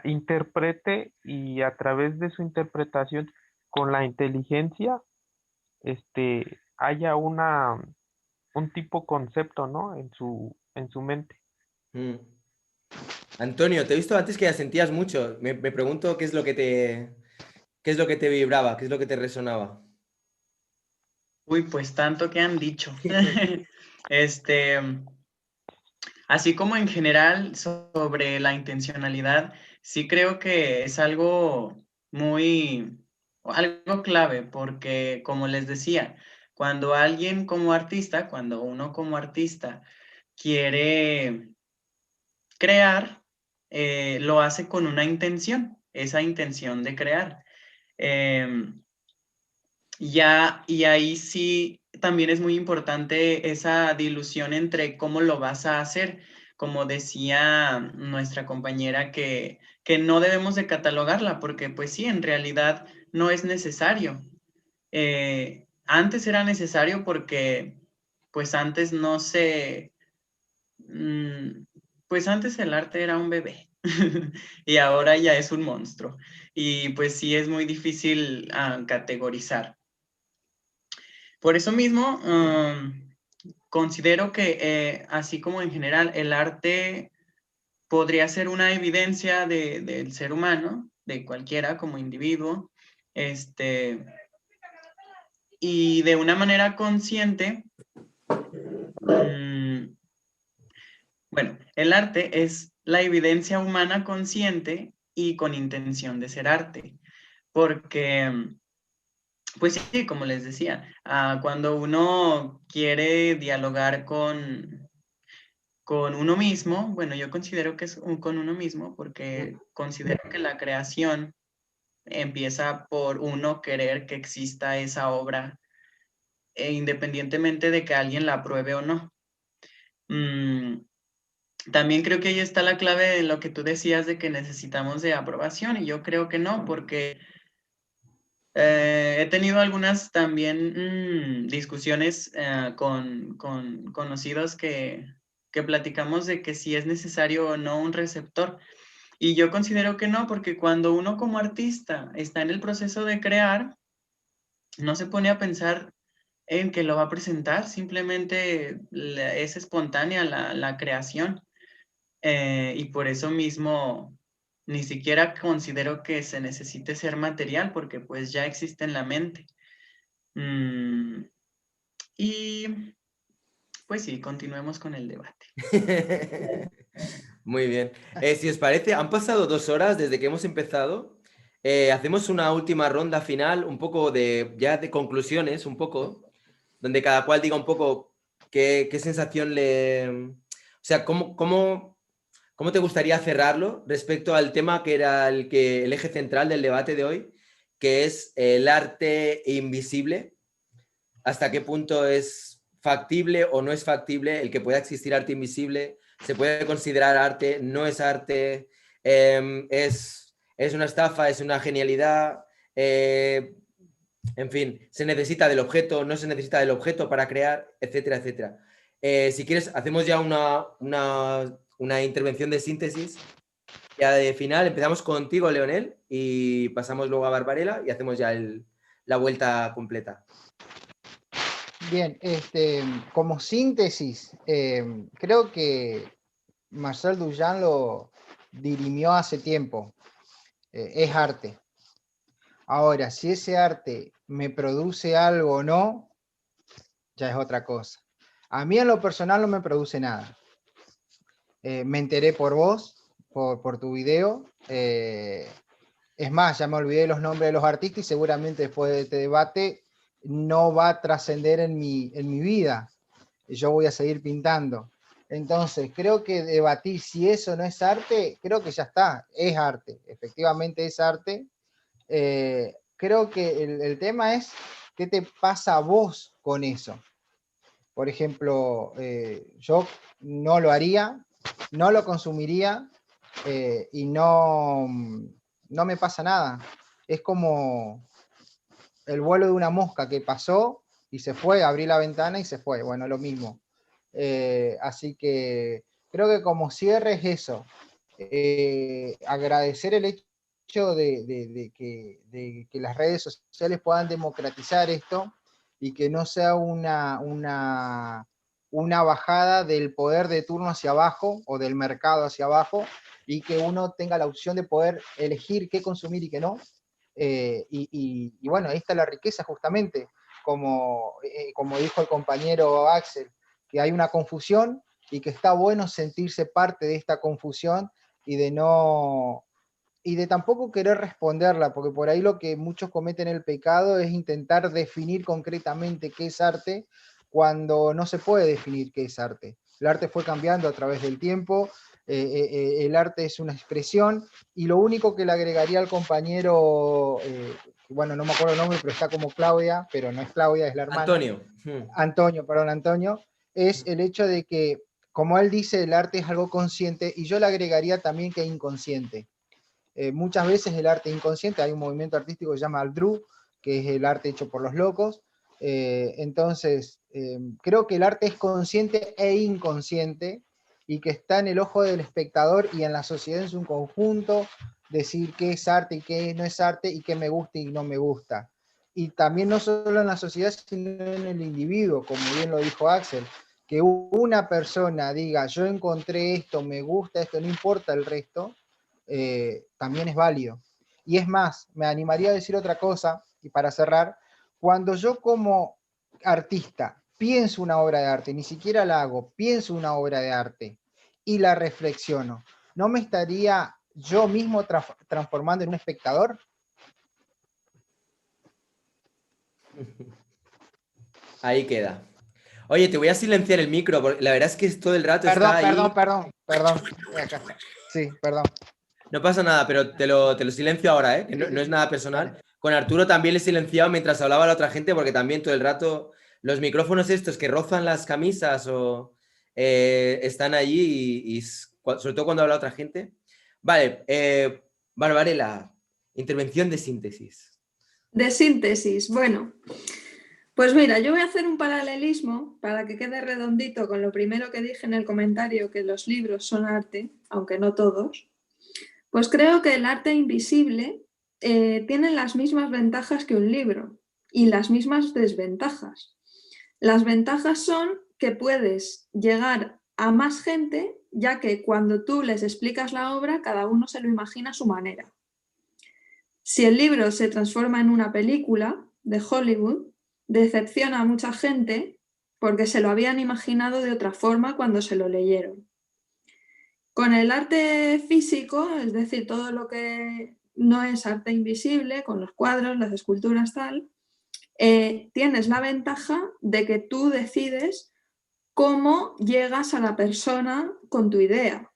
interprete y a través de su interpretación con la inteligencia, haya un tipo concepto, ¿no? En su mente. mm. Antonio, te he visto antes que ya sentías mucho. Me pregunto qué es lo que te vibraba, qué es lo que te resonaba. Uy, pues tanto que han dicho. Este, así como en general sobre la intencionalidad, sí creo que es algo algo clave, porque como les decía, cuando uno como artista quiere crear, lo hace con una intención, esa intención de crear. Em, y ahí sí también es muy importante esa dilución entre cómo lo vas a hacer. Como decía nuestra compañera, que no debemos de catalogarla, porque pues sí, en realidad no es necesario. Antes era necesario porque pues antes no se, pues antes el arte era un bebé y ahora ya es un monstruo. Y pues sí es muy difícil categorizar. Por eso mismo, considero que así como en general el arte podría ser una evidencia del ser humano, de cualquiera como individuo, y de una manera consciente, bueno, el arte es la evidencia humana consciente y con intención de ser arte, porque pues sí, como les decía, cuando uno quiere dialogar con uno mismo, bueno, yo considero que es con uno mismo porque considero que la creación empieza por uno querer que exista esa obra, independientemente de que alguien la apruebe o no. También creo que ahí está la clave de lo que tú decías de que necesitamos de aprobación, y yo creo que no, porque he tenido algunas también discusiones con conocidos que platicamos de que si es necesario o no un receptor. Y yo considero que no, porque cuando uno como artista está en el proceso de crear, no se pone a pensar en que lo va a presentar, simplemente es espontánea la creación. Y por eso mismo ni siquiera considero que se necesite ser material, porque pues ya existe en la mente. Y pues sí, continuemos con el debate. Muy bien. Si os parece, han pasado 2 horas desde que hemos empezado. Hacemos una última ronda final, un poco ya de conclusiones, un poco, donde cada cual diga un poco qué sensación le... O sea, cómo te gustaría cerrarlo respecto al tema que era el eje central del debate de hoy, que es el arte invisible. ¿Hasta qué punto es factible o no es factible el que pueda existir arte invisible? ¿Se puede considerar arte? ¿No es arte? ¿Es una estafa? ¿Es una genialidad? En fin, ¿se necesita del objeto? ¿No se necesita del objeto para crear? Etcétera, etcétera. Si quieres, hacemos ya una intervención de síntesis. Ya de final, empezamos contigo, Leonel, y pasamos luego a Barbarella y hacemos ya la vuelta completa. Bien, como síntesis, creo que Marcel Duchamp lo dirimió hace tiempo. Es arte. Ahora, si ese arte me produce algo o no, ya es otra cosa. A mí en lo personal no me produce nada. Me enteré por vos, por tu video. Es más, ya me olvidé los nombres de los artistas y seguramente después de este debate no va a trascender en mi vida. Yo voy a seguir pintando. Entonces, creo que debatir si eso no es arte, creo que ya está, es arte, efectivamente es arte. Creo que el tema es qué te pasa a vos con eso. Por ejemplo, yo no lo haría, no lo consumiría y no me pasa nada. Es como el vuelo de una mosca que pasó y se fue, abrí la ventana y se fue. Bueno, lo mismo. Así que creo que como cierre es eso. Agradecer el hecho de que las redes sociales puedan democratizar esto y que no sea una bajada del poder de turno hacia abajo o del mercado hacia abajo, y que uno tenga la opción de poder elegir qué consumir y qué no. Y bueno, ahí está la riqueza justamente, como dijo el compañero Axel, que hay una confusión y que está bueno sentirse parte de esta confusión y de tampoco querer responderla, porque por ahí lo que muchos cometen el pecado es intentar definir concretamente qué es arte, cuando no se puede definir qué es arte. El arte fue cambiando a través del tiempo, el arte es una expresión, y lo único que le agregaría al compañero, bueno, no me acuerdo el nombre, pero está como Claudia, pero no es Claudia, es la hermana. Antonio, es el hecho de que, como él dice, el arte es algo consciente, y yo le agregaría también que inconsciente. Muchas veces el arte inconsciente, hay un movimiento artístico que se llama Aldru, que es el arte hecho por los locos. Entonces, creo que el arte es consciente e inconsciente, y que está en el ojo del espectador y en la sociedad en su conjunto, decir qué es arte y qué no es arte, y qué me gusta y no me gusta. Y también no solo en la sociedad, sino en el individuo, como bien lo dijo Axel, que una persona diga, yo encontré esto, me gusta esto, no importa el resto, también es válido. Y es más, me animaría a decir otra cosa, y para cerrar, cuando yo como artista pienso una obra de arte, ni siquiera la hago, pienso una obra de arte y la reflexiono, ¿no me estaría yo mismo transformando en un espectador? Ahí queda. Oye, te voy a silenciar el micro, porque la verdad es que todo el rato está ahí. Perdón. Sí, perdón. No pasa nada, pero te lo silencio ahora, ¿eh? Que no es nada personal. Con Arturo también le he silenciado mientras hablaba la otra gente, porque también todo el rato los micrófonos estos que rozan las camisas están allí y sobre todo cuando habla otra gente. Vale, Barbarella, intervención de síntesis. De síntesis, bueno. Pues mira, yo voy a hacer un paralelismo para que quede redondito con lo primero que dije en el comentario, que los libros son arte, aunque no todos. Pues creo que el arte invisible tiene las mismas ventajas que un libro y las mismas desventajas. Las ventajas son que puedes llegar a más gente, ya que cuando tú les explicas la obra, cada uno se lo imagina a su manera. Si el libro se transforma en una película de Hollywood, decepciona a mucha gente porque se lo habían imaginado de otra forma cuando se lo leyeron. Con el arte físico, es decir, todo lo que no es arte invisible, con los cuadros, las esculturas, tal, tienes la ventaja de que tú decides cómo llegas a la persona con tu idea.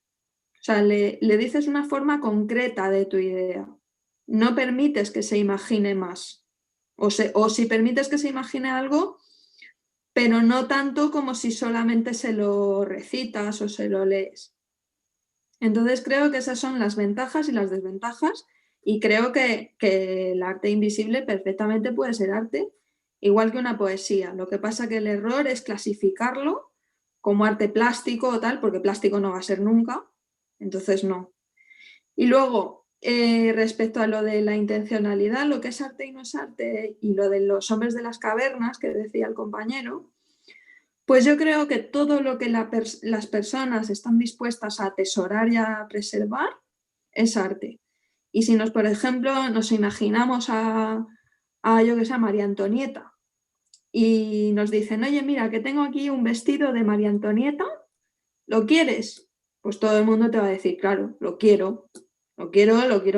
O sea, le dices una forma concreta de tu idea. No permites que se imagine más. O si permites que se imagine algo, pero no tanto como si solamente se lo recitas o se lo lees. Entonces creo que esas son las ventajas y las desventajas, y creo que el arte invisible perfectamente puede ser arte, igual que una poesía. Lo que pasa que el error es clasificarlo como arte plástico o tal, porque plástico no va a ser nunca, entonces no. Y luego, respecto a lo de la intencionalidad, lo que es arte y no es arte, y lo de los hombres de las cavernas que decía el compañero, pues yo creo que todo lo que las personas están dispuestas a atesorar y a preservar es arte. Y si por ejemplo, nos imaginamos a María Antonieta, y nos dicen, oye, mira, que tengo aquí un vestido de María Antonieta, ¿lo quieres? Pues todo el mundo te va a decir, claro, lo quiero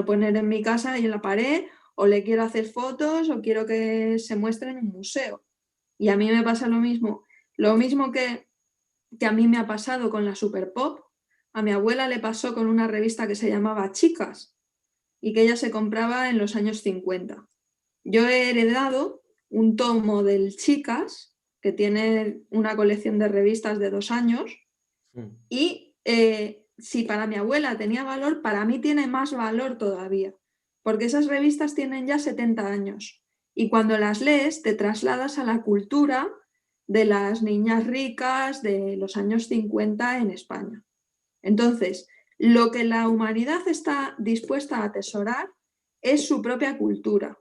poner en mi casa y en la pared, o le quiero hacer fotos, o quiero que se muestre en un museo. Y a mí me pasa lo mismo que a mí me ha pasado con la Super Pop. A mi abuela le pasó con una revista que se llamaba Chicas y que ella se compraba en los años 50. Yo he heredado un tomo del Chicas, que tiene una colección de revistas de 2 años, y si para mi abuela tenía valor, para mí tiene más valor todavía, porque esas revistas tienen ya 70 años y cuando las lees te trasladas a la cultura de las niñas ricas de los años 50 en España. Entonces, lo que la humanidad está dispuesta a atesorar es su propia cultura.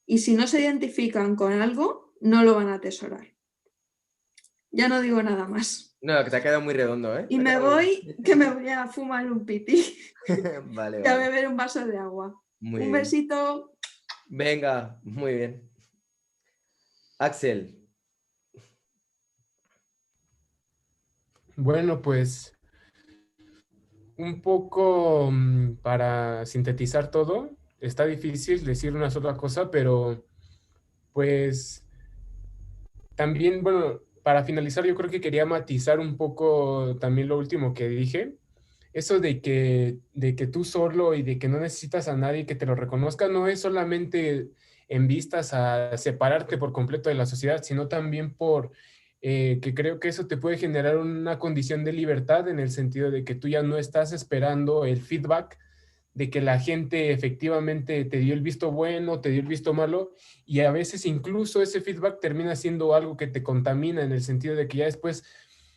Y si no se identifican con algo, no lo van a atesorar. Ya no digo nada más. No, que te ha quedado muy redondo, ¿eh? Y me voy, que me voy a fumar un piti. Vale, y a beber un vaso de agua. Muy un bien. Besito. Venga, muy bien. Axel. Bueno, pues un poco para sintetizar todo, está difícil decir una sola cosa, pero pues también, bueno, para finalizar yo creo que quería matizar un poco también lo último que dije, eso de que tú solo y de que no necesitas a nadie que te lo reconozca, no es solamente en vistas a separarte por completo de la sociedad, sino también por que creo que eso te puede generar una condición de libertad en el sentido de que tú ya no estás esperando el feedback de que la gente efectivamente te dio el visto bueno, te dio el visto malo, y a veces incluso ese feedback termina siendo algo que te contamina en el sentido de que ya después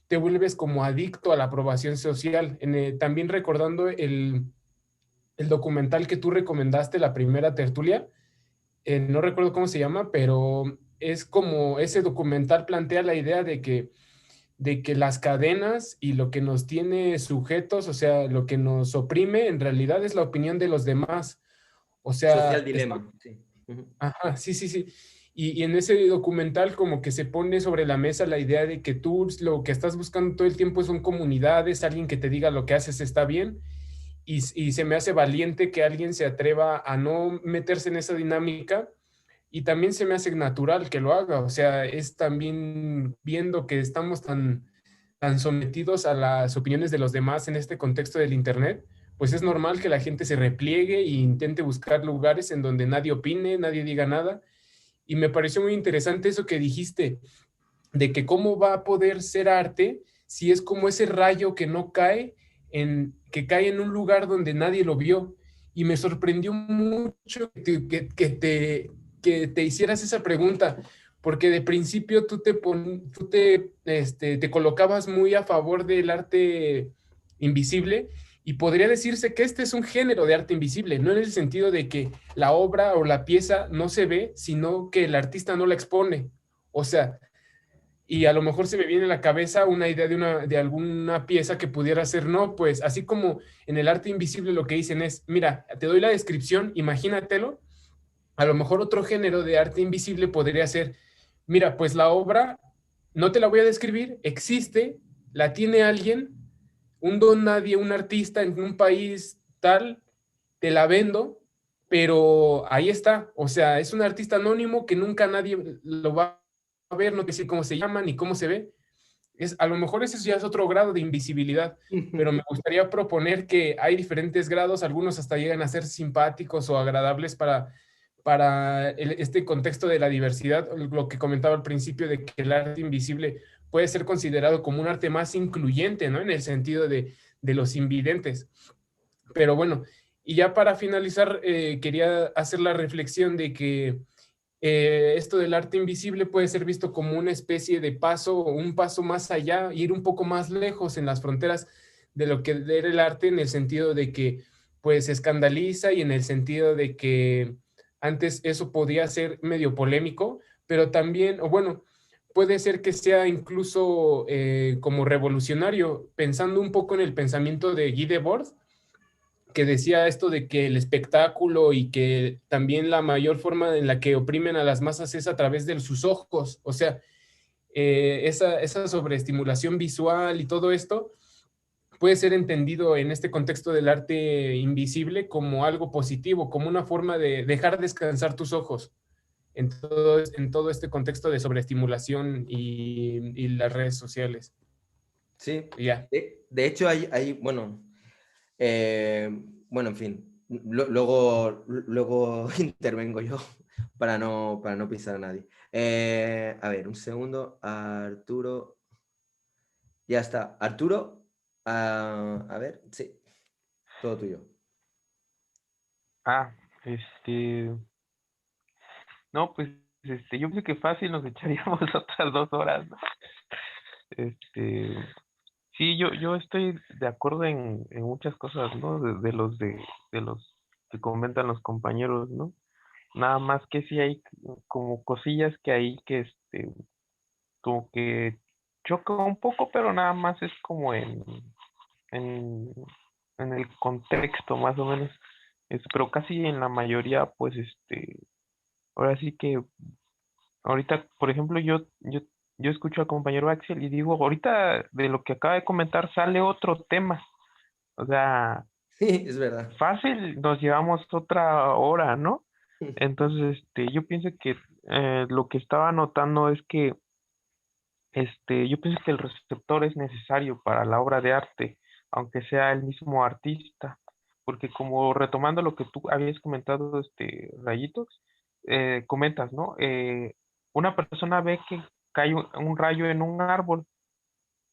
te vuelves como adicto a la aprobación social. También recordando el documental que tú recomendaste, la primera tertulia, no recuerdo cómo se llama, pero es como ese documental plantea la idea de que las cadenas y lo que nos tiene sujetos, o sea, lo que nos oprime, en realidad es la opinión de los demás. O sea, Social dilema. Sí. Ajá, sí. Y en ese documental como que se pone sobre la mesa la idea de que tú lo que estás buscando todo el tiempo son comunidades, alguien que te diga lo que haces está bien, y se me hace valiente que alguien se atreva a no meterse en esa dinámica, y también se me hace natural que lo haga. O sea, es también viendo que estamos tan sometidos a las opiniones de los demás en este contexto del internet, pues es normal que la gente se repliegue e intente buscar lugares en donde nadie opine, nadie diga nada. Y me pareció muy interesante eso que dijiste, de que cómo va a poder ser arte si es como ese rayo que no cae, que cae en un lugar donde nadie lo vio. Y me sorprendió mucho que te hicieras esa pregunta, porque de principio te colocabas muy a favor del arte invisible, y podría decirse que este es un género de arte invisible, no en el sentido de que la obra o la pieza no se ve, sino que el artista no la expone. O sea, y a lo mejor se me viene a la cabeza una idea de alguna pieza que pudiera ser, no, pues así como en el arte invisible lo que dicen es, mira, te doy la descripción, imagínatelo. A lo mejor otro género de arte invisible podría ser, mira, pues la obra no te la voy a describir, existe, la tiene alguien, un don nadie, un artista en un país tal, te la vendo, pero ahí está. O sea, es un artista anónimo que nunca nadie lo va a ver, no sé cómo se llama ni cómo se ve. A lo mejor ese ya es otro grado de invisibilidad, pero me gustaría proponer que hay diferentes grados, algunos hasta llegan a ser simpáticos o agradables para este contexto de la diversidad, lo que comentaba al principio de que el arte invisible puede ser considerado como un arte más incluyente, ¿no? En el sentido de los invidentes. Pero bueno, y ya para finalizar, quería hacer la reflexión de que esto del arte invisible puede ser visto como una especie de paso, o un paso más allá, ir un poco más lejos en las fronteras de lo que era el arte, en el sentido de que pues escandaliza, y en el sentido de que antes eso podía ser medio polémico, pero también, o bueno, puede ser que sea incluso como revolucionario, pensando un poco en el pensamiento de Guy Debord, que decía esto de que el espectáculo y que también la mayor forma en la que oprimen a las masas es a través de sus ojos. O sea, esa sobreestimulación visual y todo esto puede ser entendido en este contexto del arte invisible como algo positivo, como una forma de dejar descansar tus ojos en todo este contexto de sobreestimulación y las redes sociales. Sí, Ya. de hecho bueno, bueno, en fin, luego intervengo yo para no pisar a nadie. A ver, un segundo, Arturo. Ya está. Arturo, a ver, sí, todo tuyo. Ah, no, pues, yo pensé que fácil nos echaríamos otras 2 horas, ¿no? Sí, yo estoy de acuerdo en muchas cosas, ¿no? De los que comentan los compañeros, ¿no? Nada más que sí hay como cosillas que hay que, como que choca un poco, pero nada más es como en, en el contexto, más o menos. Pero casi en la mayoría, pues, ahora sí que, ahorita, por ejemplo, yo escucho al compañero Axel y digo, ahorita de lo que acaba de comentar sale otro tema. O sea, Sí, es verdad. fácil nos llevamos otra hora, ¿no? Entonces, yo pienso que lo que estaba notando es que, yo pienso que el receptor es necesario para la obra de arte, aunque sea el mismo artista, porque como retomando lo que tú habías comentado, Rayitos, comentas, ¿no? Una persona ve que cae un rayo en un árbol,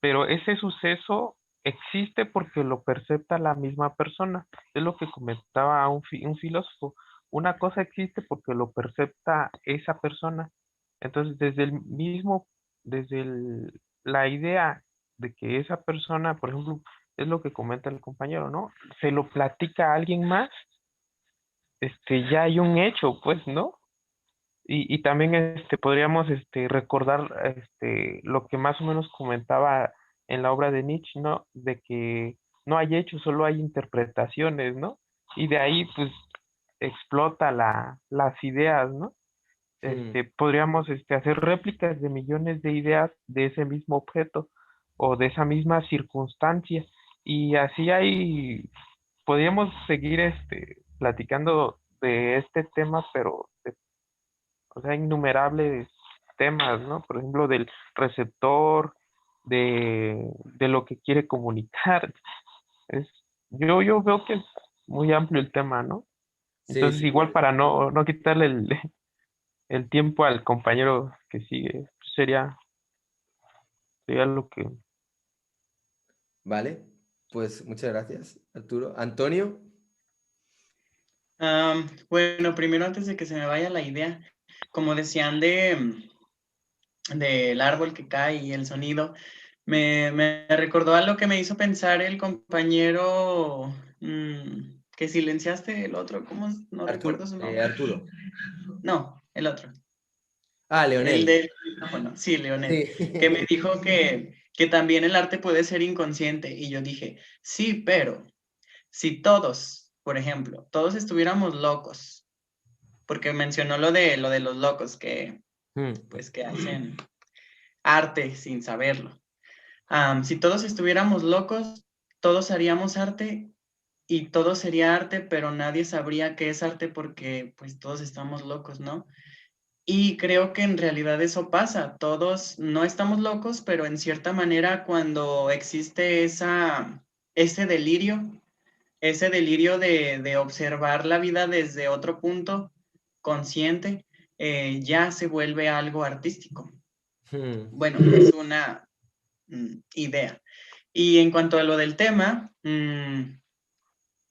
pero ese suceso existe porque lo percepta la misma persona. Es lo que comentaba un filósofo. Una cosa existe porque lo percepta esa persona. Entonces, desde la idea de que esa persona, por ejemplo, es lo que comenta el compañero, ¿no? Se lo platica a alguien más, ya hay un hecho, pues, ¿no? Y también podríamos recordar lo que más o menos comentaba en la obra de Nietzsche, ¿no? De que no hay hechos, solo hay interpretaciones, ¿no? Y de ahí pues explota las ideas, ¿no? Podríamos hacer réplicas de millones de ideas de ese mismo objeto o de esa misma circunstancia. Y así podríamos seguir platicando de este tema, pero o sea, innumerables temas, ¿no? Por ejemplo, del receptor, de lo que quiere comunicar. Es, yo veo que es muy amplio el tema, ¿no? Sí, Entonces, sí. igual para no quitarle el tiempo al compañero que sigue, pues sería sería lo que... Vale, pues muchas gracias, Arturo. Antonio. Bueno, primero antes de que se me vaya la idea, como decían del árbol que cae y el sonido, me recordó algo que me hizo pensar el compañero que silenciaste, el otro, ¿cómo? No recuerdo su nombre. Arturo. No, el otro. Ah, Leonel. El del micrófono, sí, Leonel, Sí. que me dijo que también el arte puede ser inconsciente. Y yo dije, sí, pero si todos, por ejemplo, todos estuviéramos locos, porque mencionó lo de los locos que, pues, que hacen arte sin saberlo. Si todos estuviéramos locos, todos haríamos arte y todo sería arte, pero nadie sabría qué es arte porque pues todos estamos locos, ¿no? Y creo que en realidad eso pasa. Todos no estamos locos, pero en cierta manera cuando existe ese delirio de observar la vida desde otro punto consciente, ya se vuelve algo artístico. Bueno, es una idea. Y en cuanto a lo del tema,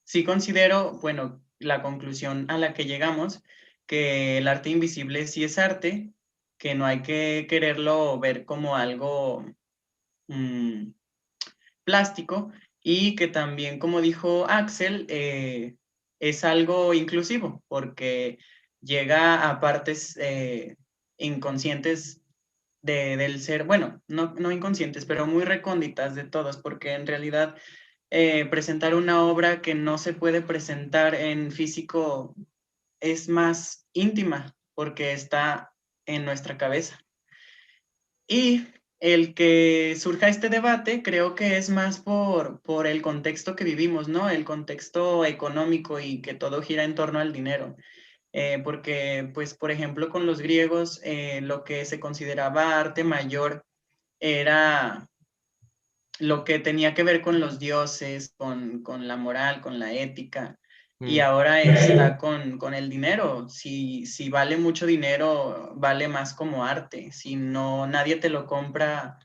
sí considero, bueno, la conclusión a la que llegamos, que el arte invisible sí es arte, que no hay que quererlo ver como algo plástico y que también, como dijo Axel, es algo inclusivo porque llega a partes inconscientes del ser, bueno, no inconscientes, pero muy recónditas de todos, porque en realidad presentar una obra que no se puede presentar en físico es más íntima porque está en nuestra cabeza. Y el que surja este debate creo que es más por el contexto que vivimos, ¿no? El contexto económico y que todo gira en torno al dinero. Porque, pues, por ejemplo, con los griegos, lo que se consideraba arte mayor era lo que tenía que ver con los dioses, con la moral, con la ética, y ahora está con el dinero. Si vale mucho dinero, vale más como arte. Si no, nadie te lo compra,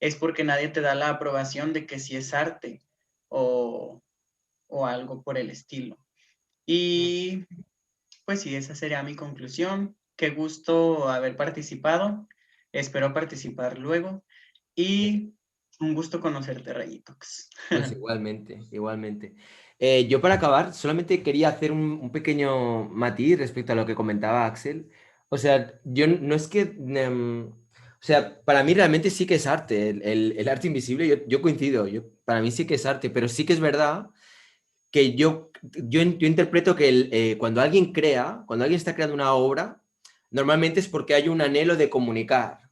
es porque nadie te da la aprobación de que sí es arte o algo por el estilo. Y pues sí, esa sería mi conclusión. Qué gusto haber participado. Espero participar luego. Y un gusto conocerte, Rayitox. Pues igualmente, igualmente. Yo para acabar, solamente quería hacer un pequeño matiz respecto a lo que comentaba Axel. O sea, yo no es que... o sea, para mí realmente sí que es arte. El arte invisible, yo coincido. Para mí sí que es arte, pero sí que es verdad que yo interpreto que cuando alguien crea, cuando alguien está creando una obra, normalmente es porque hay un anhelo de comunicar.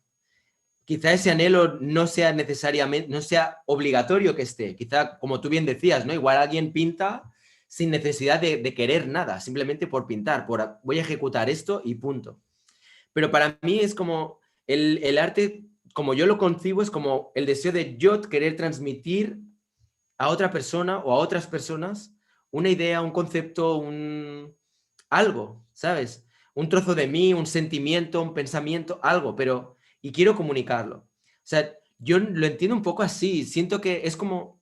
Quizá ese anhelo no sea necesariamente, no sea obligatorio que esté. Quizá, como tú bien decías, ¿no? Igual alguien pinta sin necesidad de querer nada, simplemente por pintar, voy a ejecutar esto y punto. Pero para mí es como el arte, como yo lo concibo, es como el deseo de yo querer transmitir a otra persona o a otras personas una idea, un concepto, algo, ¿sabes? Un trozo de mí, un sentimiento, un pensamiento, algo, pero... y quiero comunicarlo. O sea, yo lo entiendo un poco así, siento que es como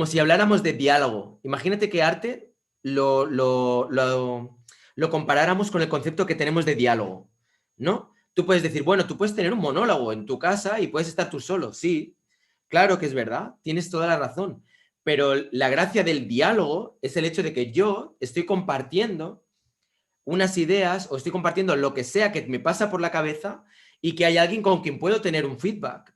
si habláramos de diálogo. Imagínate que arte lo comparáramos con el concepto que tenemos de diálogo, ¿no? Tú puedes decir, bueno, tú puedes tener un monólogo en tu casa y puedes estar tú solo, sí, claro que es verdad, tienes toda la razón, pero la gracia del diálogo es el hecho de que yo estoy compartiendo unas ideas o estoy compartiendo lo que sea que me pasa por la cabeza y que hay alguien con quien puedo tener un feedback,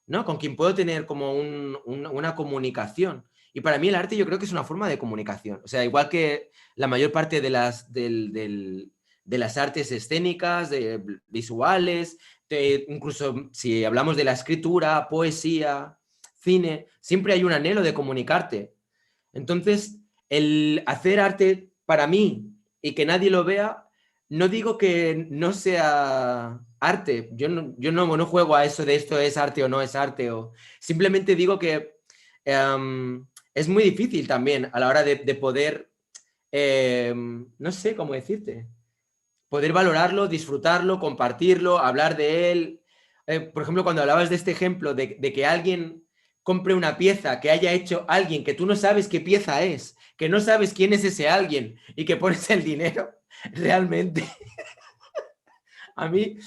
¿no? Con quien puedo tener como una comunicación. Y para mí el arte yo creo que es una forma de comunicación. O sea, igual que la mayor parte de las artes escénicas, visuales, incluso si hablamos de la escritura, poesía, cine, siempre hay un anhelo de comunicarte. Entonces, el hacer arte para mí y que nadie lo vea, no digo que no sea arte. Yo no juego a eso de esto es arte o no es arte. Simplemente digo que es muy difícil también a la hora de poder, no sé cómo decirte, poder valorarlo, disfrutarlo, compartirlo, hablar de él. por ejemplo, cuando hablabas de este ejemplo de que alguien compre una pieza que haya hecho alguien que tú no sabes qué pieza es, que no sabes quién es ese alguien y que pones el dinero, realmente, a mí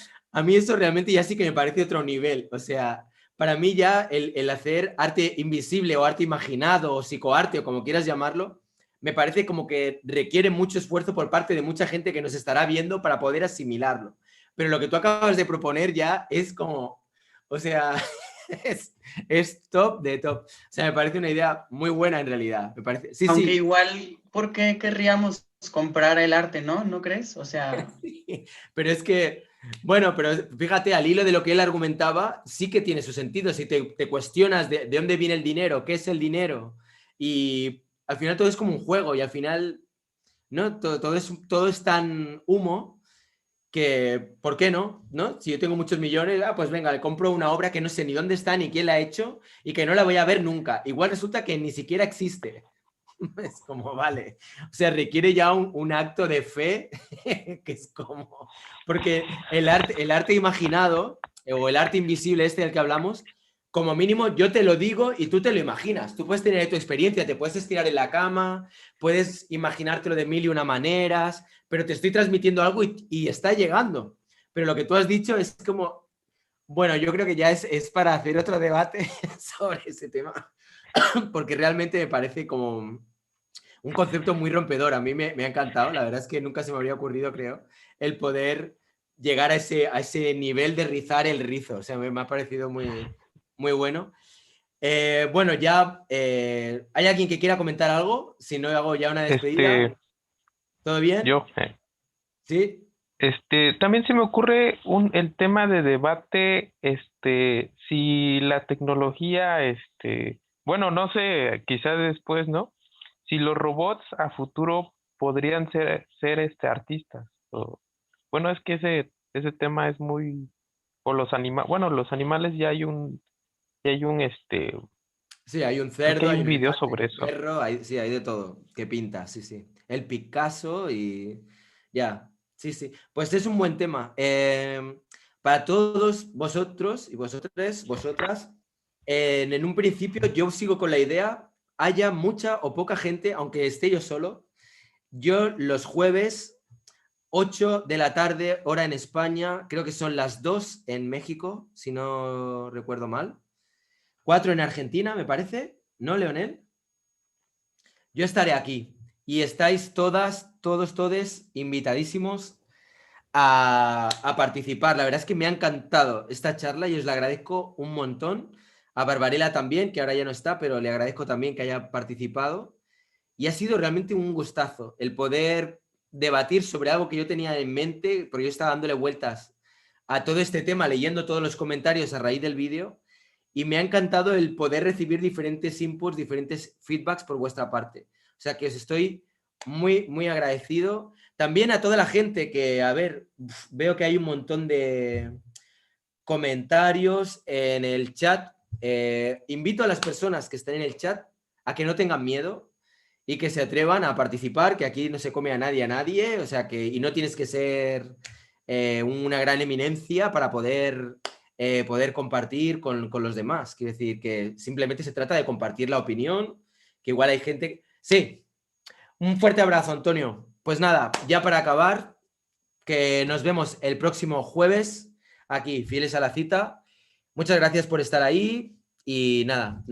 eso realmente ya sí que me parece otro nivel. O sea, para mí ya el hacer arte invisible o arte imaginado o psicoarte o como quieras llamarlo, me parece como que requiere mucho esfuerzo por parte de mucha gente que nos estará viendo para poder asimilarlo. Pero lo que tú acabas de proponer ya es como, o sea, es top de top. O sea, me parece una idea muy buena en realidad. Me parece, sí, Aunque sí. igual, ¿por qué querríamos comprar el arte, no? ¿No crees? O sea... Sí, pero es que, bueno, pero fíjate, al hilo de lo que él argumentaba, sí que tiene su sentido. Si te cuestionas de dónde viene el dinero, qué es el dinero, y al final todo es como un juego y al final, ¿no? Todo es tan humo que, ¿por qué no? ¿No? Si yo tengo muchos millones, pues venga, le compro una obra que no sé ni dónde está ni quién la ha hecho y que no la voy a ver nunca. Igual resulta que ni siquiera existe. Es como, vale, o sea, requiere ya un acto de fe, que es como, porque el arte imaginado, o el arte invisible este del que hablamos, como mínimo yo te lo digo y tú te lo imaginas, tú puedes tener tu experiencia, te puedes estirar en la cama, puedes imaginártelo de mil y una maneras, pero te estoy transmitiendo algo y está llegando. Pero lo que tú has dicho es como, bueno, yo creo que ya es para hacer otro debate sobre ese tema, porque realmente me parece como un concepto muy rompedor. A mí me ha encantado. La verdad es que nunca se me habría ocurrido, creo, el poder llegar a ese nivel de rizar el rizo. O sea, me ha parecido muy, muy bueno. Bueno, ya, ¿hay alguien que quiera comentar algo? Si no, hago ya una despedida. ¿Todo bien? Yo. ¿Sí? También se me ocurre el tema de debate, si la tecnología, bueno, no sé, quizás después, ¿no? Si los robots a futuro podrían ser artistas. Bueno, es que ese tema es muy, o los animales, bueno, los animales ya hay un, Sí, hay un creo que cerdo, hay hay un un video elefante, sobre hay un eso. perro, sí, hay de todo que pinta, sí, sí. El Picasso y ya, sí, sí. Pues es un buen tema. Para todos vosotros y vosotras, en un principio yo sigo con la idea, haya mucha o poca gente, aunque esté yo solo, yo los jueves, 8 de la tarde, hora en España, creo que son las 2 en México, si no recuerdo mal. 4 en Argentina, me parece, ¿no, Leonel? Yo estaré aquí y estáis todas, todos, todes invitadísimos a participar. La verdad es que me ha encantado esta charla y os la agradezco un montón. A Barbarella también, que ahora ya no está, pero le agradezco también que haya participado. Y ha sido realmente un gustazo el poder debatir sobre algo que yo tenía en mente, porque yo estaba dándole vueltas a todo este tema, leyendo todos los comentarios a raíz del vídeo. Y me ha encantado el poder recibir diferentes inputs, diferentes feedbacks por vuestra parte. O sea que os estoy muy, muy agradecido. También a toda la gente que, a ver, veo que hay un montón de comentarios en el chat. Invito a las personas que estén en el chat a que no tengan miedo y que se atrevan a participar, que aquí no se come a nadie, o sea que, y no tienes que ser una gran eminencia para poder compartir con los demás. Quiero decir que simplemente se trata de compartir la opinión, que igual hay gente... Sí, un fuerte abrazo, Antonio. Pues nada, ya para acabar, que nos vemos el próximo jueves aquí, fieles a la cita. Muchas gracias por estar ahí y nada.